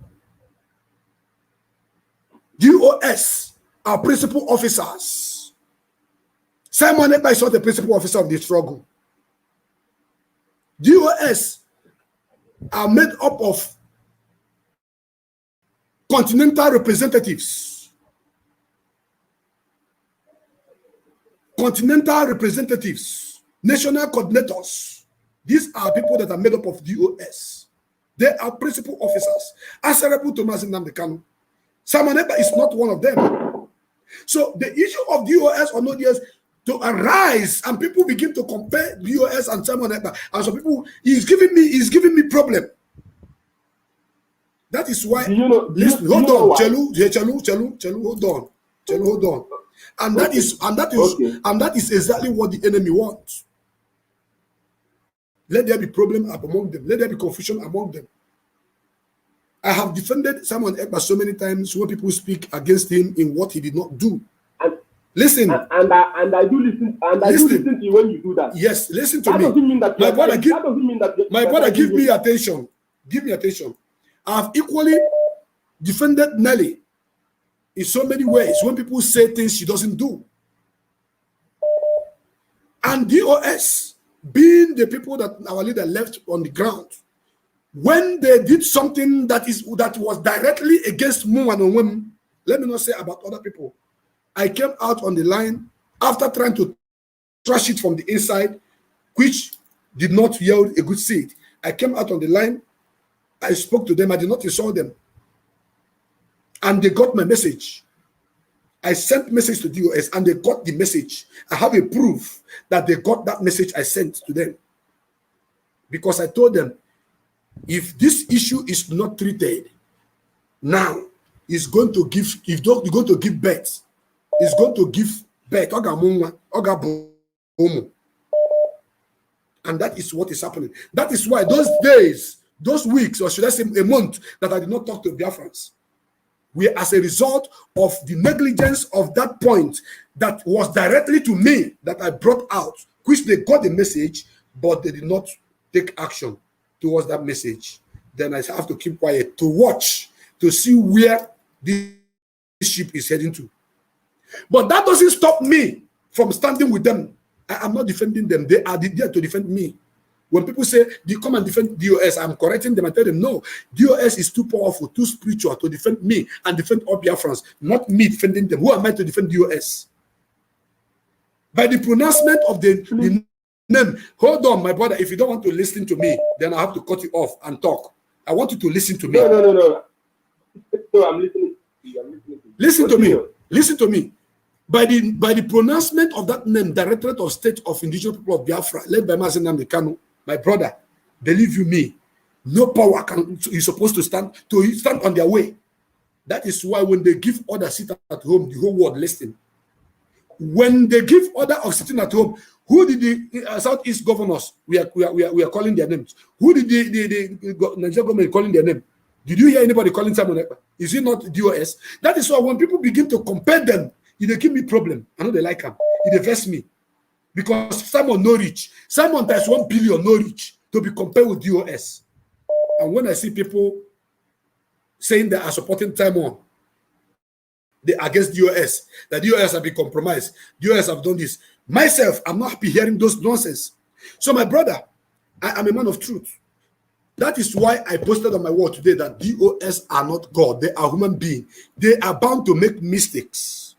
DOS are principal officers. Simon Ekpa is not the principal officer of the struggle. DOS are made up of continental representatives. Continental representatives, national coordinators. These are people that are made up of DOS. They are principal officers. Answerable to Mazi Nnamdi Kanu. Simon Ekpa is not one of them. So the issue of DOS or no DOS to arise and people begin to compare DOS and Simon Ekpa, and some people he's giving me problem. That is why listen, hold on, Chelu, hold on. And that is exactly what the enemy wants. Let there be problem among them. Let there be confusion among them. I have defended Simon Ekpa so many times when people speak against him in what he did not do. Listen. And I do listen. And I do listen to you when you do that. Yes, listen to that me. Doesn't mean that my brother, give me attention. Give me attention. I have equally defended Nelly in so many ways when people say things she doesn't do. And DOS, being the people that our leader left on the ground, when they did something that was directly against Mu and women, let me not say about other people, I came out on the line after trying to trash it from the inside, which did not yield a good seed. I came out on the line, I spoke to them, I did not insult them. And they got my message. I sent message to DOS and they got the message. I have a proof that they got that message I sent to them. Because I told them, if this issue is not treated now, it's going to give, if you're going to give birth, it's going to give birth. And that is what is happening. That is why those days, those weeks, or should I say a month, that I did not talk to Biafrans, we, as a result of the negligence of that point that was directly to me that I brought out, which they got the message, but they did not take action towards that message. Then I have to keep quiet to watch, to see where this ship is heading to. But that doesn't stop me from standing with them. I am not defending them. They are there to defend me. When people say, "You come and defend DOS," I'm correcting them. I tell them, no, DOS is too powerful, too spiritual to defend me and defend all Biafrans, not me defending them. Who am I to defend DOS? By the pronouncement of the name. Hold on, my brother. If you don't want to listen to me, then I have to cut you off and talk. I want you to listen to me. No. So I'm listening. Listen to me. Listen to me. By the pronouncement of that name, Directorate of State of Indigenous People of Biafra, led by Mazi Nnamdi Kanu, my brother, believe you me, no power is supposed to stand on their way. That is why when they give order sit at home, the whole world listen. When they give order of sitting at home, who did the Southeast governors? We are calling their names. Who did the Nigerian government calling their name? Did you hear anybody calling Simon Ekpa? Is he not DOS? That is why when people begin to compare them, they give me problem. I know they like him. They vex me. Because Simon no reach. Simon times 1 billion no reach to be compared with DOS. And when I see people saying they are supporting Simon, they are against DOS, that DOS have been compromised, DOS have done this. Myself, I'm not happy hearing those nonsense. So my brother, I am a man of truth. That is why I posted on my wall today that DOS are not God. They are human beings. They are bound to make mistakes.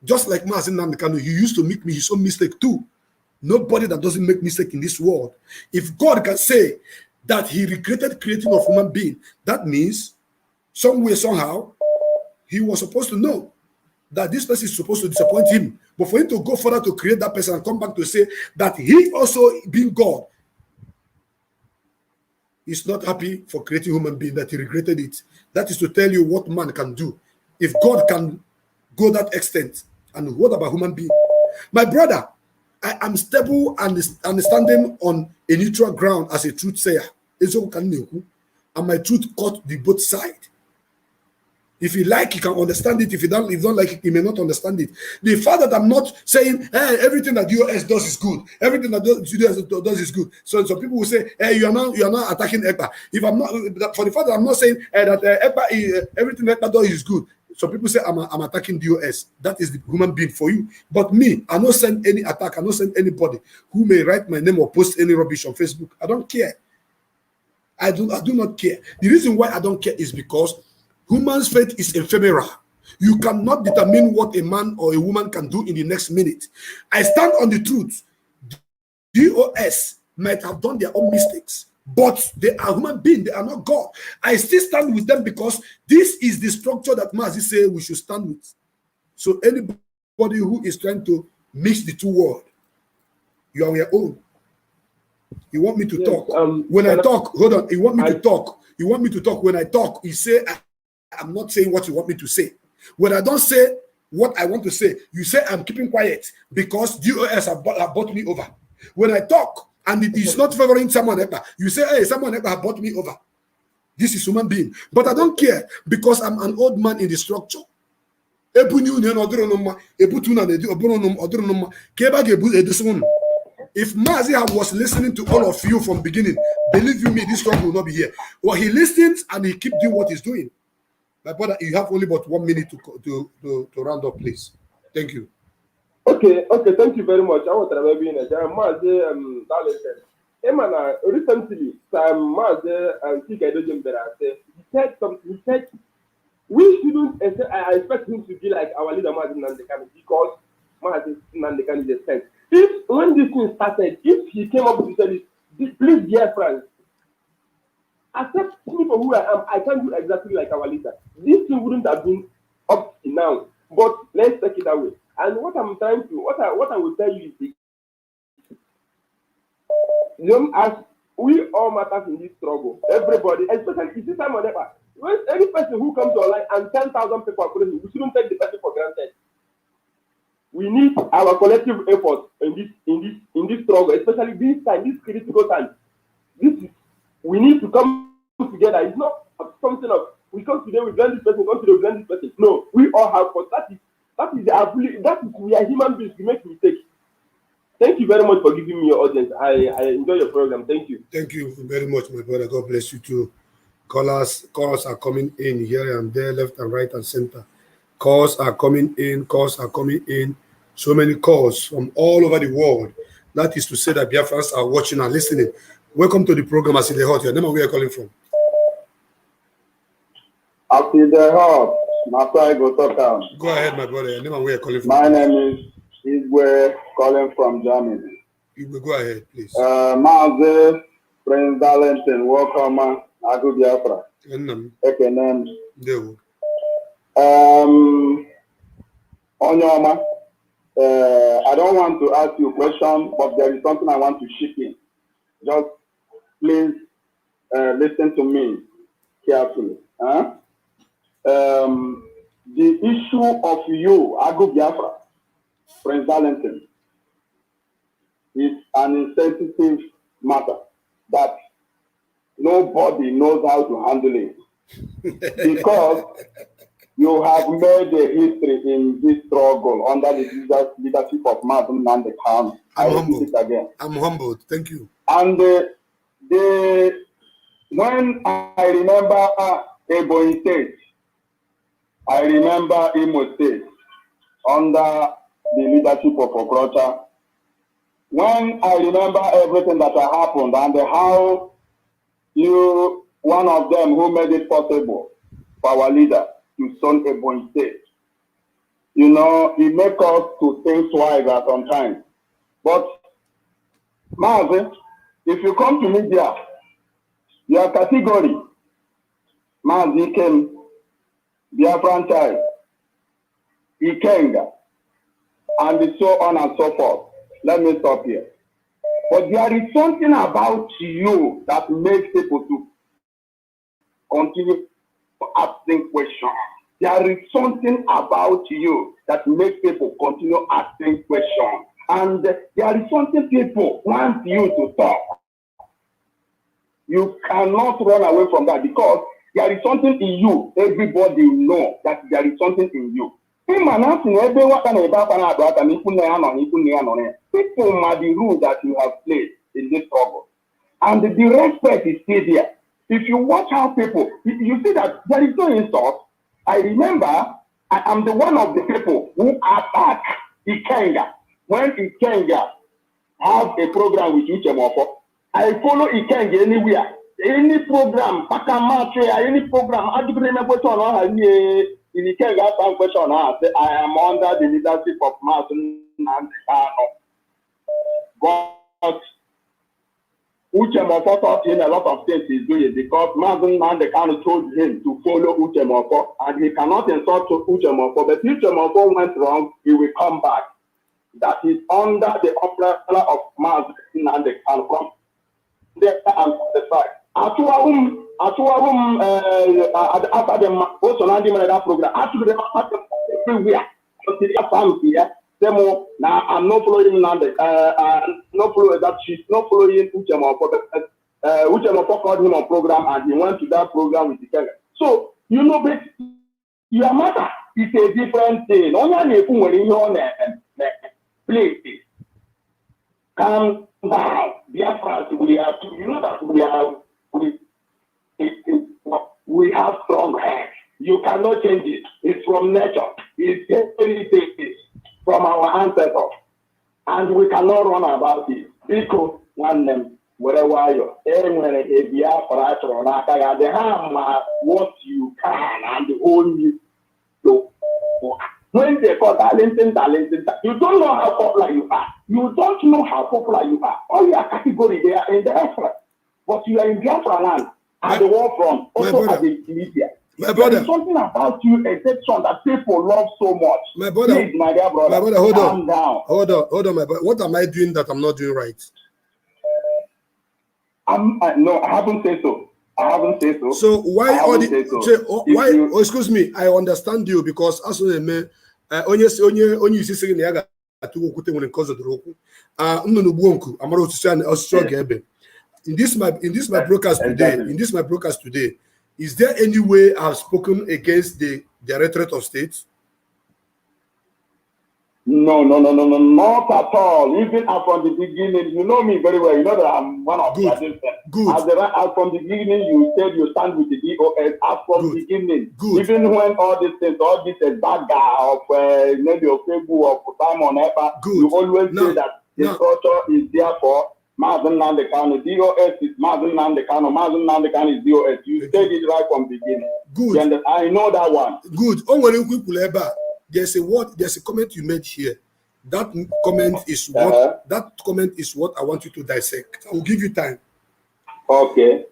Just like Mazi Nnamdi Kanu, he used to make his own mistake too. Nobody that doesn't make mistake in this world. If God can say that he regretted creating of human being, that means some way, somehow, he was supposed to know that this person is supposed to disappoint him. But for him to go further to create that person and come back to say that he also being God, is not happy for creating human being, that he regretted it. That is to tell you what man can do. If God can go that extent, and what about human being? My brother, I am stable and standing on a neutral ground as a truth sayer. And my truth cut the both sides. If you like, you can understand it. If you don't like it, you may not understand it. The fact that I'm not saying, hey, everything that US does is good. Everything that US does is good. So some people will say, hey, you are not attacking ECPA. If I'm not, for the fact that I'm not saying that ECPA, everything ECPA does is good. Some people say I'm attacking the US. That is the human being for you. But me, I don't send any attack. I don't send anybody who may write my name or post any rubbish on Facebook. I don't care. I do not care. The reason why I don't care is because human's faith is ephemeral. You cannot determine what a man or a woman can do in the next minute. I stand on the truth. DOS might have done their own mistakes, but they are human beings. They are not God. I still stand with them because this is the structure that Mazi said we should stand with. So anybody who is trying to mix the two worlds, you are on your own. You want me to talk. When I talk, hold on. You want me to talk. You want me to talk. When I talk, you say I'm not saying what you want me to say. When I don't say what I want to say, you say I'm keeping quiet because DOS have bought me over. When I talk and it is not favoring someone else, you say, hey, someone else have bought me over. This is human being. But I don't care because I'm an old man in the structure. If Mazi was listening to all of you from beginning, believe you me, this struggle will not be here. Well, he listens and he keeps doing what he's doing. My brother, you have only about 1 minute to round up, please. Thank you. Okay, thank you very much. I want to be in a Mazi recently, Mazi he said something. He said we shouldn't. I expect him to be like our leader Mazi Nnamdi Kanu because Mazi Nnamdi Kanu is a sense. If when this thing started, if he came up with this, please, dear friends, accept me for who I am. I can't do exactly like our leader. This thing wouldn't have been up to now. But let's take it that way. And what I'm trying to, what I will tell you is this. As we all matters in this struggle, everybody, especially if this time on ever, when any person who comes online and 10,000 people are following, we shouldn't take the person for granted. We need our collective effort in this struggle, especially this time, this critical time. We need to come together. It's not something of we come today, we blend this person, we come today, we blend this person. No, we all have, but that is we are human beings, we make mistakes. Thank you very much for giving me your audience. I enjoy your program. Thank you. Thank you very much, my brother. God bless you too. Callers are coming in here and there, left and right and center. Calls are coming in. So many calls from all over the world. That is to say that Biafrans are watching and listening. Welcome to the program, As the Hot. Your name and where you're calling from? As the Hot. Go ahead, my brother. Your name and where you're calling from? My name is Igwe, calling from Germany. Igwe, go ahead, please. Mazi, Prince Darlington, welcome, Agu Biafra. Ekenem. Onyoma, I don't want to ask you a question, but there is something I want to chip in. Just please listen to me carefully. The issue of you, Agu Biafra, Prince Darlington, is an insensitive matter that nobody knows how to handle it. because you have made a history in this struggle under the leadership of Mazi Nnamdi Kanu. I repeat it again. I'm humbled. Thank you. And when I remember Ebonyi State, I remember Imo State under the leadership of Okrocha. When I remember everything that happened and how you, one of them who made it possible for our leader to son Ebonyi State, you know, it makes us to think twice at some time. But Mazi, if you come to media, your category, Mazi came, Biafran child, Ikenga, and so on and so forth. Let me stop here. But there is something about you that makes people to continue asking questions. There is something about you that makes people continue asking questions. And there is something people want you to talk. You cannot run away from that because there is something in you. Everybody knows that there is something in you. People might be the rule that you have played in this struggle. And the respect is still there. If you watch how people, you see that there is no insult. I remember I am the one of the people who attack Ikenga. When Ikenga have a program with Uchemoko, I follow Ikenga anywhere. Any program, any program, I am under the leadership of Mazi Nnamdi Kanu. But Uchemoko taught him a lot of things he's doing because Mazi Nnamdi Kanu told him to follow Uchemoko, and he cannot insult Uchemoko. But if Uchemoko went wrong, he will come back. That is under the umbrella of Mazi Nnamdi Kanu from there and the side. After them also Nnamdi that program. After them everywhere. Now I'm not following Nnamdi. Not following that she's not following Uchemoko. Uchemoko called him on program and he went to that program with the Kenya. So you know, but your matter is a different thing. Only if you on place. Calm down. We have to, you know that we have strong hands. You cannot change it. It's from nature. It's heritage from our ancestors. And we cannot run about it. Because one name, wherever you are, what you can and only do. When they call talented, you don't know how popular you are. You don't know how popular you are. All your category, they are in the effort. But you are in Biafra land at the war front, also at the media. My brother, there is something about you, a section that people love so much. My brother, please, my dear brother, my brother, hold calm on. down. Hold on, my brother. What am I doing that I'm not doing right? No, I haven't said so. I haven't said so. So why all the why? Oh, excuse me. I understand you because as onye isi na ya ga-atụ okwute nwere nke ọzọ doro okwu. Nnụnụ gbuo nku amara osisi ọ ga-ebe. In this my broadcast today, is there any way I've spoken against the Directorate of State? No, not at all. Even from the beginning, you know me very well. You know that I'm one of the agents. Good. As from the beginning, you said you stand with the DOS. As from the beginning, even when all this bad guy of maybe of Facebook of Simon Epa, you always say that the culture is there for Mazi Nnamdi Kanu. DOS is Mazi Nnamdi Kanu. Mazi Nnamdi Kanu is DOS. You said it right from the beginning. Good. And I know that one. Good. There's a comment you made here. That comment is what I want you to dissect. I will give you time. Okay.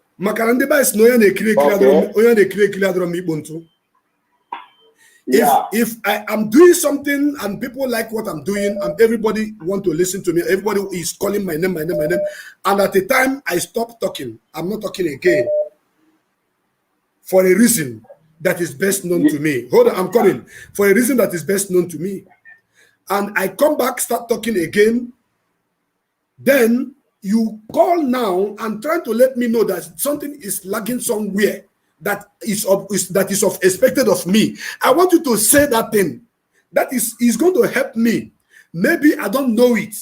If I am doing something and people like what I'm doing and everybody want to listen to me, everybody is calling my name, and at the time I stop talking, I'm not talking again for a reason that is best known to me. Hold on, I'm coming. For a reason that is best known to me. And I come back, start talking again. Then you call now and try to let me know that something is lagging somewhere that is of expected of me. I want you to say that thing. That is going to help me. Maybe I don't know it.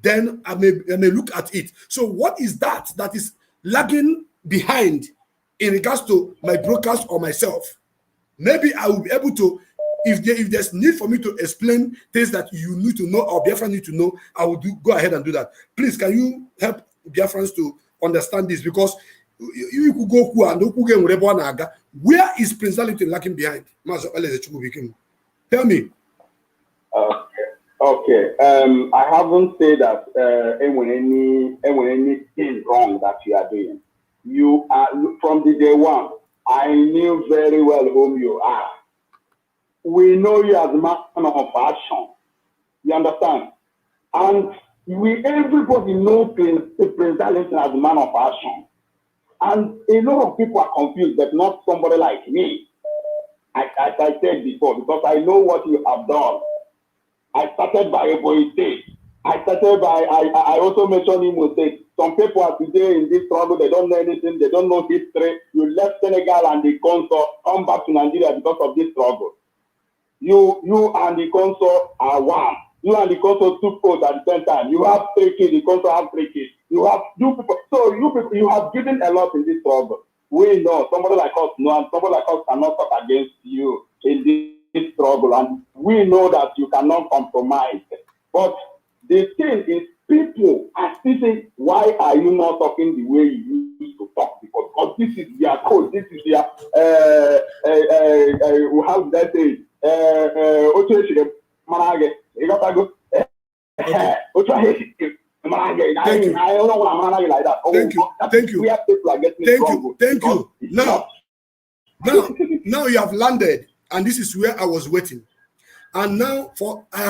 Then I may look at it. So what is that is lagging behind in regards to my broadcast or myself? Maybe I will be able to, if there's need for me to explain things that you need to know or Biafran need to know, I will go ahead and do that. Please, can you help Biafrans to understand this? Because you could go and where is Prince Darlington lacking behind? Tell me. Okay. I haven't said that anything wrong that you are doing. You are from the day one. I knew very well whom you are. We know you as a man of action. You understand? And everybody knows Prince Darlington as a man of action. And a lot of people are confused, but not somebody like me. As I said before, because I know what you have done. I started by Ebo State. I also mentioned Imo State. Some people are today in this struggle, they don't know anything, they don't know history. You left Senegal and the consul, come back to Nigeria because of this struggle. You and the consul are one. You and the consul took oath at the same time. You have 3 kids, the consul have 3 kids. You have given a lot in this struggle. We know somebody like us know, and somebody like us cannot talk against you in this struggle, and we know that you cannot compromise. But the thing is, people are still saying, why are you not talking the way you used to talk? Because this is their code, this is their how did I say it? Thank you. I don't know what I'm like that. Thank you. We have people are getting Thank you. Now you have landed, and this is where I was waiting. And now I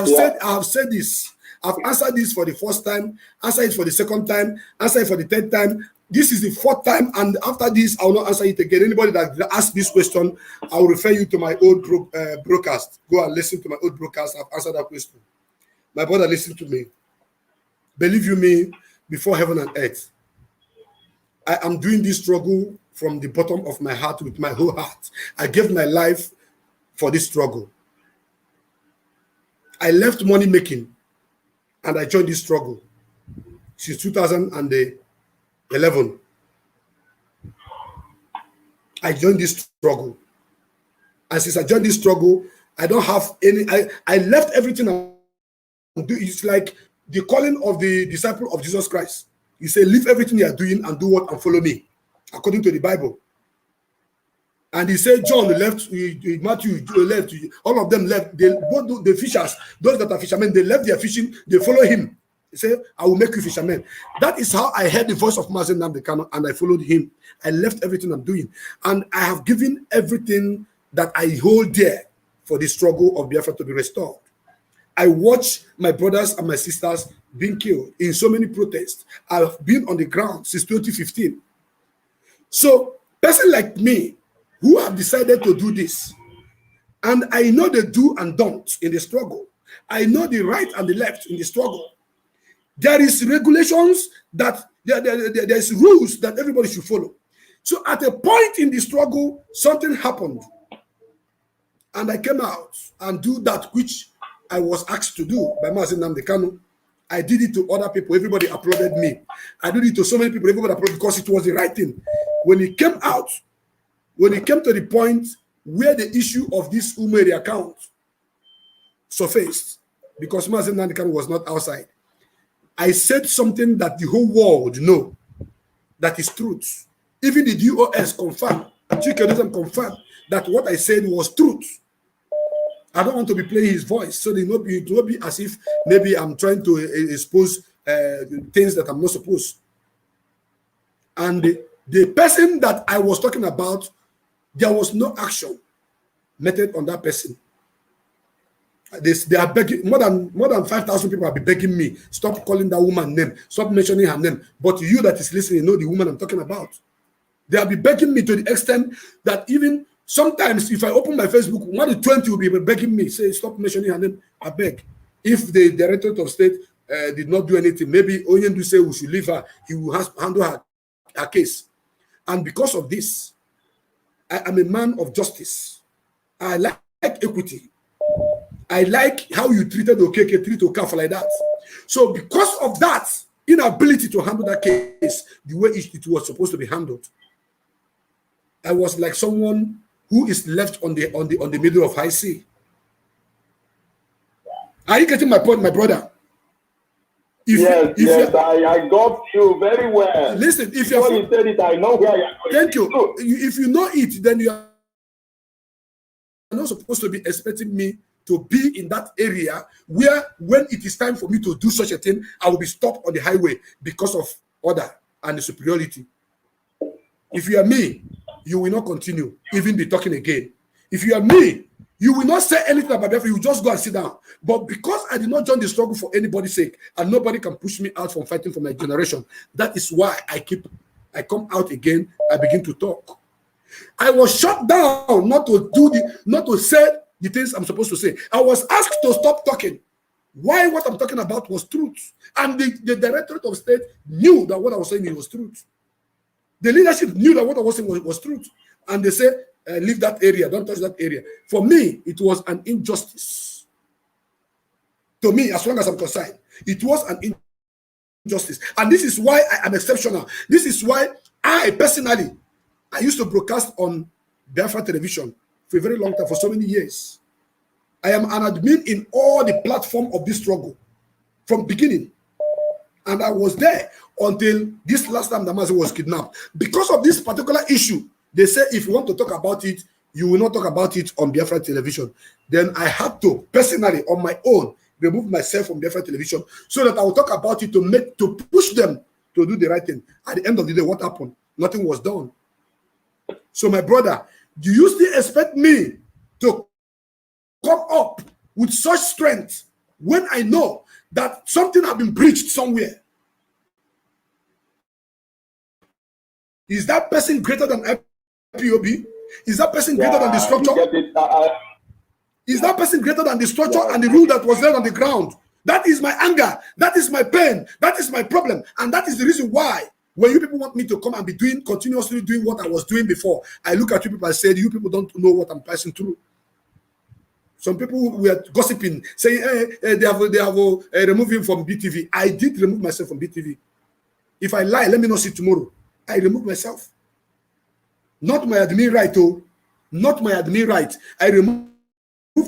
have said this. I've answered this for the first time, answered it for the second time, answered it for the third time. This is the 4th time, and after this, I will not answer it again. Anybody that asks this question, I will refer you to my old broadcast. Go and listen to my old broadcast. I've answered that question. My brother, listen to me. Believe you me, before heaven and earth, I am doing this struggle from the bottom of my heart with my whole heart. I gave my life for this struggle. I left money making and I joined this struggle since 2011. I joined this struggle. And since I joined this struggle, I don't have any, I left everything. It's like the calling of the disciple of Jesus Christ. He said, leave everything you are doing and do what and follow me, according to the Bible. And he said, John left, Matthew left, all of them left. They both the fishers, those that are fishermen, they left their fishing, they follow him. He said, I will make you fishermen. That is how I heard the voice of Mazi Nnamdi Kanu, and I followed him. I left everything I'm doing. And I have given everything that I hold dear for the struggle of Biafra to be restored. I watch my brothers and my sisters being killed in so many protests. I've been on the ground since 2015. So, person like me, who have decided to do this, and I know the do and don't in the struggle. I know the right and the left in the struggle. There is regulations that there's rules that everybody should follow. So at a point in the struggle, something happened, and I came out and do that which I was asked to do by Mazi Nnamdi Kanu. I did it to other people. Everybody applauded me. I did it to so many people. Everybody applauded because it was the right thing. When it came out, when it came to the point where the issue of this Umeri account surfaced, because Mazi Nnamdi Kanu was not outside, I said something that the whole world know that is truth. Even the DOS confirmed, Chikerism confirmed that what I said was truth. I don't want to be playing his voice, so it will not be as if maybe I'm trying to expose things that I'm not supposed. And the person that I was talking about, there was no action meted on that person. They are begging, more than 5,000 people have been begging me, stop calling that woman name, stop mentioning her name. But you that is listening know the woman I'm talking about. They have been begging me to the extent that even sometimes if I open my Facebook, more than 20 will be begging me, say, stop mentioning her name, I beg. If the Director of State did not do anything, maybe Onyendu say we should leave her, he will handle her case. And because of this, I am a man of justice. I like equity. I like how you treated Okeke, treat Okafor like that. So because of that inability to handle that case the way it was supposed to be handled, I was like someone who is left on the middle of high sea. Are you getting my point, my brother? Yes, I got you very well. Listen, if you said it, I know where you are going. Thank you. If you know it, then you are not supposed to be expecting me to be in that area where, when it is time for me to do such a thing, I will be stopped on the highway because of order and the superiority. If you are me, you will not continue, even be talking again. If you are me, you will not say anything about Biafra, you will just go and sit down. But because I did not join the struggle for anybody's sake, and nobody can push me out from fighting for my generation, that is why I come out again, I begin to talk. I was shut down not to say the things I'm supposed to say. I was asked to stop talking. Why what I'm talking about was truth. And the Directorate of State knew that what I was saying was truth. The leadership knew that what I was saying was truth. And they said, leave that area, don't touch that area. For me, it was an injustice. To me, as long as I'm concerned, it was an injustice. And this is why I am exceptional. This is why I personally, I used to broadcast on Biafra television for a very long time, for so many years. I am an admin in all the platform of this struggle from beginning. And I was there until this last time that Mazi was kidnapped. Because of this particular issue, they say if you want to talk about it, you will not talk about it on Biafra television. Then I had to personally, on my own, remove myself from Biafra television so that I will talk about it to push them to do the right thing. At the end of the day, what happened? Nothing was done. So my brother, do you still expect me to come up with such strength when I know that something has been breached somewhere? Is that person greater than IPOB? Is that person greater than the structure? Is that person greater than the structure and the rule that was there on the ground? That is my anger. That is my pain. That is my problem. And that is the reason why when you people want me to come and be continuously doing what I was doing before, I look at you people and say, you people don't know what I'm passing through. Some people were gossiping, saying, they have removed him from BTV. I did remove myself from BTV. If I lie, let me not see tomorrow. I remove myself. Not my admin right, oh. Not my admin right. I remove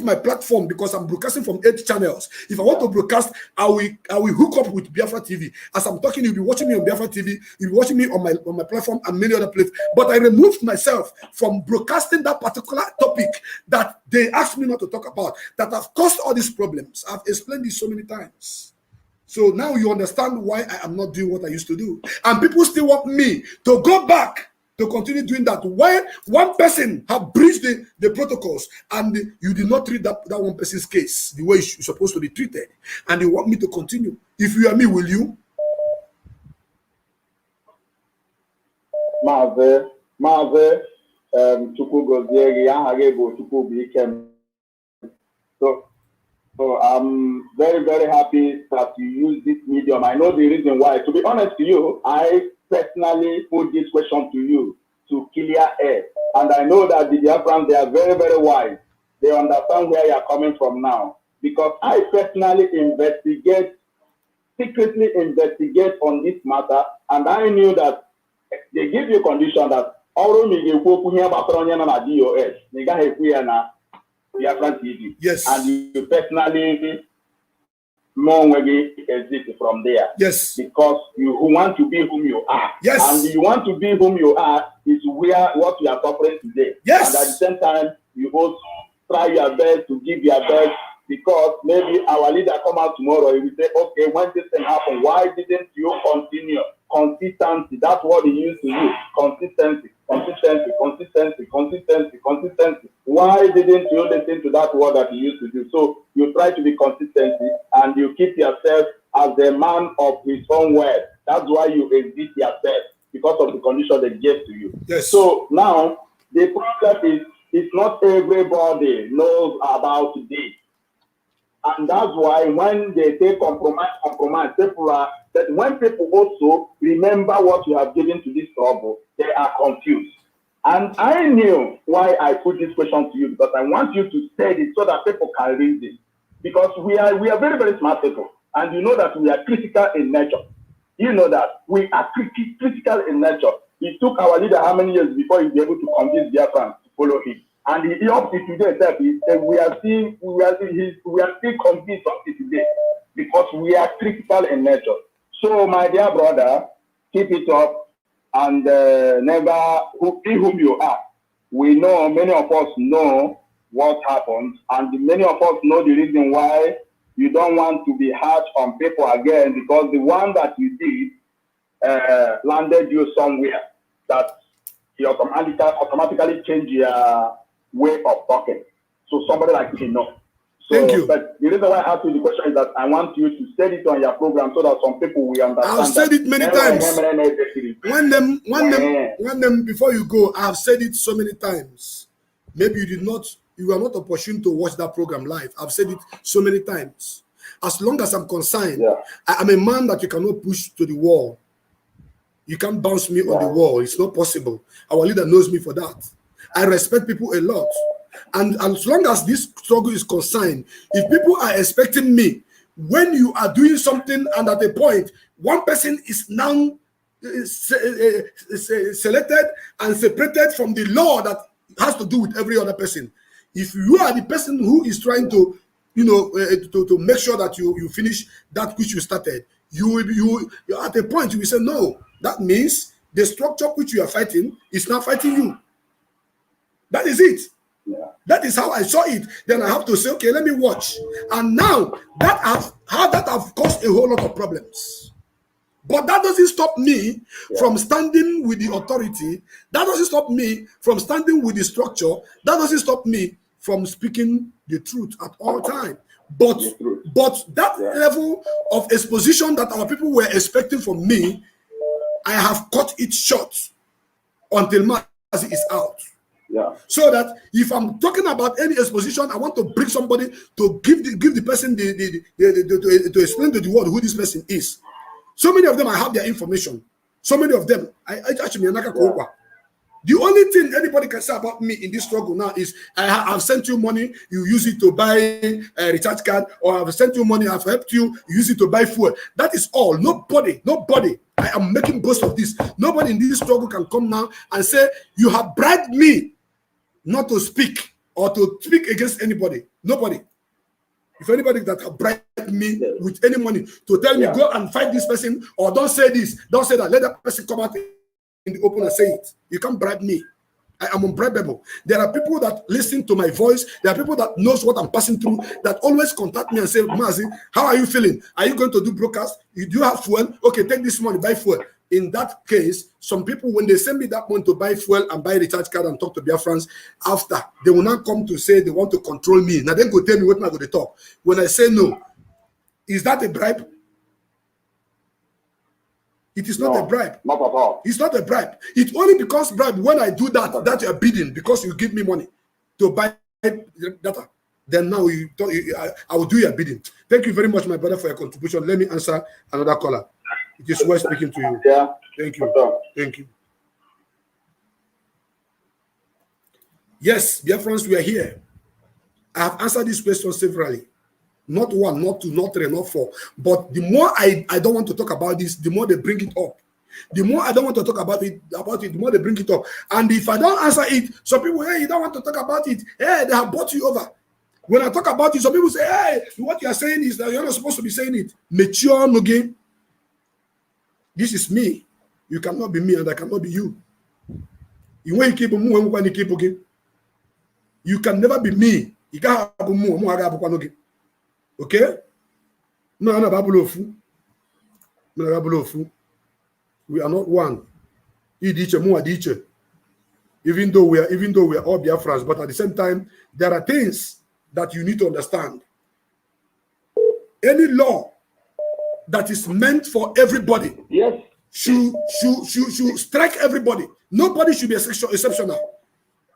my platform because I'm broadcasting from 8 channels. If I want to broadcast, I will hook up with Biafra TV. As I'm talking, you'll be watching me on Biafra TV, you'll be watching me on my platform and many other places. But I removed myself from broadcasting that particular topic that they asked me not to talk about, that have caused all these problems. I've explained this so many times. So now you understand why I am not doing what I used to do. And people still want me to go back to continue doing that. Why one person have breached the protocols and you did not treat that one person's case the way it's supposed to be treated, and they want me to continue. If you are me, will you? Mazi, So I'm very, very happy that you use this medium. I know the reason why. To be honest to you, I personally put this question to you to clear air. And I know that the Biafrans, they are very, very wise. They understand where you are coming from now. Because I personally secretly investigate on this matter, and I knew that they give you condition that yes, and you personally exit from there. Yes. Because you want to be whom you are. Yes. And you want to be whom you are is what you are suffering today. Yes. And at the same time, you also try your best to give your best, because maybe our leader come out tomorrow, he will say, okay, when this thing happened, why didn't you continue? Consistency, that's what he used to do. Consistency. Why didn't you listen to that word that he used to do? So you try to be consistent and you keep yourself as a man of his own word. That's why you exist yourself, because of the condition they gave to you. Yes. So now the problem is not everybody knows about this. And that's why when they say compromise, when people also remember what you have given to this trouble, they are confused. And I knew why I put this question to you, because I want you to say it so that people can read it. Because we are very, very smart people. And you know that we are critical in nature. You know that we are critical in nature. It took our leader how many years before he was able to convince their fans to follow him? And he up to today that we are still convinced up to today, because we are critical in nature. So my dear brother, keep it up, and never be whom you are. We know, many of us know what happened, and many of us know the reason why you don't want to be harsh on people again, because the one that you did landed you somewhere that he automatically changed your way of talking. So somebody like you know. So, thank you. But the reason why I ask you the question is that I want you to say it on your program so that some people will understand. I've said it many times. When them before you go, I've said it so many times. Maybe you were not opportune to watch that program live. I've said it so many times. As long as I'm concerned, I'm a man that you cannot push to the wall. You can't bounce me on the wall. It's not possible. Our leader knows me for that. I respect people a lot. And as long as this struggle is concerned, if people are expecting me, when you are doing something and at a point, one person is now selected and separated from the law that has to do with every other person. If you are the person who is trying to, to make sure that you finish that which you started, you're at a point you will say, no, that means the structure which you are fighting is not fighting you. That is it. That is how I saw it. Then I have to say, okay, let me watch. And now that have caused a whole lot of problems. But that doesn't stop me from standing with the authority. That doesn't stop me from standing with the structure. That doesn't stop me from speaking the truth at all times. But that level of exposition that our people were expecting from me, I have cut it short until Mazi is out. So that if I'm talking about any exposition, I want to bring somebody to give the person to explain to the world who this person is. So many of them, I have their information. So many of them, the only thing anybody can say about me in this struggle now is I've sent you money, you use it to buy a recharge card, or I've sent you money, I've helped you, use it to buy fuel. That is all. Nobody, I am making boast of this. Nobody in this struggle can come now and say, you have bribed me not to speak or to speak against anybody. Nobody. If anybody that have bribed me with any money to tell me go and fight this person, or don't say this, don't say that, let that person come out in the open and say it. You can't bribe me. I am unbribable. There are people that listen to my voice. There are people that knows what I'm passing through, that always contact me and say, Mazi, how are you feeling? Are you going to do broadcast? Do you have fuel? Okay, take this money, buy fuel. In that case, some people, when they send me that money to buy fuel and buy recharge card and talk to Biafrans, after, they will not come to say they want to control me. Now, then go tell me what I'm going to talk. When I say no, is that a bribe? It is not a bribe. Not at all. It's not a bribe. It only becomes bribe when I do that you are bidding because you give me money to buy data. Then now I will do your bidding. Thank you very much, my brother, for your contribution. Let me answer another caller. It is worth speaking to you. Yeah. Thank you. Thank you. Yes, dear friends, we are here. I have answered this question severally. Not one, not two, not three, not four. But the more I don't want to talk about this, the more they bring it up. The more I don't want to talk about it, the more they bring it up. And if I don't answer it, some people, hey, you don't want to talk about it. Hey, they have bought you over. When I talk about it, some people say, hey, what you are saying is that you're not supposed to be saying it. Mature again. This is me. You cannot be me, and I cannot be you. You can never be me. Okay? No, we are not one. Even though we are all Biafrans, but at the same time, there are things that you need to understand. Any law that is meant for everybody, should strike everybody. Nobody should be exceptional,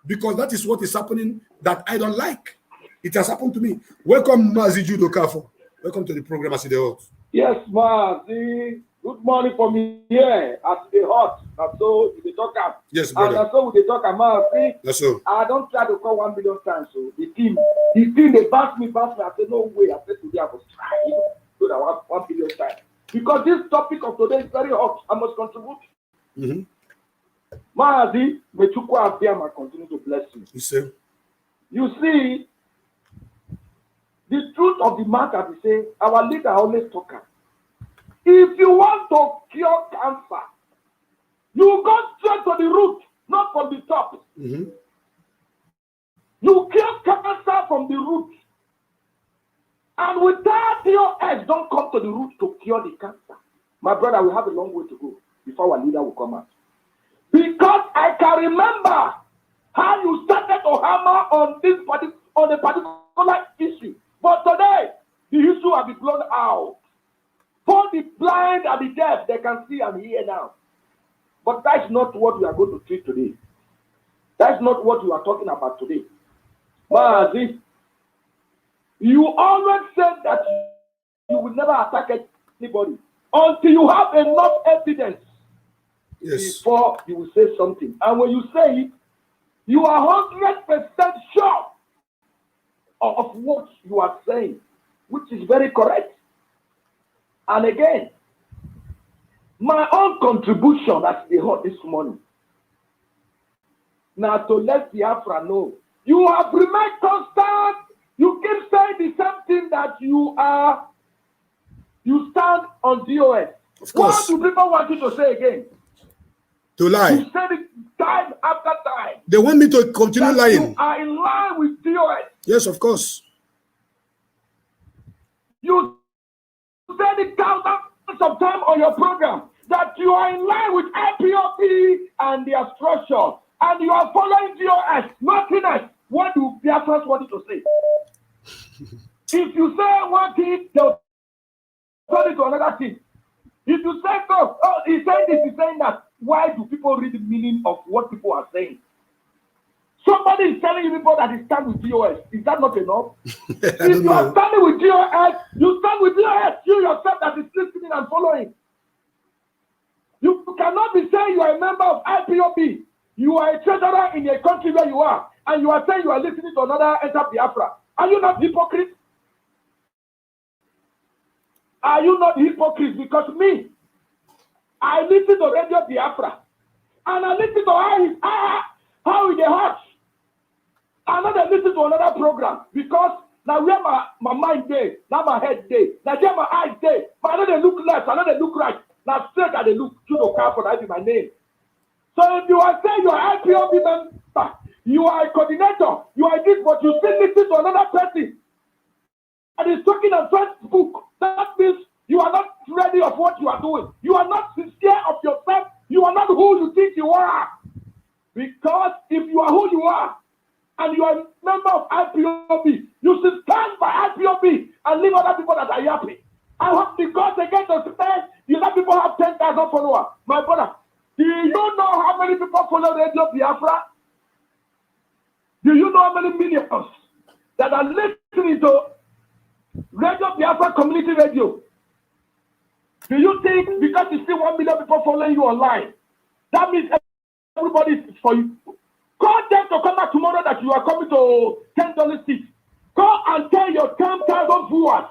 because that is what is happening that I don't like. It has happened to me. Welcome, Mazi Judo Kafo. Welcome to the program, Asideot. Yes, Mazi. Good morning for me here as they hot. And so they talk up. Yes, brother. And so they talk about That's all. I don't try to call 1 million times. So the team they back me. I said, no way. I said today I was trying so that 1 billion times. Because this topic of today is very hot. I must contribute. Mazi, may you continue to bless you. You see, the truth of the matter is say our leader always talk. If you want to cure cancer, you go straight to the root, not from the top. You cure cancer from the root. And without your eggs, don't come to the root to cure the cancer. My brother, we have a long way to go before our leader will come out. Because I can remember how you started to hammer on a particular issue. But today, the issue has been blown out. For the blind and the deaf, they can see and hear now. But that's not what we are going to treat today. That's not what we are talking about today. Mazi, you always said that you will never attack anybody until you have enough evidence before you will say something. And when you say it, you are 100% sure of what you are saying, which is very correct. And again, my own contribution as they heard this morning, now to let Biafra know, you have remained constant. You keep saying the same thing that you stand on DOS. What do people want you to say again? To lie. You said it time after time. They want me to continue lying. You are in line with DOS. Yes, of course. You said it thousands of times on your program that you are in line with IPOP and their structure, and you are following DOS, nothing else. What do Biafrans want you to say? If you say one thing, they'll turn it to another thing. If you say no, oh, he's saying this, he's saying that. Why do people read the meaning of what people are saying? Somebody is telling you people that he stands with DOS. Is that not enough? If you are standing with DOS, you stand with DOS. You yourself that is listening and following. You cannot be saying you are a member of IPOB. You are a treasurer in a country where you are, and you are saying you are listening to another enter Biafra. Are you not hypocrite? Are you not hypocrite? Because me, I listen to Radio Biafra, and I listen to how it hurts. I know they listen to another program because now where my mind day, now my head day, now where my eyes day. But I know they look left, I know they look right. Now straight that they look to the car for that is my name. So if you are saying you are IPOB member, you are a coordinator, you are this, but you still listen to another person, and he's talking on Facebook, that means you are not ready of what you are doing. You are not sincere of yourself. You are not who you think you are. Because if you are who you are, and you are a member of IPOB, you should stand by IPOB and leave other people that are happy. I hope because again to say you let people have 10,000 followers. My brother, do you know how many people follow Radio Biafra? Do you know how many millions that are listening to Radio Biafra Community Radio? Do you think because you see 1 million people following you online, that means everybody is for you? Call them to come back tomorrow that you are coming to $10 seat. Go and tell your 10,000 viewers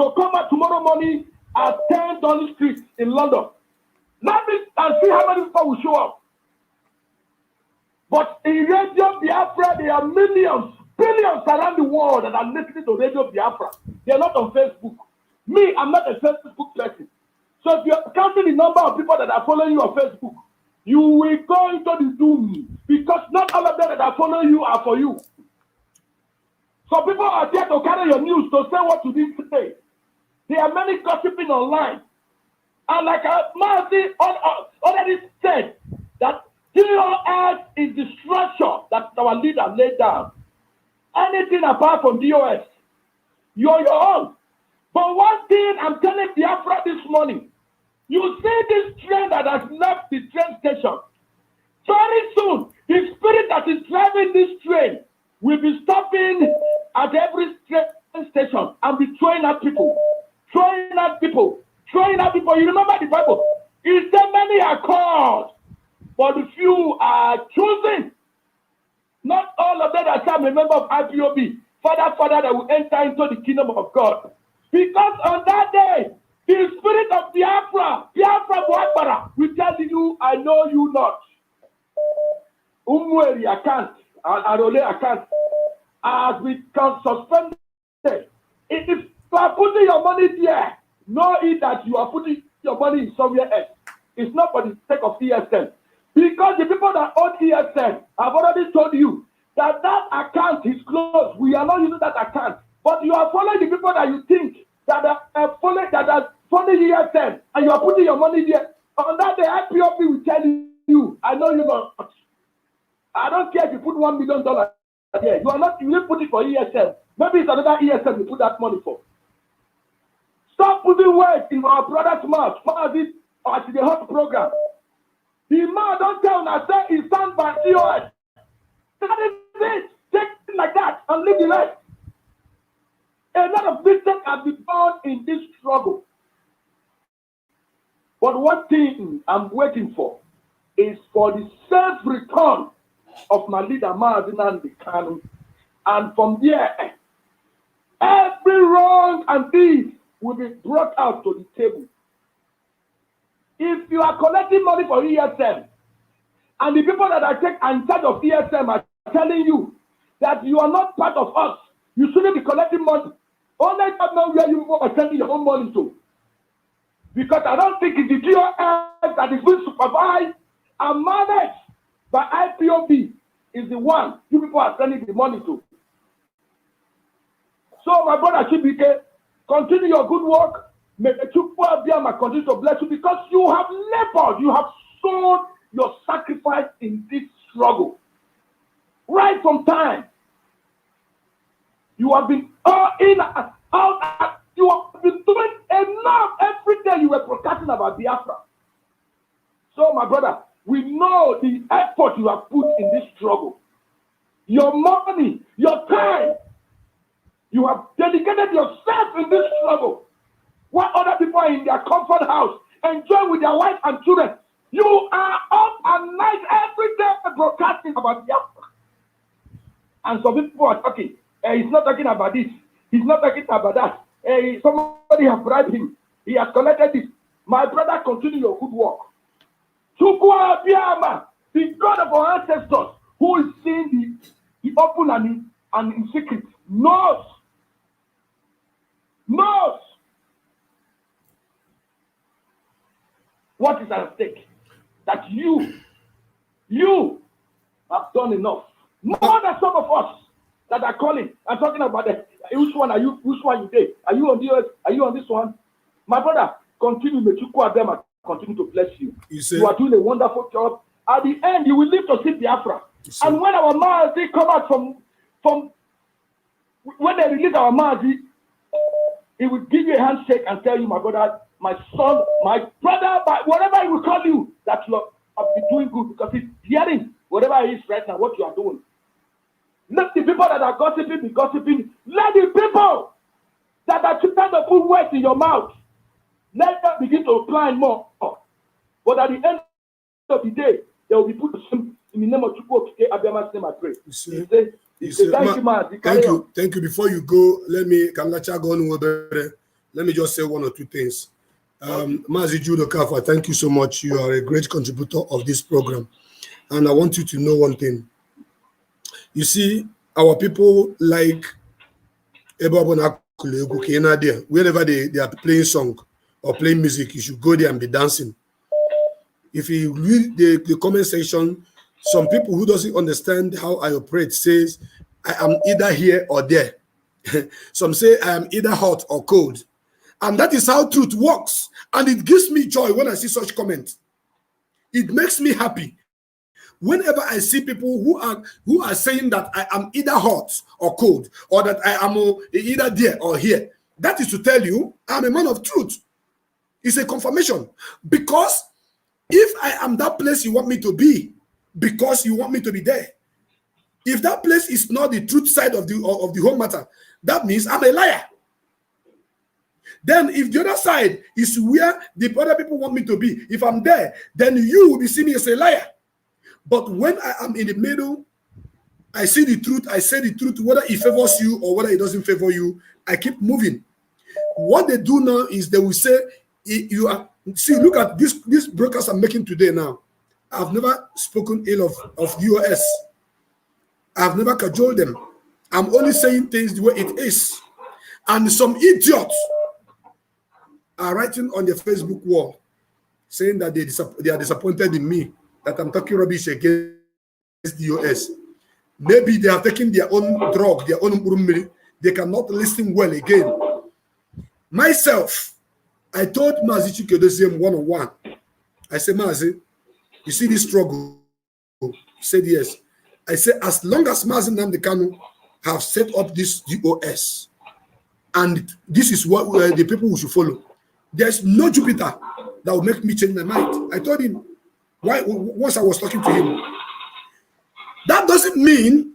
to come back tomorrow morning at $10 Street in London. Let me and see how many people will show up. But in Radio Biafra, there are millions, billions around the world that are listening to Radio Biafra. They are not on Facebook. Me, I'm not a Facebook person. So if you're counting the number of people that are following you on Facebook, you will go into the doom because not all of them that are following you are for you. So people are there to carry your news to say what you need to say. There are many gossiping online. And like Mazi already said, that DOS is the structure that our leader laid down. Anything apart from DOS, you're your own. But one thing I'm telling Biafra this morning, you see this train that has left the train station. Very soon, the spirit that is driving this train will be stopping at every train station and be throwing at people. Throwing at people But you remember the Bible. It said many are called, but the few are chosen. Not all of them that shall be member of IPOB. Father, that will enter into the kingdom of God. Because on that day, the spirit of Biafra Buakbara, will tell you, I know you not. Umweri account, Arole account, as we can suspend it. If you are putting your money there, know it that you are putting your money in somewhere else. It's not for the sake of ESN. Because the people that own ESN have already told you that that account is closed. We are not using that account. But you are following the people that you think that are following ESN, and you are putting your money there. On that day, IPOP will tell you, I know you not. I don't care if you put $1 million there. You are not, you will put it for ESN. Maybe it's another ESN you put that money for. Stop putting words in our brother's mouth. Mazi at the hot program. The man don't tell us say he stands by COS. That is it. Take it like that and leave the rest. A lot of mistakes have been done in this struggle. But one thing I'm waiting for is for the safe return of my leader Mazi Nnamdi Kanu. And from there, every wrong and deed will be brought out to the table. If you are collecting money for ESM, and the people that are in charge of ESM are telling you that you are not part of us, you shouldn't be collecting money. Only God knows where you are sending your own money to. Because I don't think it's the GOS that is being supervised and managed by IPOB is the one you people are sending the money to. So, my brother Chibike, continue your good work. May the Chukwuabiama continue to bless you because you have labored, you have sown your sacrifice in this struggle. Right from time. You have been in and out. You have been doing enough. Every day you were broadcasting about Biafra. So, my brother, we know the effort you have put in this struggle. Your money, your time. You have dedicated yourself in this struggle. While other people are in their comfort house, enjoy with their wife and children, you are up at night every day broadcasting about Biafra. And some people are talking. He's not talking about this. He's not talking about that. Somebody has bribed him. He has collected this. My brother, continue your good work. Chukwuabiama, the God of our ancestors, who is seeing the open and in secret, knows what is at stake. That you have done enough. More than some of us that are calling and talking about which one are you, which one you take? Are you on this? Are you on this one? My brother, continue to Chukwuabiama, continue to bless you. You are doing a wonderful job. At the end, you will live to see Biafra. And when our Mazi come out from when they release our Mazi, he will give you a handshake and tell you, my brother, my son, my brother, whatever he will call you, that you have been doing good because he's hearing whatever it is right now, what you are doing. Let the people that are gossiping be gossiping. Let the people that are trying to put words in your mouth, let them begin to plan more. But at the end of the day, they will be put to shame in the name of Chukwuabiama's name, I pray. Thank you. Before you go, let me just say one or two things. Mazi Judo Kafa, thank you so much. You are a great contributor of this program. And I want you to know one thing. You see, our people like wherever they are playing song or playing music, you should go there and be dancing. If you read the comment section, some people who doesn't understand how I operate says, I am either here or there. Some say I am either hot or cold. And that is how truth works. And it gives me joy when I see such comments. It makes me happy. Whenever I see people who are saying that I am either hot or cold, or that I am either there or here, that is to tell you I'm a man of truth. It's a confirmation. Because if I am that place you want me to be, because you want me to be there, if that place is not the truth side of the whole matter, that means I'm a liar. Then if the other side is where the other people want me to be, if I'm there, then you will be seeing me as a liar. But when I am in the middle, I see the truth, I say the truth, whether it favors you or whether it doesn't favor you, I keep moving. What they do now is they will say, you are, see, look at this broadcast I'm making today now. I've never spoken ill of the US. I've never cajoled them. I'm only saying things the way it is. And some idiots are writing on the Facebook wall saying that they are disappointed in me, that I'm talking rubbish against the US. Maybe they are taking their own drug, their own urumiri. They cannot listen well again. Myself, I told Mazi Chikedozie one-on-one. I said, Mazi, you see this struggle? He said yes. I said, as long as Mazi Nnamdi Kanu have set up this DOS, and this is what the people we should follow, there's no Jupiter that will make me change my mind. I told him, why? Once I was talking to him, that doesn't mean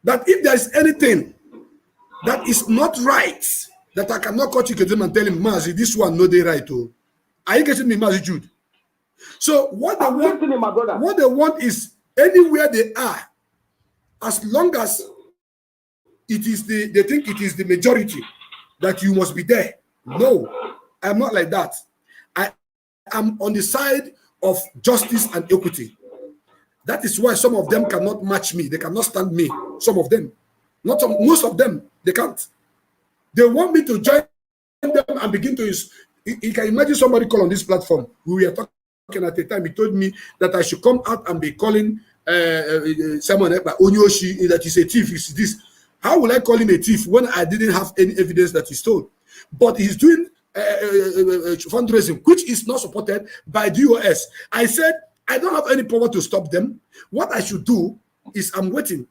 that if there's anything that is not right, that I cannot cut you and tell him, Mazi, this one no they right. Oh. Are you getting me, Mazi Jude? So what they want is anywhere they are, as long as it is they think it is the majority, that you must be there. No, I'm not like that. I am on the side of justice and equity. That is why some of them cannot match me. They cannot stand me. Some of them. Not some, most of them, they can't. They want me to join them and begin to use. You can imagine somebody call on this platform. We were talking at the time. He told me that I should come out and be calling someone Onyoshi, that he's a thief. Is this? How will I call him a thief when I didn't have any evidence that he stole? But he's doing fundraising, which is not supported by the US. I said, I don't have any power to stop them. What I should do is I'm waiting.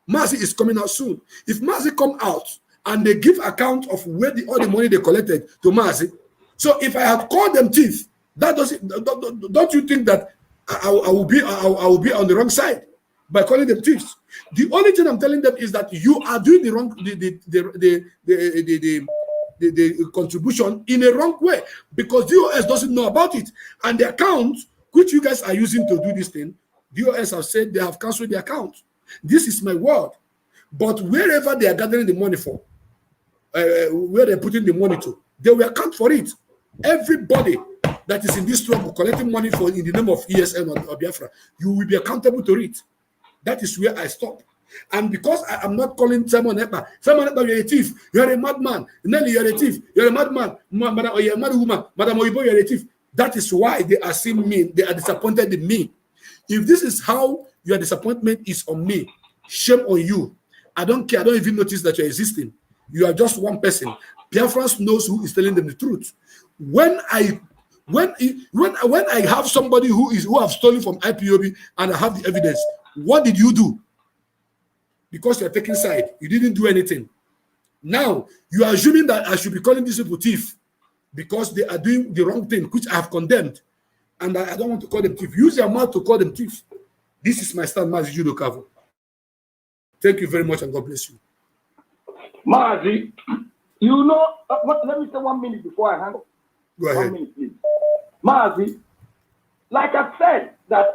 Mazi is coming out soon. If Mazi come out and they give account of where all the money they collected to Mazi, so if I had called them thief, that doesn't. Don't you think that I will be on the wrong side by calling them thieves? The only thing I'm telling them is that you are doing the wrong the contribution in a wrong way, because DOS doesn't know about it, and the account which you guys are using to do this thing, DOS have said they have cancelled the account. This is my word. But wherever they are gathering the money for, where they're putting the money to, they will account for it. Everybody that is in this struggle collecting money for in the name of ESN or Biafra, you will be accountable to it. That is where I stop. And because I am not calling Simon Ekpa, you're a thief, you're a madman. Nelly, you're a thief, you're a madman. Madam, you're a mad woman. Madam Oyibo, you're a thief. That is why they are seeing me. They are disappointed in me. If this is how your disappointment is on me, shame on you. I don't care. I don't even notice that you're existing. You are just one person. Biafrans knows who is telling them the truth. When I have somebody who have stolen from IPOB and I have the evidence, what did you do? Because you're taking side, you didn't do anything. Now you are assuming that I should be calling these people thief because they are doing the wrong thing, which I have condemned, and I don't want to call them thief. Use your mouth to call them thief. This is my stand, Mazi Judo Kavo. Thank you very much, and God bless you. Mazi, you know, let me say 1 minute before I hang up. Go ahead. 1 minute, please. Mazi, like I said, that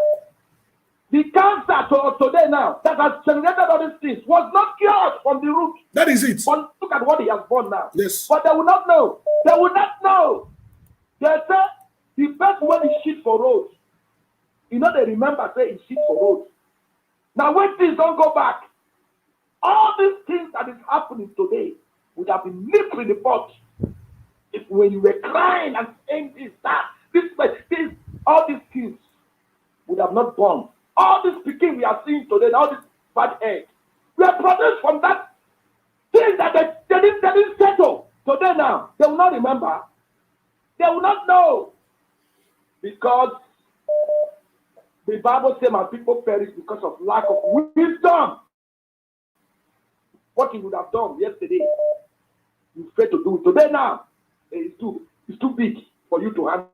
the cancer today now that has generated all these things was not cured from the root. That is it. But look at what he has done now. Yes. But they will not know. They will not know. They say the person when he shit for roads, you know, they remember say he shit for roads. Now when things don't go back, all these things that is happening today would have been nipped in the pot. If when you were crying and saying this, that, this, all these things would have not gone. All this speaking we are seeing today, all this bad egg, we are produced from that thing that they didn't settle. Today now, they will not remember. They will not know. Because the Bible says my people perish because of lack of wisdom. What he would have done yesterday, you fail to do it. Today now, it's too big for you to handle.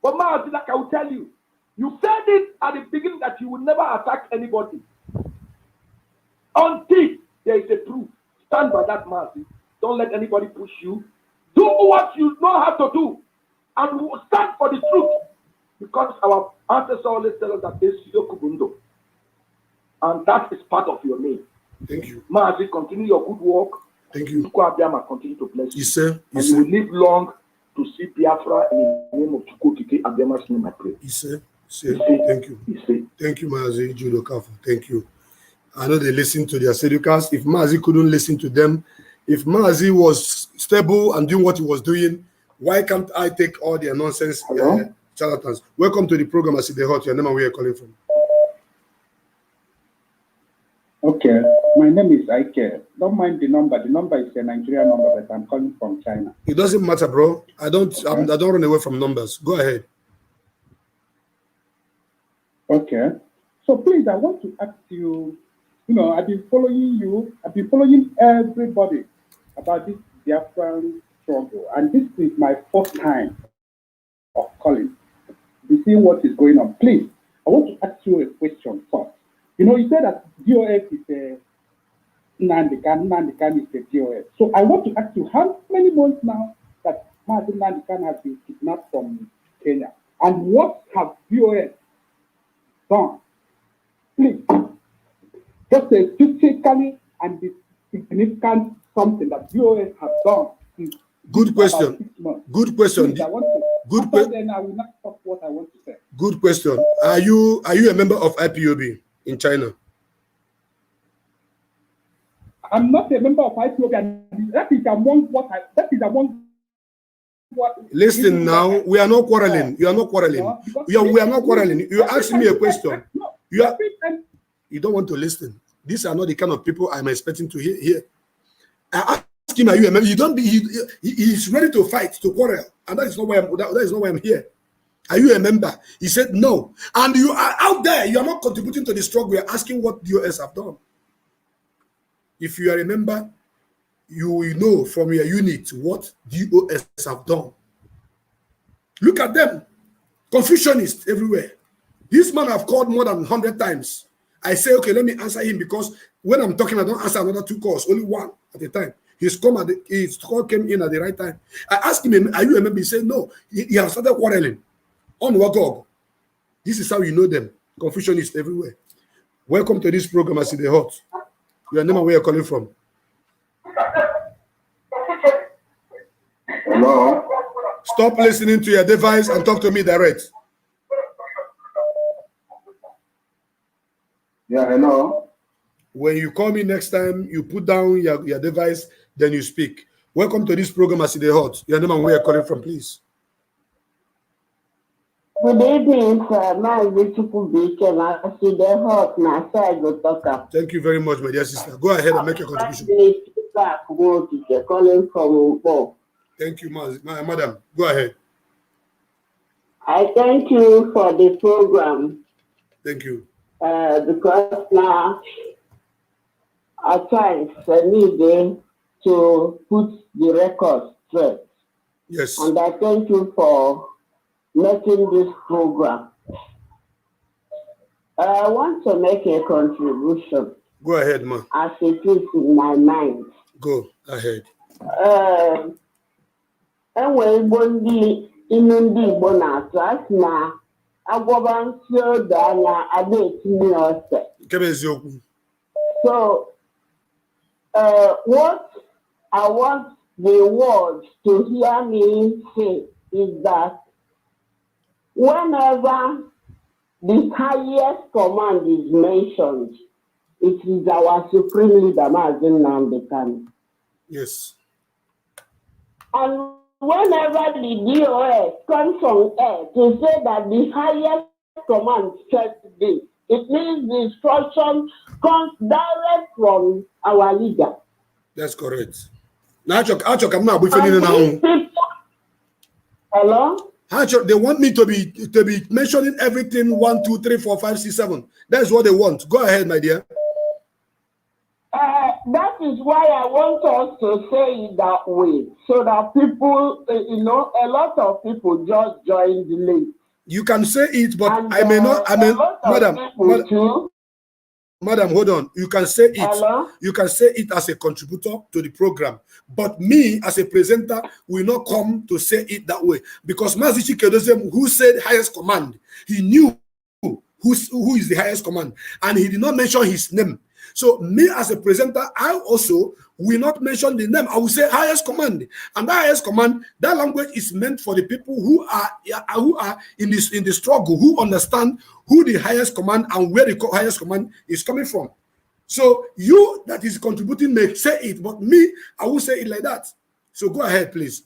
But Mazi, like I will tell you, you said it at the beginning that you would never attack anybody until there is a proof. Stand by that, Mazi. Don't let anybody push you. Do what you know how to do. And stand for the truth. Because our ancestors always tell us that this is Yokubundo. And that is part of your name. Thank you. Mazi, continue your good work. Thank you. Chukwu continue to bless you. Yes, sir. And you will live long to see Biafra in the name of Chukwu Abiyama's name, I pray. Yes, sir. Thank you. Thank you, Mazi Judo Kafu. Thank you. I know they listen to their sedicas. If Mazi couldn't listen to them, if Mazi was stable and doing what he was doing, why can't I take all their nonsense charlatans? Welcome to the program, I see the hot. Your name and where you're calling from. Okay, my name is Ike. Don't mind the number. The number is a Nigerian number, but I'm calling from China. It doesn't matter, bro. I don't run away from numbers. Go ahead. Okay. So please, I want to ask you, I've been following you. I've been following everybody about this Biafran struggle. And this is my first time of calling to see what is going on. Please, I want to ask you a question first. You said that DOS is a Nnamdi Kanu is a DOS. So I want to ask you, how many months now that Nnamdi Kanu has been kidnapped from Kenya? And what have DOS done? Please, just a physically and the significant something that DOS have done. Good question. Good question. Please, I want to. Then I will not stop what I want to say. Good question. Are you a member of IPOB in China? I'm not a member of IPOB, and that is among what. Listen now, we are not quarreling. You are not quarreling. We are not quarreling. You asked me a question. You don't want to listen. These are not the kind of people I'm expecting to hear. I asked him, "Are you a member?" You don't be. He's ready to fight, to quarrel, and that is not why I'm here. Are you a member? He said no. And you are out there. You are not contributing to the struggle. You are asking what DOS have done. If you are a member, you will know from your unit what DOS have done. Look at them. Confucianists everywhere. This man I've called more than 100 times. I say, okay, let me answer him, because when I'm talking, I don't answer another 2 calls, only one at a time. His call came in at the right time. I asked him, are you a member? He said no. He has started quarreling. On Wagog. This is how you know them. Confucianists everywhere. Welcome to this program, I see the hot. Your name and where you're calling from. Hello. Stop listening to your device and talk to me direct. Yeah, hello. When you call me next time, you put down your device, then you speak. Welcome to this program, I see the hot. Your name and where you're calling from, please. Good evening, sir. Mazi I see the hot now, so I go talk up. Thank you very much, my dear sister. Go ahead and make your contribution. Calling from Umpo. Thank you, Mazi. Madam, go ahead. I thank you for the program. Thank you. Because now, at times, I need to put the record straight. Yes. And I thank you for making this program. I want to make a contribution. Go ahead, ma. As it is in my mind. Go ahead. Enwere Igbo ndị inu ndị Igbo na-atụ asị na agwọba nsị odo anya ada etinye ose. Kebe eziokwu. So, what I want the world to hear me say is that whenever the highest command is mentioned, it is our supreme leader, Mazi Nnamdi Kanu. Yes. And whenever the DOS comes from air to say that the highest command says this, it means the instruction comes direct from our leader. That's correct. Now, I'm not now. Hello? They want me to be mentioning everything 1, 2, 3, 4, 5, 6, 7. That's what they want. Go ahead, my dear. That is why I want us to say it that way, so that people, a lot of people just join the link. You can say it, but and, I may not. Madam, Madam, hold on. You can say it. Hello? You can say it as a contributor to the program. But me, as a presenter, will not come to say it that way. Because Mazi Chikedozem, who said highest command, he knew who is the highest command. And he did not mention his name. So me as a presenter, I also will not mention the name. I will say highest command. And that highest command, that language is meant for the people who are in the struggle, who understand who the highest command and where the highest command is coming from. So you that is contributing may say it, but me, I will say it like that. So go ahead, please.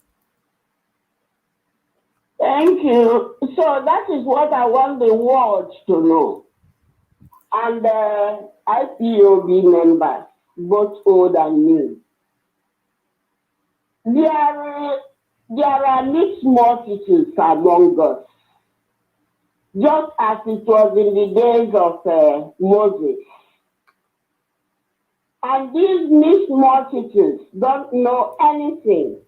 Thank you. So that is what I want the world to know. And IPOB members, both old and new. There are mixed multitudes among us, just as it was in the days of Moses. And these mixed multitudes don't know anything.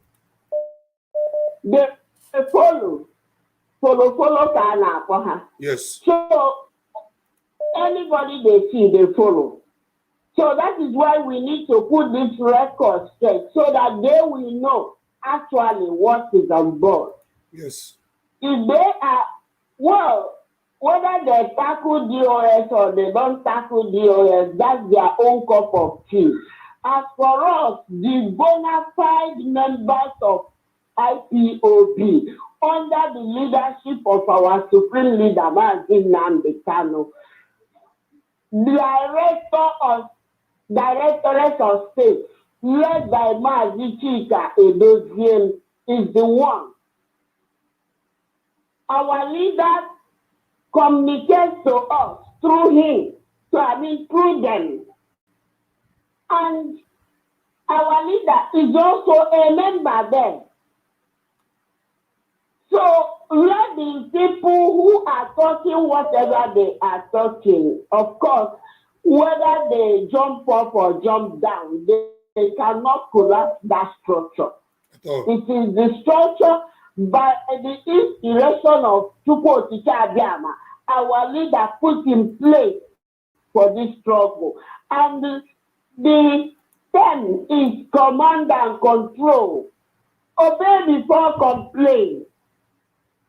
They follow Kana. Yes. So anybody they see, they follow. So that is why we need to put this record straight so that they will know actually what is on board. Yes. If they are, well, whether they tackle DOS or they don't tackle DOS, that's their own cup of tea. As for us, the bona fide members of IPOB, under the leadership of our supreme leader, Mazi Nnamdi Kanu, Directorate of State, led by Mazi Chika Edozien, is the one. Our leader communicates to us through him, through them. And our leader is also a member there. So let the people who are talking whatever they are talking, of course, whether they jump up or jump down, they cannot collapse that structure. It is the structure by the inspiration of Chukwu Okike Abiama, our leader put in place for this struggle. And the term is command and control. Obey before complain.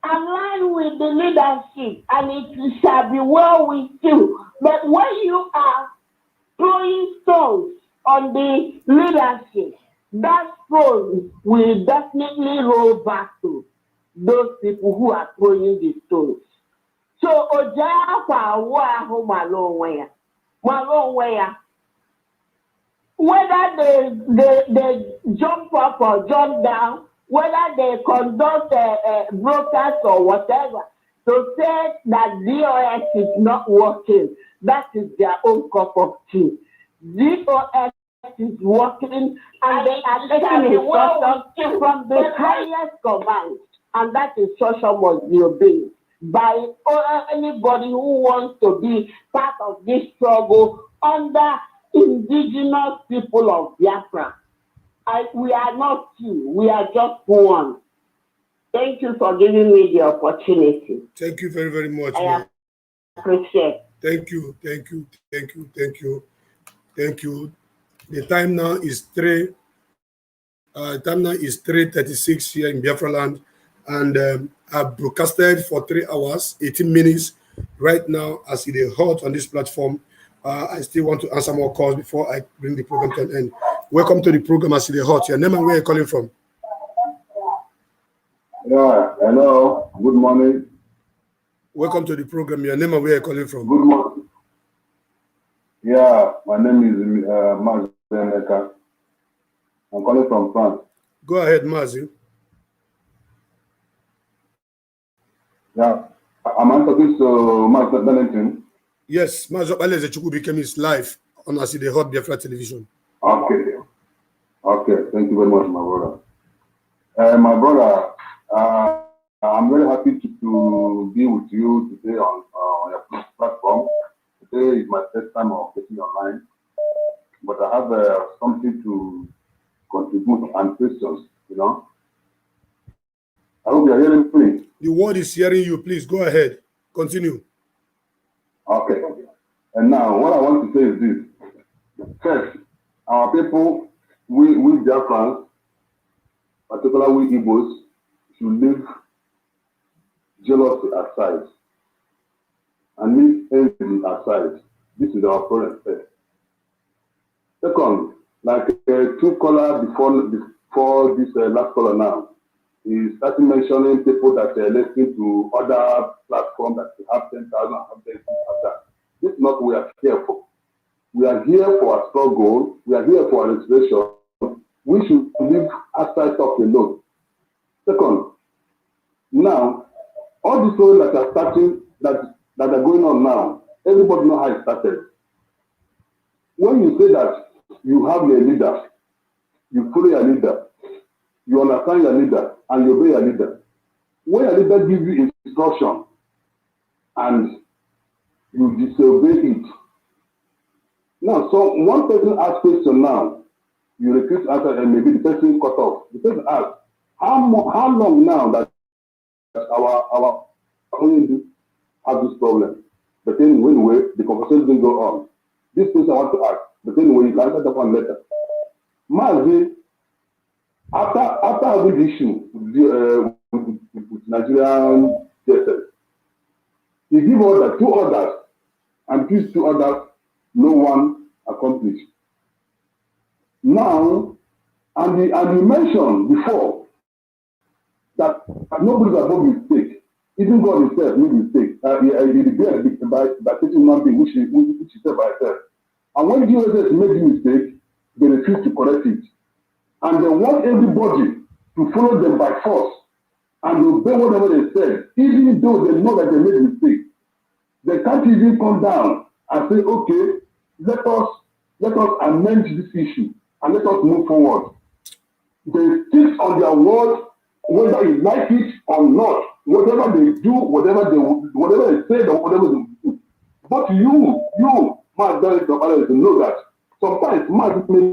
Align with the leadership, and it shall be well with you. But when you are throwing stones on the leadership, that stone will definitely roll back to those people who are throwing the stones. So, whether they jump up or jump down, whether they conduct broadcast or whatever, to say that DOS is not working, that is their own cup of tea. DOS is working, and they are taking instructions from the highest command, and that instruction must be obeyed by anybody who wants to be part of this struggle under indigenous people of Biafra. We are not two, we are just one. Thank you for giving me the opportunity. Thank you very, very much. I appreciate. Thank you. The time now is 3:36 here in Biafra land, and I've broadcasted for 3 hours, 18 minutes. Right now, as it is hot on this platform, I still want to answer more calls before I bring the program to an end. Welcome to the program, as it is hot. Your name and where you're calling from? Yeah, hello. Good morning. Welcome to the program. Your name and where you're calling from? Good morning. Yeah, my name is Mazi. I'm calling from France. Go ahead, Mazi. Yeah, am I talking to Mazi Darlington? Yes, Mazi Aleze Chukwu became his live on As the Hot Biafra television. Okay, thank you very much, my brother. My brother, I'm very happy to be with you today on your platform. Today is my first time of getting online, but I have something to contribute and questions, you know. I hope you're hearing me. The word is hearing you. Please go ahead. Continue. Okay. And now, what I want to say is this. First, our people, we Biafrans, particularly we Igbos, should leave jealousy aside and leave envy aside. This is our problem first. Second, like two caller before this last caller now, he started mentioning people that are listening to other platforms that have 10,000, have 10,000, have that. This is not what we are here for. We are here for our struggle. We are here for our inspiration. We should leave outside talk alone. Second, now, all these stories that are starting, that are going on now, everybody knows how it started. When you say that you have your leader, you follow your leader, you understand your leader, and you obey your leader. When your leader gives you instruction and you disobey it, now, so one person asks question now, you refuse to answer, and maybe the person cut off. The person asks, how long now that our community have this problem? But anyway, the conversation didn't go on. This person I want to ask, but anyway, you can answer that one later. Mazi, after having the issue with Nigerian JSS, he give order, 2 orders, and these 2 orders, no one accomplished. Now, and he mentioned before that nobody above mistake. Even God himself made mistake. He regretted by taking Nnamdi, which he said by himself. And when Jesus made the mistake, they refused to correct it. And they want everybody to follow them by force and obey whatever they said, even though they know that they made a mistake. They can't even come down and say, okay, let us amend this issue and let us move forward. They stick on their word, whether you like it or not. Whatever they do, whatever they say, or whatever they do. But you, Mazi, know that sometimes Mazi make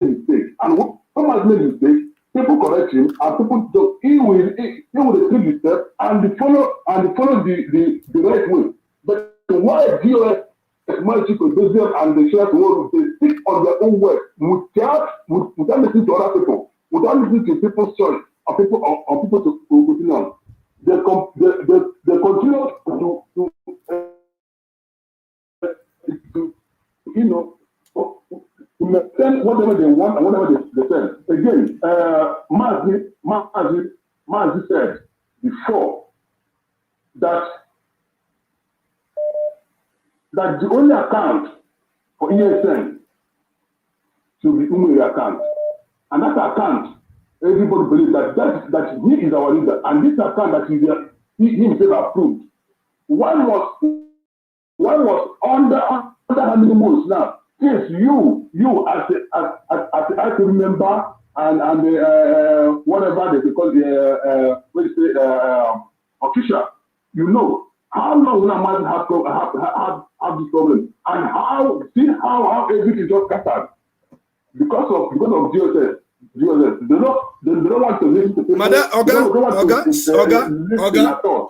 mistake, and when Mazi make mistake, people correct him, and people do. He will take the step and follow the right way. But why DOS, Mazi, and the church world, they stick on their own word without listening to other people, without listening to people's choice, or people to continue on. They continue to maintain whatever they want and whatever they said. Again, Mazi said before that the only account for ESN should be Umeri account. And that account, everybody believes that he is our leader. And this account that he himself approved. One was under how many months now? Yes, you as I can remember, and whatever they call official, you know how long Nnamdi have this problem, and how everything just scattered because of GSS. They don't want to listen to people.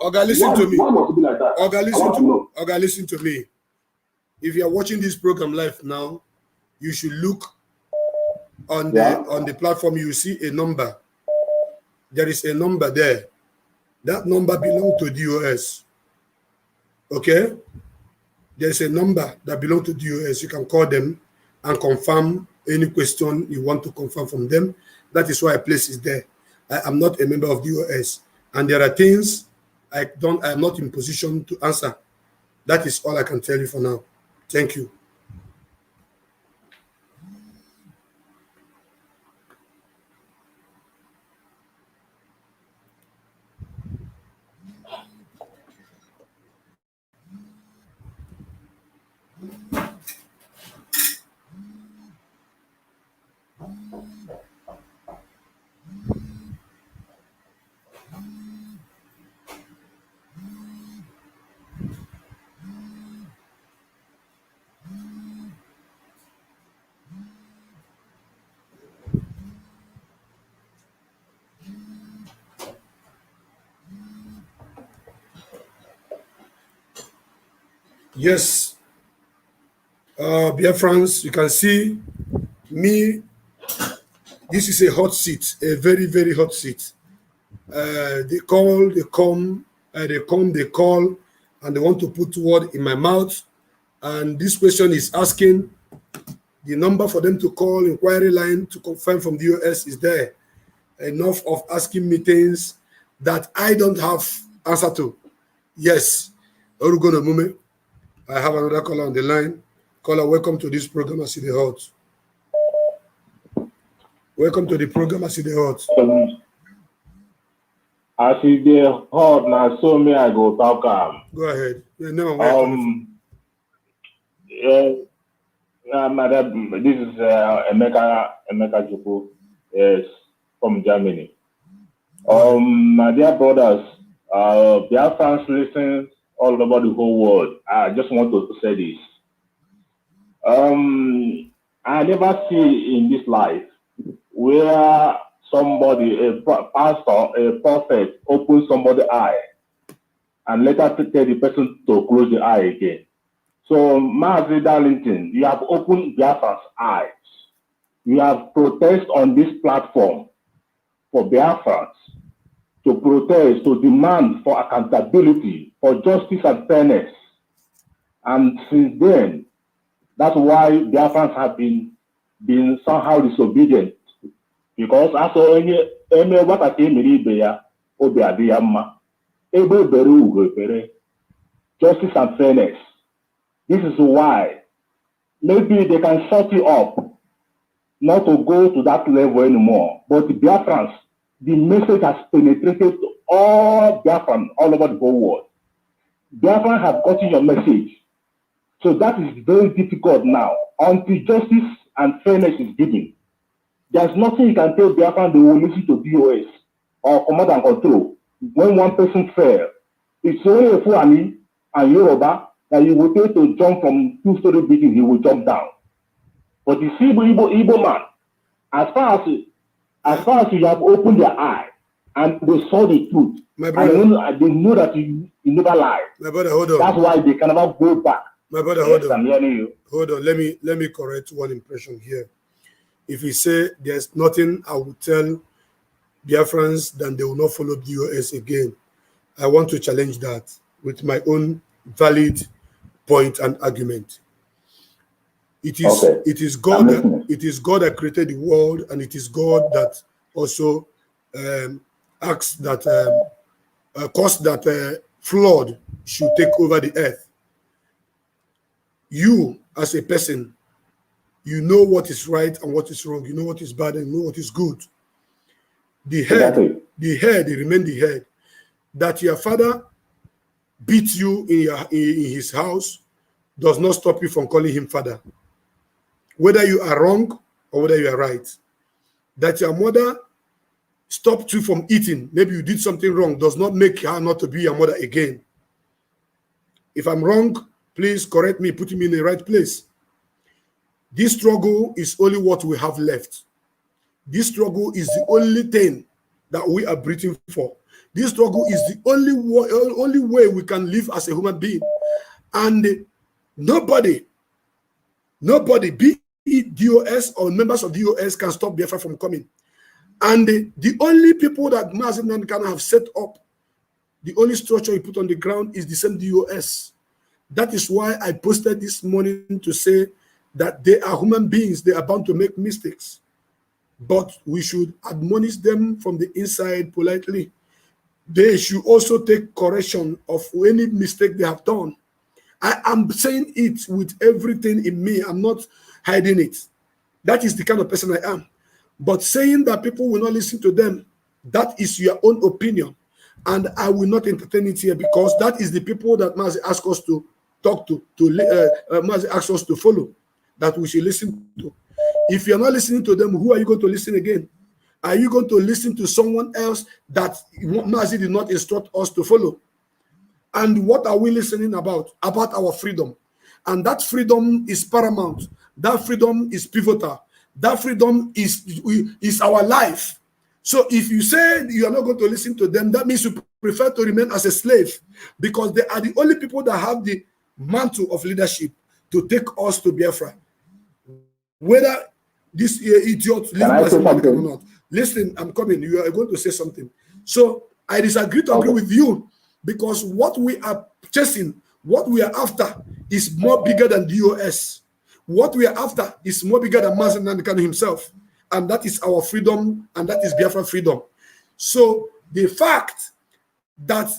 Oga, listen to me. Why must it be like that? Oga, listen to me. If you are watching this program live now, you should look on the platform. You see a number. There is a number there. That number belongs to DOS. Okay? There's a number that belongs to DOS. You can call them and confirm any question you want to confirm from them. That is why a place is there. I am not a member of DOS. And there are things I am not in position to answer. That is all I can tell you for now. Thank you. Yes, Biafrans, you can see me. This is a hot seat, a very, very hot seat. They call, they come, they call, and they want to put word in my mouth. And this question is asking the number for them to call, inquiry line to confirm from the US is there. Enough of asking me things that I don't have answer to. Yes, Orugono Mume, I have another caller on the line. Caller, welcome to this program, I see the hot. Welcome to the program, I see the hot. I see the hot now, so me I go talk. Go ahead. No, madam, this is Emeka Juku, yes, from Germany. My dear brothers, Biafrans listen all over the whole world. I just want to say this. I never see in this life where somebody, a pastor, a prophet, opens somebody's eye and later tell the person to close the eye again. So, Mazi Darlington, you have opened Biafra's eyes. You have protest on this platform for Biafrans to protest, to demand for accountability, for justice and fairness. And since then, that's why Biafrans have been somehow disobedient. Because after any what I came in justice and fairness. This is why maybe they can shut you up, not to go to that level anymore. But the Biafrans, the message has penetrated to all Biafrans all over the whole world. Biafrans have gotten your message. So that is very difficult now. Until justice and fairness is given, there's nothing you can tell Biafran they will listen to DOS or command and control. When one person fails, it's only a Fulani and Yoruba that you will take to jump from two-story building, he will jump down. But the Igbo man, as far as you have opened your eye and they saw the truth, my brother, and they know that you never lie. My brother, hold on. That's why they can never go back. My brother, yes, hold on. I'm hearing you. Hold on. Let me correct one impression here. If you say there's nothing I will tell Biafrans, then they will not follow DOS again. I want to challenge that with my own valid point and argument. It is God that created the world, and it is God that also asks that caused that flood should take over the earth. You as a person, you know what is right and what is wrong. You know what is bad and you know what is good. The head, remain the head. That your father beat you in his house does not stop you from calling him father. Whether you are wrong or whether you are right. That your mother stopped you from eating, maybe you did something wrong, does not make her not to be your mother again. If I'm wrong, please correct me, put me in the right place. This struggle is only what we have left. This struggle is the only thing that we are breathing for. This struggle is the only way we can live as a human being. And nobody, be it DOS or members of DOS, can stop Biafra from coming. And the only people that Mazi and Kanu have set up, the only structure he put on the ground is the same DOS. That is why I posted this morning to say that they are human beings. They are bound to make mistakes. But we should admonish them from the inside politely. They should also take correction of any mistake they have done. I am saying it with everything in me. I'm not hiding it. That is the kind of person I am. But saying that people will not listen to them, that is your own opinion. And I will not entertain it here, because that is the people that Mazi asked us to talk to Mazi asked us to follow, that we should listen to. If you're not listening to them, who are you going to listen again? Are you going to listen to someone else that Mazi did not instruct us to follow? And what are we listening about? About our freedom. And that freedom is paramount. That freedom is pivotal. That freedom is our life. So if you say you are not going to listen to them, that means you prefer to remain as a slave, because they are the only people that have the mantle of leadership to take us to Biafra. Whether this idiot Can I say something? or not. Listen, I'm coming. You are going to say something. So I disagree to agree with you, because what we are chasing, what we are after is more bigger than DOS. What we are after is more bigger than Mazi Nnamdi Kanu himself. And that is our freedom, and that is Biafra freedom. So the fact that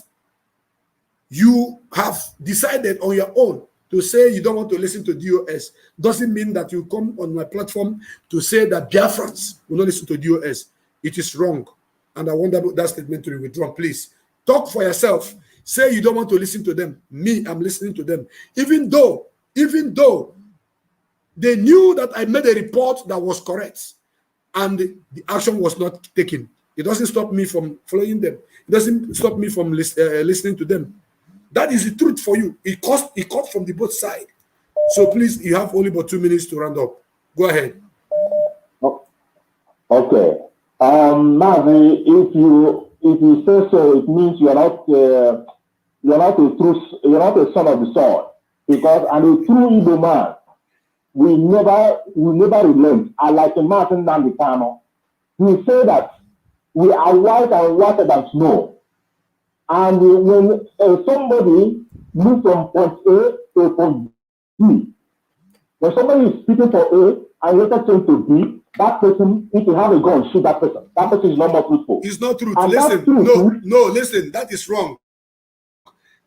you have decided on your own to say you don't want to listen to DOS doesn't mean that you come on my platform to say that Biafrans will not listen to DOS. It is wrong. And I want that statement to be withdrawn. Please talk for yourself. Say you don't want to listen to them. Me, I'm listening to them. Even though they knew that I made a report that was correct and the action was not taken. It doesn't stop me from following them. It doesn't stop me from listening to them. That is the truth for you. It cut from the both sides. So please, you have only about 2 minutes to round up. Go ahead. Okay. Mazi, if you say so, it means you're not a son of the sword. Because I'm a true Igbo man. We never relent. I like a Mazi Nnamdi Kanu. We say that we are white and whiter than snow. And when somebody moves from point A to point B, when somebody is speaking for A and later change to B, that person, if you have a gun, shoot that person. That person is not more truthful. It's not truth. And Listen, no, listen, that is wrong.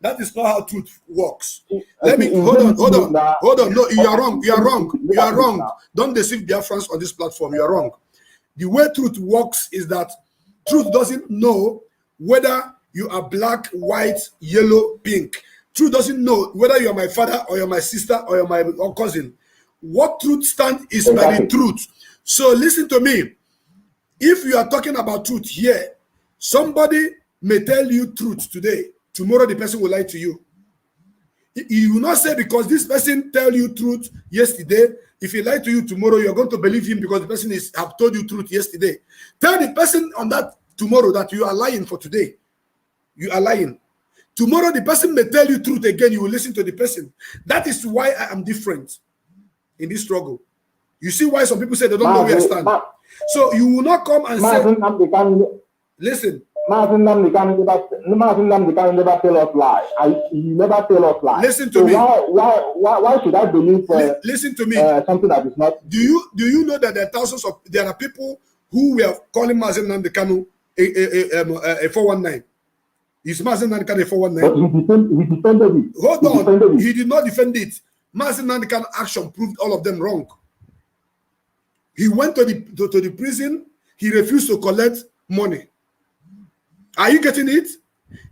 That is not how truth works. Let me hold on. No, you are wrong. You are wrong. Don't deceive Biafrans on this platform. You are wrong. The way truth works is that truth doesn't know whether you are black, white, yellow, pink. Truth doesn't know whether you are my father or you're my sister or you're my cousin. What truth stands is by the truth. So listen to me. If you are talking about truth here, somebody may tell you truth today. Tomorrow the person will lie to you. You will not say because this person tell you truth yesterday, if he lied to you tomorrow, you're going to believe him because the person have told you truth yesterday. Tell the person on that tomorrow that you are lying for today. You are lying. Tomorrow the person may tell you truth again, you will listen to the person. That is why I am different in this struggle. You see why some people say they don't know where I stand. So you will not come and say, listen. Mazi Nnamdi Kanu never tell us lie. He never tell us lie. Listen to me. Why should I believe? Listen to me. Something that is not. Do you know that there are people who were calling Mazi Nnamdi Kanu a 419? Is Mazi Nnamdi Kanu a 419? But he defended it. Hold on. He did not defend it. Mazi Nnamdi Kanu action proved all of them wrong. He went to the prison. He refused to collect money. Are you getting it?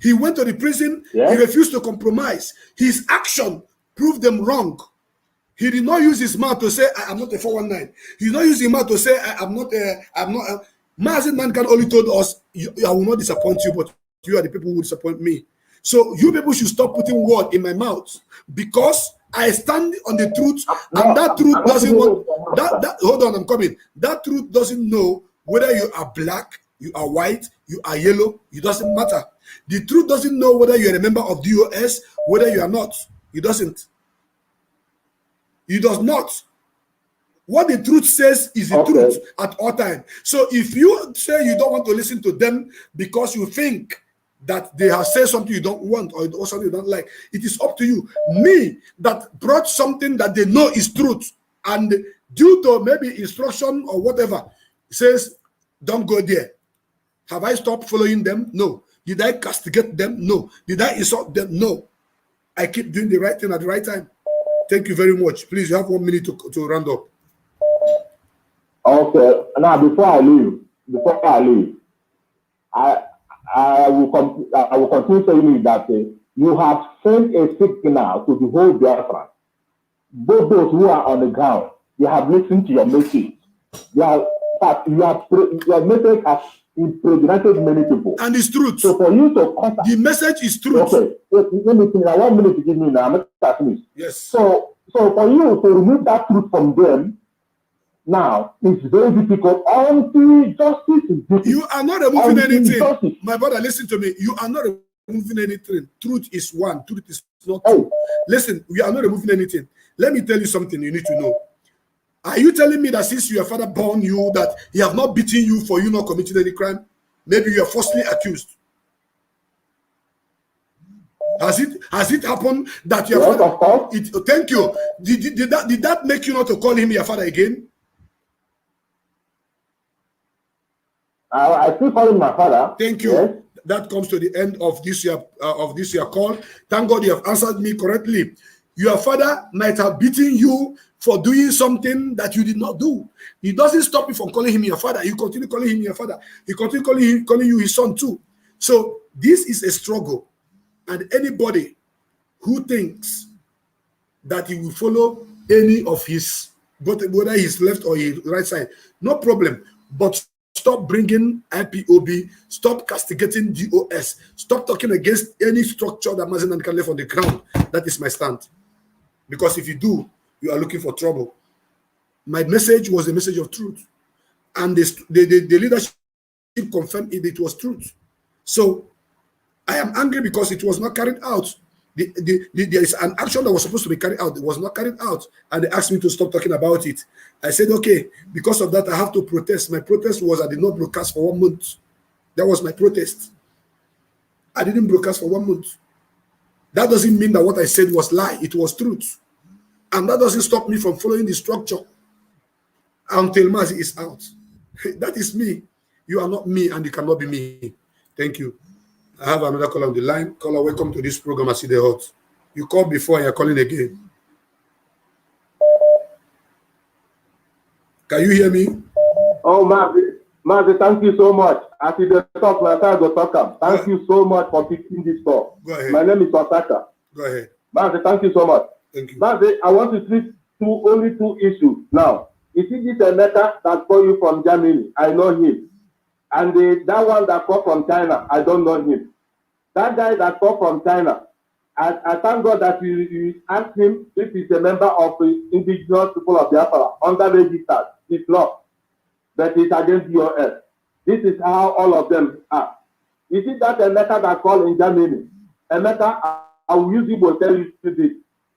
He went to the prison. Yes. He refused to compromise. His action proved them wrong. He did not use his mouth to say, I'm not a 419. He did not use his mouth to say, I'm not. Mazi Nnamdi Kanu only told us, I will not disappoint you, but you are the people who disappoint me. So you people should stop putting word in my mouth because I stand on the truth, and that truth doesn't want that. Hold on, I'm coming. That truth doesn't know whether you are black, you are white, you are yellow. It doesn't matter. The truth doesn't know whether you are a member of DOS, whether you are not. It doesn't. It does not. What the truth says is the truth at all times. So if you say you don't want to listen to them because you think that they have said something you don't want or something you don't like, it is up to you. Me, that brought something that they know is truth, and due to maybe instruction or whatever, says, don't go there. Have I stopped following them? No. Did I castigate them? No. Did I insult them? No. I keep doing the right thing at the right time. Thank you very much. Please, you have 1 minute to round up. Okay. Now, before I leave, I will continue saying that you have sent a signal to the whole Biafra. Both those who are on the ground, they have listened to your message. Your message has impregnated many people. And it's truth. So for you to contact, the message is truth. Okay, let me finish. 1 minute to give me now. I'm not finish. Yes. So for you to remove that truth from them, now it's very difficult until justice is difficult. You are not removing anything. Justice. My brother, listen to me. You are not removing anything. Truth is one. Truth is not two. Listen, we are not removing anything. Let me tell you something you need to know. Are you telling me that since your father born you, that he have not beaten you for you not committing any crime? Maybe you are falsely accused. Has it happened that your yes, father? Of course. Thank you. Did that make you not to call him your father again? I still call him my father. Thank you. Yes. That comes to the end of this year call. Thank God you have answered me correctly. Your father might have beaten you for doing something that you did not do. He doesn't stop you from calling him your father. You continue calling him your father. He continue calling you his son too. So this is a struggle. And anybody who thinks that he will follow any of his, whether his left or his right side, no problem. But stop bringing IPOB, stop castigating DOS, stop talking against any structure that Mazi Nnamdi can left on the ground. That is my stand. Because if you do, you are looking for trouble. My message was a message of truth. And the leadership confirmed it was truth. So I am angry because it was not carried out. There is an action that was supposed to be carried out. It was not carried out. And they asked me to stop talking about it. I said, okay, because of that, I have to protest. My protest was I did not broadcast for 1 month. That was my protest. I didn't broadcast for 1 month. That doesn't mean that what I said was lie. It was truth. And that doesn't stop me from following the structure until Mazi is out. That is me. You are not me and you cannot be me. Thank you. I have another caller on the line. Caller, welcome to this program. I see the hot. You called before and you're calling again. Can you hear me? Oh, Mazi, thank you so much. As you talk, my time to talk. Thank you so much for picking this call. Go ahead. My name is Osaka. Go ahead. Mazi, thank you so much. Thank you. Mazi, I want to treat only two issues now. You see this Emeka that called you from Germany, I know him. And that one that called from China, I don't know him. That guy that called from China, I thank God that you asked him if he's a member of the indigenous people of Biafra, under registered. It's not. But it's against DOS. This is how all of them are. You see that Emeka that called in Germany? Emeka, I will use it to tell you this.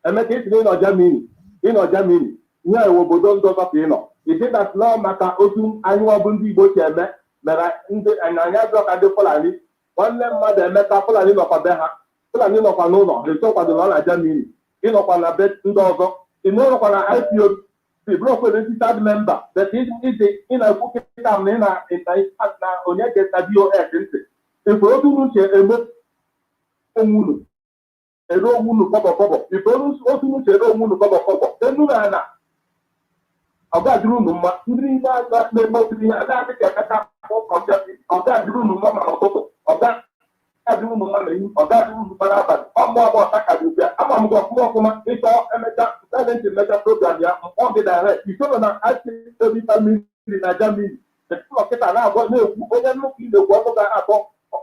Emeka is in Germany. In Germany. Here we don't go up, you know. You see that law maka otum annual bundi bo cheme, mera inde ananya block ade Fulani. One mother Emeka Fulani no kwa beha. Fulani no kwa no. They talk about the law Germany. You know kwa na bet ndozo. You know kwa na IPO. The block with the third member. That is in a book in a onye get a DOS. If we do not emo omunu. Ero omunu kobo. If we do not ero omunu kobo. Then no na. Ọ̀gá dúró nù mọ́ ndí náà ní mọ́tìrì yẹn adáàbí kẹ̀kẹ́ ọ̀gá ọ̀gá dúró nù mọ́ màá ọ̀tọ̀tọ̀ ọ̀gá dúró nù mọ́ lẹ́yìn ọ̀gá dúró nù mọ́ n'abalị ọmọ ọgbọ ọ̀tàkàdé bịa ama m gọfụma ọfụma ịchọ emeka talent emeka program ya ọ dị direct isoro na asị obi famili na Germany ọkịta na-agọ na-ekwu onye nnukwu na-ekwu ọkụ ga-akpọ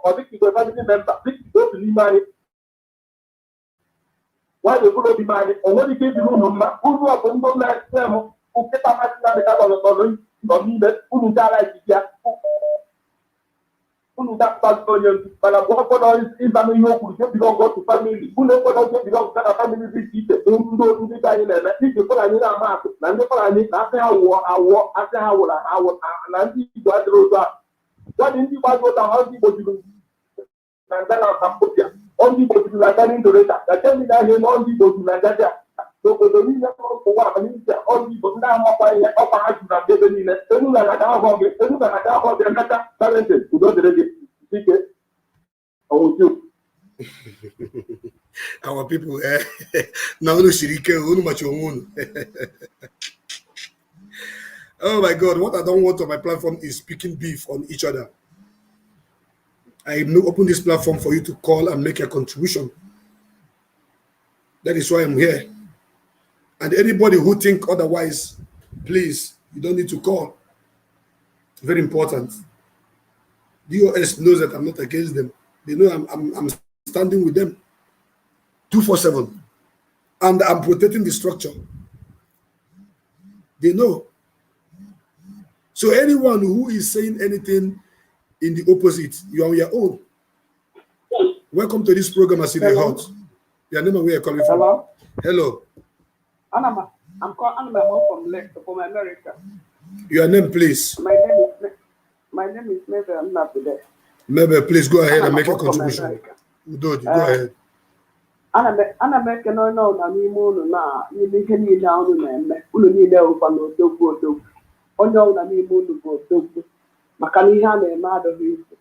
ọdịkigwe family member dịkigwe otu n'ime anyị nwaanyị okpuru obi m anyị o nwere ike ịdị n'ụlọ mma uru ọ bụ ndị na-ese m kita masih ada kalau tolong dominan unu cara dia unu tak tahu yang pada buat izan yo kurang bila go to family unu pada bila kada family visit unu kita ini nanti kalau ini nama nanti kalau ini nanti awo nanti buat terus buat ini buat tahu boju nanti nak sampai dia on di boju lagi ni doreta jadi dah ni on di boju lagi dia obodo niile ụwa amalite ọrụ Igbo ndị ahụ ọkwa ihe ọkwa ha juru na ebe niile enu ga-aga ahụ gị enu ga-aga ahụ gị emeka talented udo dịrị gị ike ọnwụzi our people na unu siri ike unu machi onwe unu. Oh my God, what I don't want on my platform is speaking beef on each other. I open this platform for you to call and make a contribution. That is why I'm here. And anybody who think otherwise, please, you don't need to call. Very important. DOS knows that I'm not against them. They know I'm standing with them 247. And I'm protecting the structure. They know. So anyone who is saying anything in the opposite, you are on your own. Welcome to this program, I see the hot. Your name and where you're calling from. Hello. Hello. I'm home from America. Your name, please. My name is Maybe Nnamdi. Maybe, please go ahead and make a contribution. Go ahead. Ana m ekene onye ọbụla n'ime unu na n'ime ihe niile unu na-eme unu niile bụkwa na odogwu onye ọbụla n'ime unu bụ odogwu maka na ihe a na-eme adịghị izu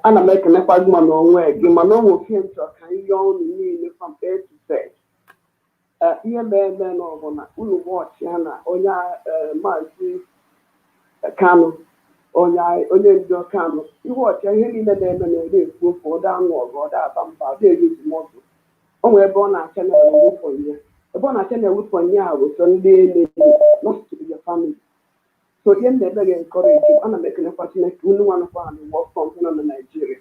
ana m ekenekwa gị mana onwe gị mana onwe ofe nchọ ka ihe unu niile from A to Z ihe na-eme n'ọbụla unu wọchị ya na onye Mazi Kanu onye ndu Kanu ihe ọcha ihe niile na-eme na-ere ekwu ofe ụda anụ ọgụ ọda aba mba ọda egozi mọzụ o nwere ebe ọ na-acha na-ewepụ ihe ebe ọ na-acha na-ewepụ ihe a bụ so ndị enyi not to your family so ihe m na-ebe ga-encourage ana m ekenekwa Chineke unu nwanụkwa na work from nọ na Nigeria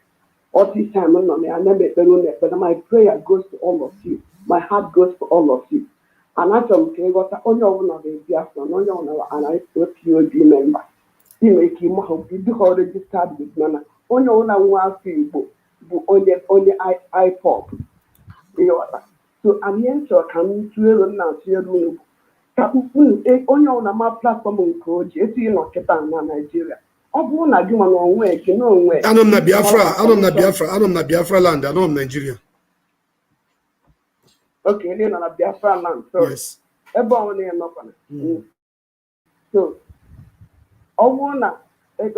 all this time nọ na ya na m ekpere unu ekpere my prayer goes to all of you my heart goes to all of you and achọrọ m ka ịghọta onye ọbụla ga-ebi afọ na onye ọbụla POD member ime ike ime ahụ bidoro registered with mana onye ọbụla nwa afọ Igbo bụ onye IPOB ịghọta so anyị chọrọ ka m tụero na-atụnyere unu ka onye ọbụla ma platfọm nke oji etinye n'ọkịta na Naịjirịa ọ bụrụ na gị mana onwe gị na onwe anọ m na Biafra land anọ m Nigeria okay ndị nọ na Biafra land so ebe ọbụla ya nọkwana so ọ bụrụ na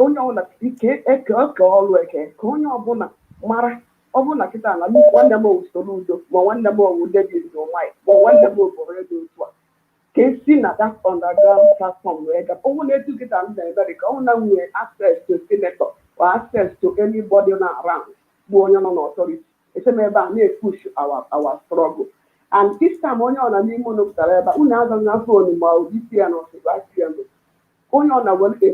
onye ọbụla ike eke ọrụ eke ka onye ọbụla mara ọ bụrụ na kịta na nwanne m owusoro udo ma nwanne m owu David nwanyị ma nwanne m oboro ego otu a ka esi na that underground platform wee gaba ọnwụ na-etu kịta ndị America ọnwụ na nwee access to senator or access to anybody na around bụ onye nọ n'authority esem ebe a na-epush our struggle and this time onye ọbụla n'ime unu pụtara ebe unu azọ na fon ma isi ya na ọsịgụ onye ọ na-were a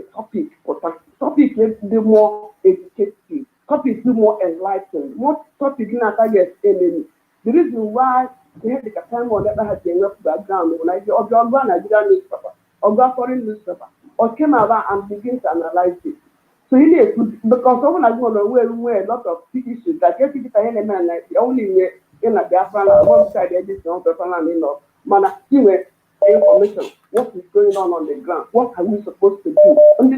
topic dị more educative, topic dị more enlightened, more topic na-target enemy. The reason why they had the time on that had the enough background when I of your Nigerian newspaper or foreign newspaper or came around and begin to analyze it. So he needs to because someone is going to wear a lot of issues that get it element like the only way in a Biafra one side this non Biafra enough. Mana information, what is going on the ground, what are we supposed to do? We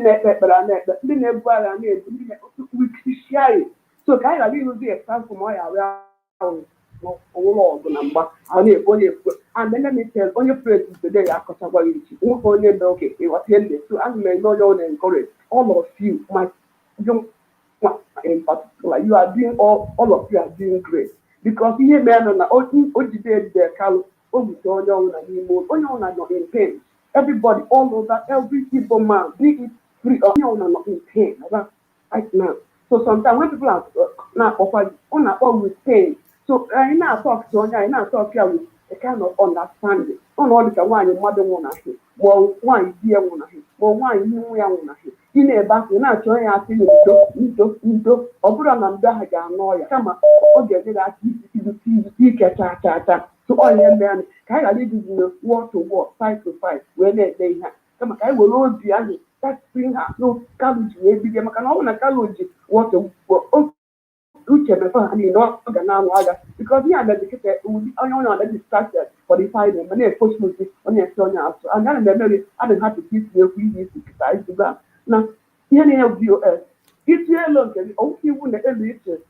share it. So kind of will be a time for my around and then let me tell on your presence today, only okay, it was ended. So I may not encourage all of you, my young in particular, you are doing all of you are doing great. Because here men on the not in pain. Everybody all over, every evil man, be it free or not in pain right now. So sometimes when people are not with pain, so I now talk to you, I now talk here with a kind of understanding. On all the one your mother wanna hear, well, one dear wanna hear, well, one you wanna hear. In a back, you're not trying to see you, or put on the Hagamoya. Come on, okay, that you get ta. So all young men, kind of living war to war, fight to fight, where they have. Come on, I will all be angry. That's bring her no college, maybe they can own a college, what to because he had educated only distracted for the time and they push music on your son out. And then memory, I didn't have to teach you to criticize the ground. Now, here of you, if you alone can only win the early interest,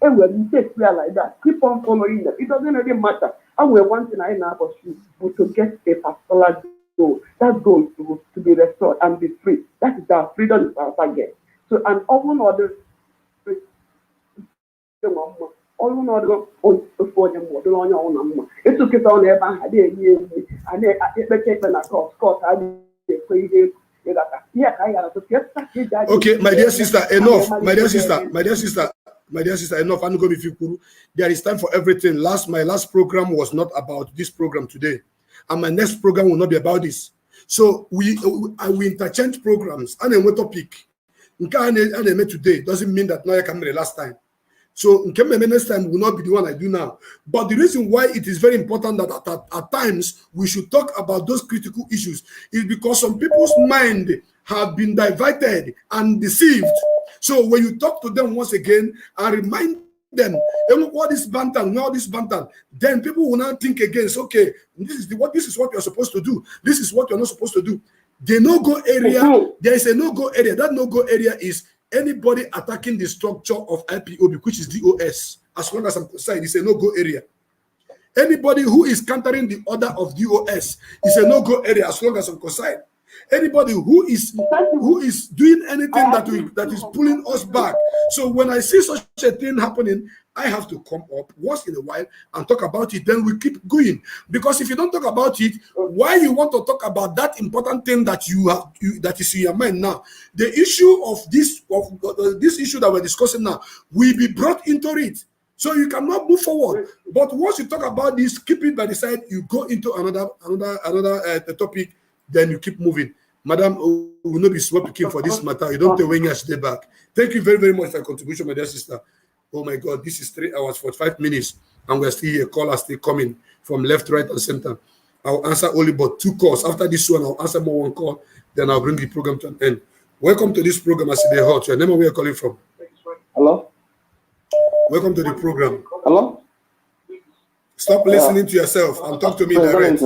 and when you take prayer like that, keep on following them. It doesn't really matter. I will one thing I know for you, but to get a particular goal, that goal to be restored and be free. That is our freedom is our target. So, and all other ọrụ n'ọdụ ofu onye mmadụ onye ọnwụ na mma ịtụkịta ọ na-ebe ahụ adịghị enye egwu a na-ekpecha ikpe na kọt adịghị ekwe ihe ịgata ihe ka anyị gara okay my dear sister enough my dear sister enough I'm going to be there is time for everything. My last program was not about this program today and my next program will not be about this, so we interchange programs and then topic today doesn't mean that now I can be the last time. So next time will not be the one I do now. But the reason why it is very important that at times we should talk about those critical issues is because some people's mind have been diverted and deceived. So when you talk to them once again and remind them, all this bantan, all this bantan, then people will not think against, okay, this is what you're supposed to do. This is what you're not supposed to do. The no-go area, there is a no-go area. That no-go area is anybody attacking the structure of IPOB, which is DOS. As long as I'm concerned, it's a no-go area. Anybody who is countering the order of DOS is a no-go area as long as I'm concerned. Anybody who is doing anything that is pulling us back. So when I see such a thing happening, I have to come up once in a while and talk about it. Then we keep going. Because if you don't talk about it, why you want to talk about that important thing that that is in your mind now? The issue of this issue that we're discussing now will be brought into it. So you cannot move forward. But once you talk about this, keep it by the side, you go into another topic, then you keep moving. Madam, we will not be swapping for this matter. You don't tell when you stay back. Thank you very, very much for your contribution, my dear sister. Oh my God, this is 3 hours, 45 minutes, and we're still here. Callers still coming from left, right, and center. I'll answer only but 2 calls. After this one, I'll answer more 1 call, then I'll bring the program to an end. Welcome to this program, as they hot. Your name and where you're calling from? Hello? Welcome to the program. Hello? Stop listening to yourself and talk to me direct.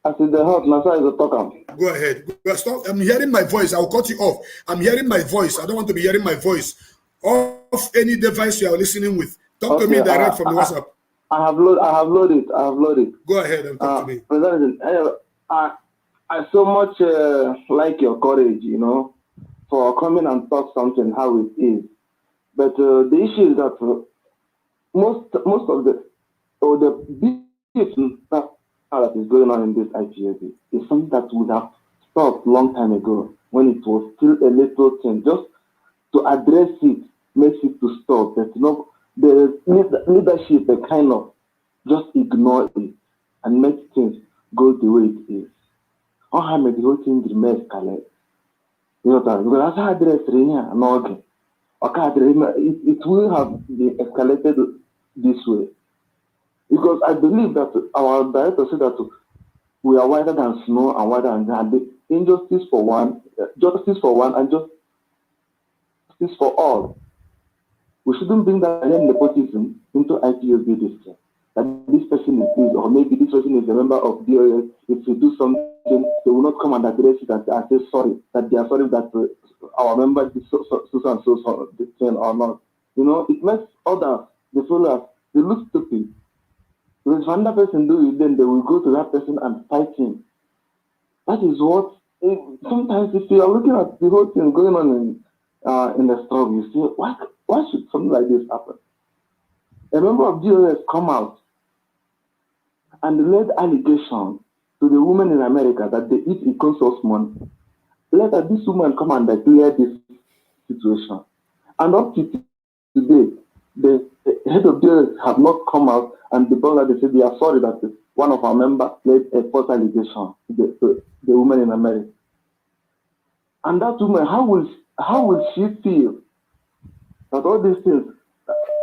I said the house, my side is a talker. Go ahead. Stop. I'm hearing my voice. I'll cut you off. I'm hearing my voice. I don't want to be hearing my voice off any device you are listening with. Talk to me direct from the WhatsApp. I have loaded. Go ahead and talk to me. President, I so much like your courage, for coming and talk something how it is. But the issue is that most of the big that is going on in this IPOB is something that would have stopped long time ago when it was still a little thing. Just to address it makes it to stop. But the leadership they kind of just ignore it and make things go the way it is. How make the whole thing remain escalate? You know that because as I address it, it will have been escalated this way. Because I believe that our director said that we are wider than snow and wider than the injustice for one, justice for one, and justice for all. We shouldn't bring that nepotism into IPOB district. That this person is, or maybe this person is a member of DOS. If we do something, they will not come and address it and say sorry, that they are sorry that our member is so and so this thing or not. It makes others, the followers, they look stupid. Because if another person do it, then they will go to that person and fight him. That is what, sometimes if you are looking at the whole thing going on in the struggle, you say, why should something like this happen? A member of DOS come out and led allegation to the women in America that they eat Ecosos money. Let this woman come and declare this situation. And up to today, the head of DOS have not come out and they said they are sorry that one of our members made a false allegation to the woman in America. And that woman, how will she feel that all these things,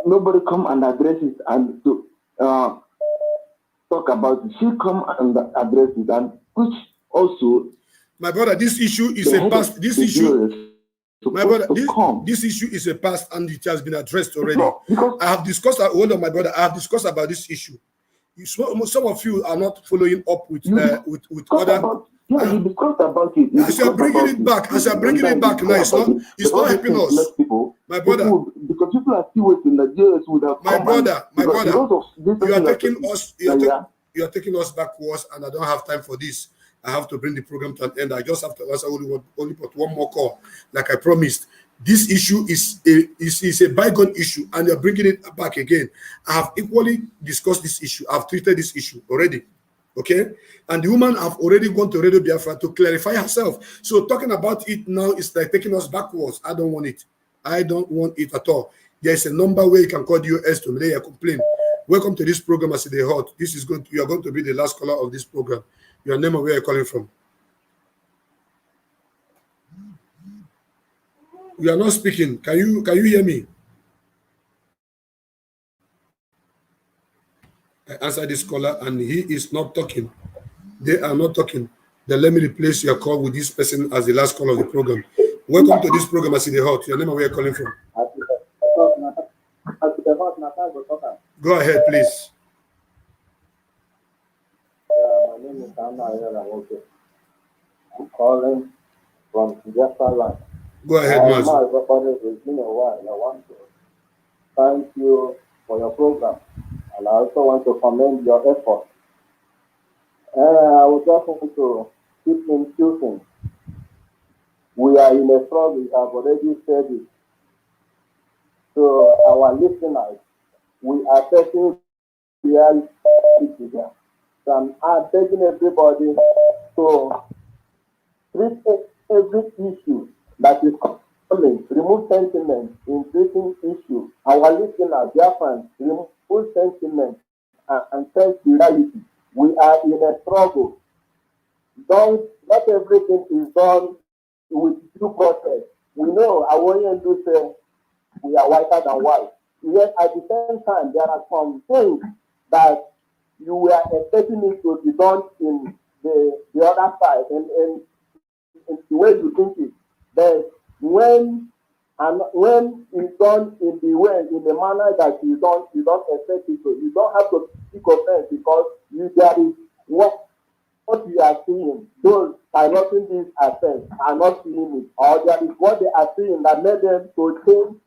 nobody come and address it and to talk about it? She come and address it, and which also, my brother, this issue is a past. This issue. My brother, this issue is a past and it has been addressed already. I have discussed, hold on, my brother, I have discussed about this issue. Some of you are not following up with other. You discussed about it. As you are bringing it back, now it's not helping us. My brother, because people are still waiting, the JS would have my brother, you are taking us backwards, and I don't have time for this. I have to bring the program to an end. I just have to answer only but 1 more call, like I promised. This issue is a bygone issue, and you're bringing it back again. I have equally discussed this issue. I've treated this issue already, okay? And the woman have already gone to Radio Biafra to clarify herself. So talking about it now is like taking us backwards. I don't want it. I don't want it at all. There is a number where you can call the US to lay a complaint. Welcome to this program, as they hot. You are going to be the last caller of this program. Your name and where you're calling from. You are not speaking. Can you hear me? I answer this caller and he is not talking. They are not talking. Then let me replace your call with this person as the last call of the program. Welcome to this program, as in the hot. Your name and where you're calling from. Go ahead, please. My name is Kanu. I'm calling from Biafra land. Go ahead, Mazi. It's been a while. I want to thank you for your program, and I also want to commend your effort. I would just want to keep in two things. We are in a struggle, we have already said it. So our listeners, we are facing reality here. So I'm begging everybody to treat every issue that is coming, remove sentiment in treating issue. Our listeners, their fans, remove sentiment and face the reality. We are in a struggle. Not everything is done with due process. We know Awonian do say we are whiter than white. Yet at the same time, there are some things that you were expecting it to be done in the other side and in the way you think it. But when it's done in the manner that you don't expect it to, you don't have to take offense because there is what you are seeing. Those are not in this offense, are not seeing it, or there is what they are seeing that made them to change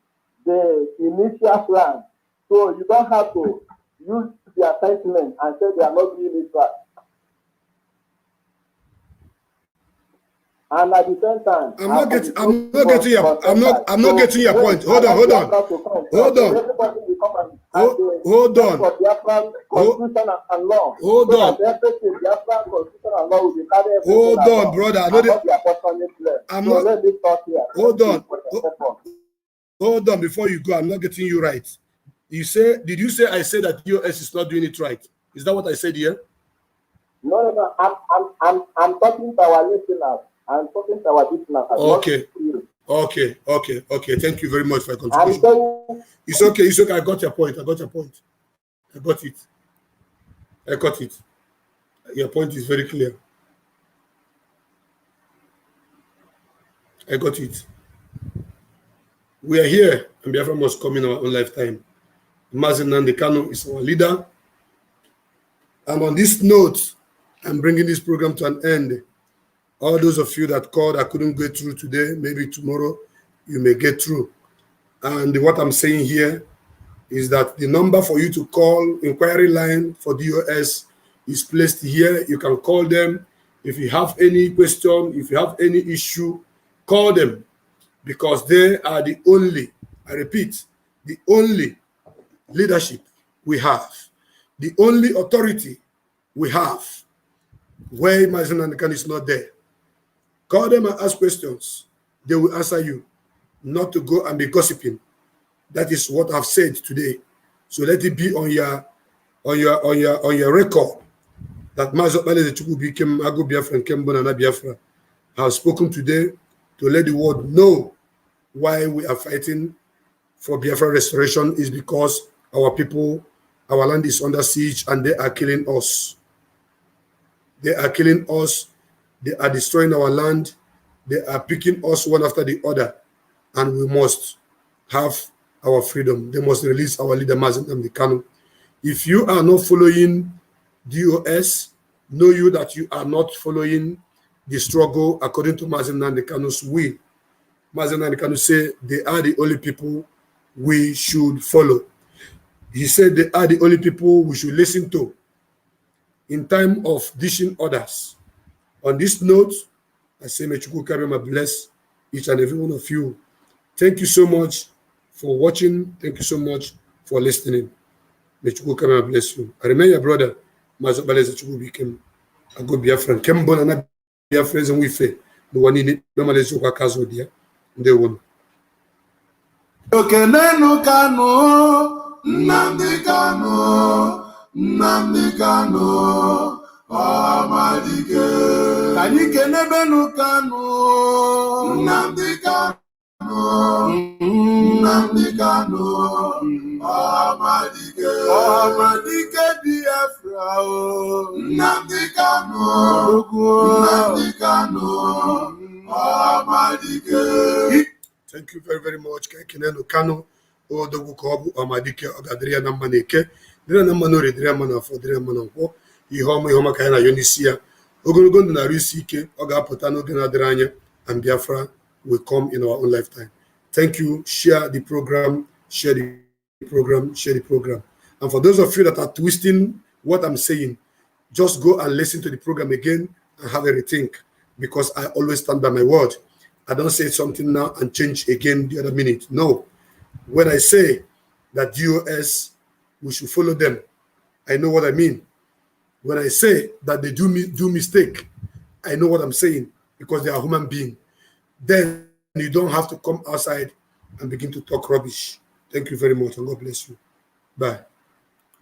the initial plan. So you don't have to use their sentiment and say they are not doing it right. And at the same time, I'm not getting your point. Hold on. Hold on, before you go, I'm not getting you right. Did you say I said that US is not doing it right? Is that what I said here? No. I'm talking to our listeners. I'm talking to our listeners. Okay. Thank you very much for your contribution. It's okay. I got your point. I got it. Your point is very clear. I got it. We are here, and Biafra must come in our own lifetime. Mazi Nnamdi Kanu is our leader. And on this note, I'm bringing this program to an end. All those of you that called, I couldn't get through today, maybe tomorrow you may get through. And what I'm saying here is that the number for you to call, inquiry line for DOS, is placed here. You can call them. If you have any question, if you have any issue, call them, because they are the only, I repeat, the only leadership we have, the only authority we have, where Mazi Nnamdi Kanu is not there. Call them and ask questions. They will answer you, not to go and be gossiping. That is what I've said today. So let it be on your record that Mazi became Ago Biafra and Kembona Biafra have spoken today to let the world know why we are fighting for Biafra restoration is because our people, our land is under siege and they are killing us. They are killing us. They are destroying our land. They are picking us one after the other. And we must have our freedom. They must release our leader, Mazi Nnamdi Kanu. If you are not following DOS, know you that you are not following the struggle according to Mazi Nnamdi Kanu's will. Mazi Nnamdi Kanu said they are the only people we should follow. He said they are the only people we should listen to in time of dishing orders. On this note, I say, may Chukwu Kabiyama bless each and every one of you. Thank you so much for watching. Thank you so much for listening. May Chukwu Kabiyama bless you. I remain your brother, Mazi Obaleze Chukwu became a good Biafran. Kembona na Biafra zen wife. The one in it, normally is your kazo dia. They won. Okenenu Kanu, Nnamdi Kanu, Amadike. Kani kenebenu Kanu, Nnamdi Kanu, Amadike. Amadike Biafra, Nnamdi Kanu, Amadike. Thank you very, very much. Kanu O Dogu Kobu, Amadike, Ogadria Namaneke, Drenamanori, Dremana for Dremanako, Ihoma Yoma Kaina Yonisia, Ogogon Narisike, Ogapotano Genadranya, and Biafra will come in our own lifetime. Thank you. Share the program, share the program, share the program. And for those of you that are twisting what I'm saying, just go and listen to the program again and have a rethink, because I always stand by my word. I don't say something now and change again the other minute. No. When I say that DOS, we should follow them, I know what I mean. When I say that they do mistake, I know what I'm saying, because they are human beings. Then you don't have to come outside and begin to talk rubbish. Thank you very much, and God bless you. Bye.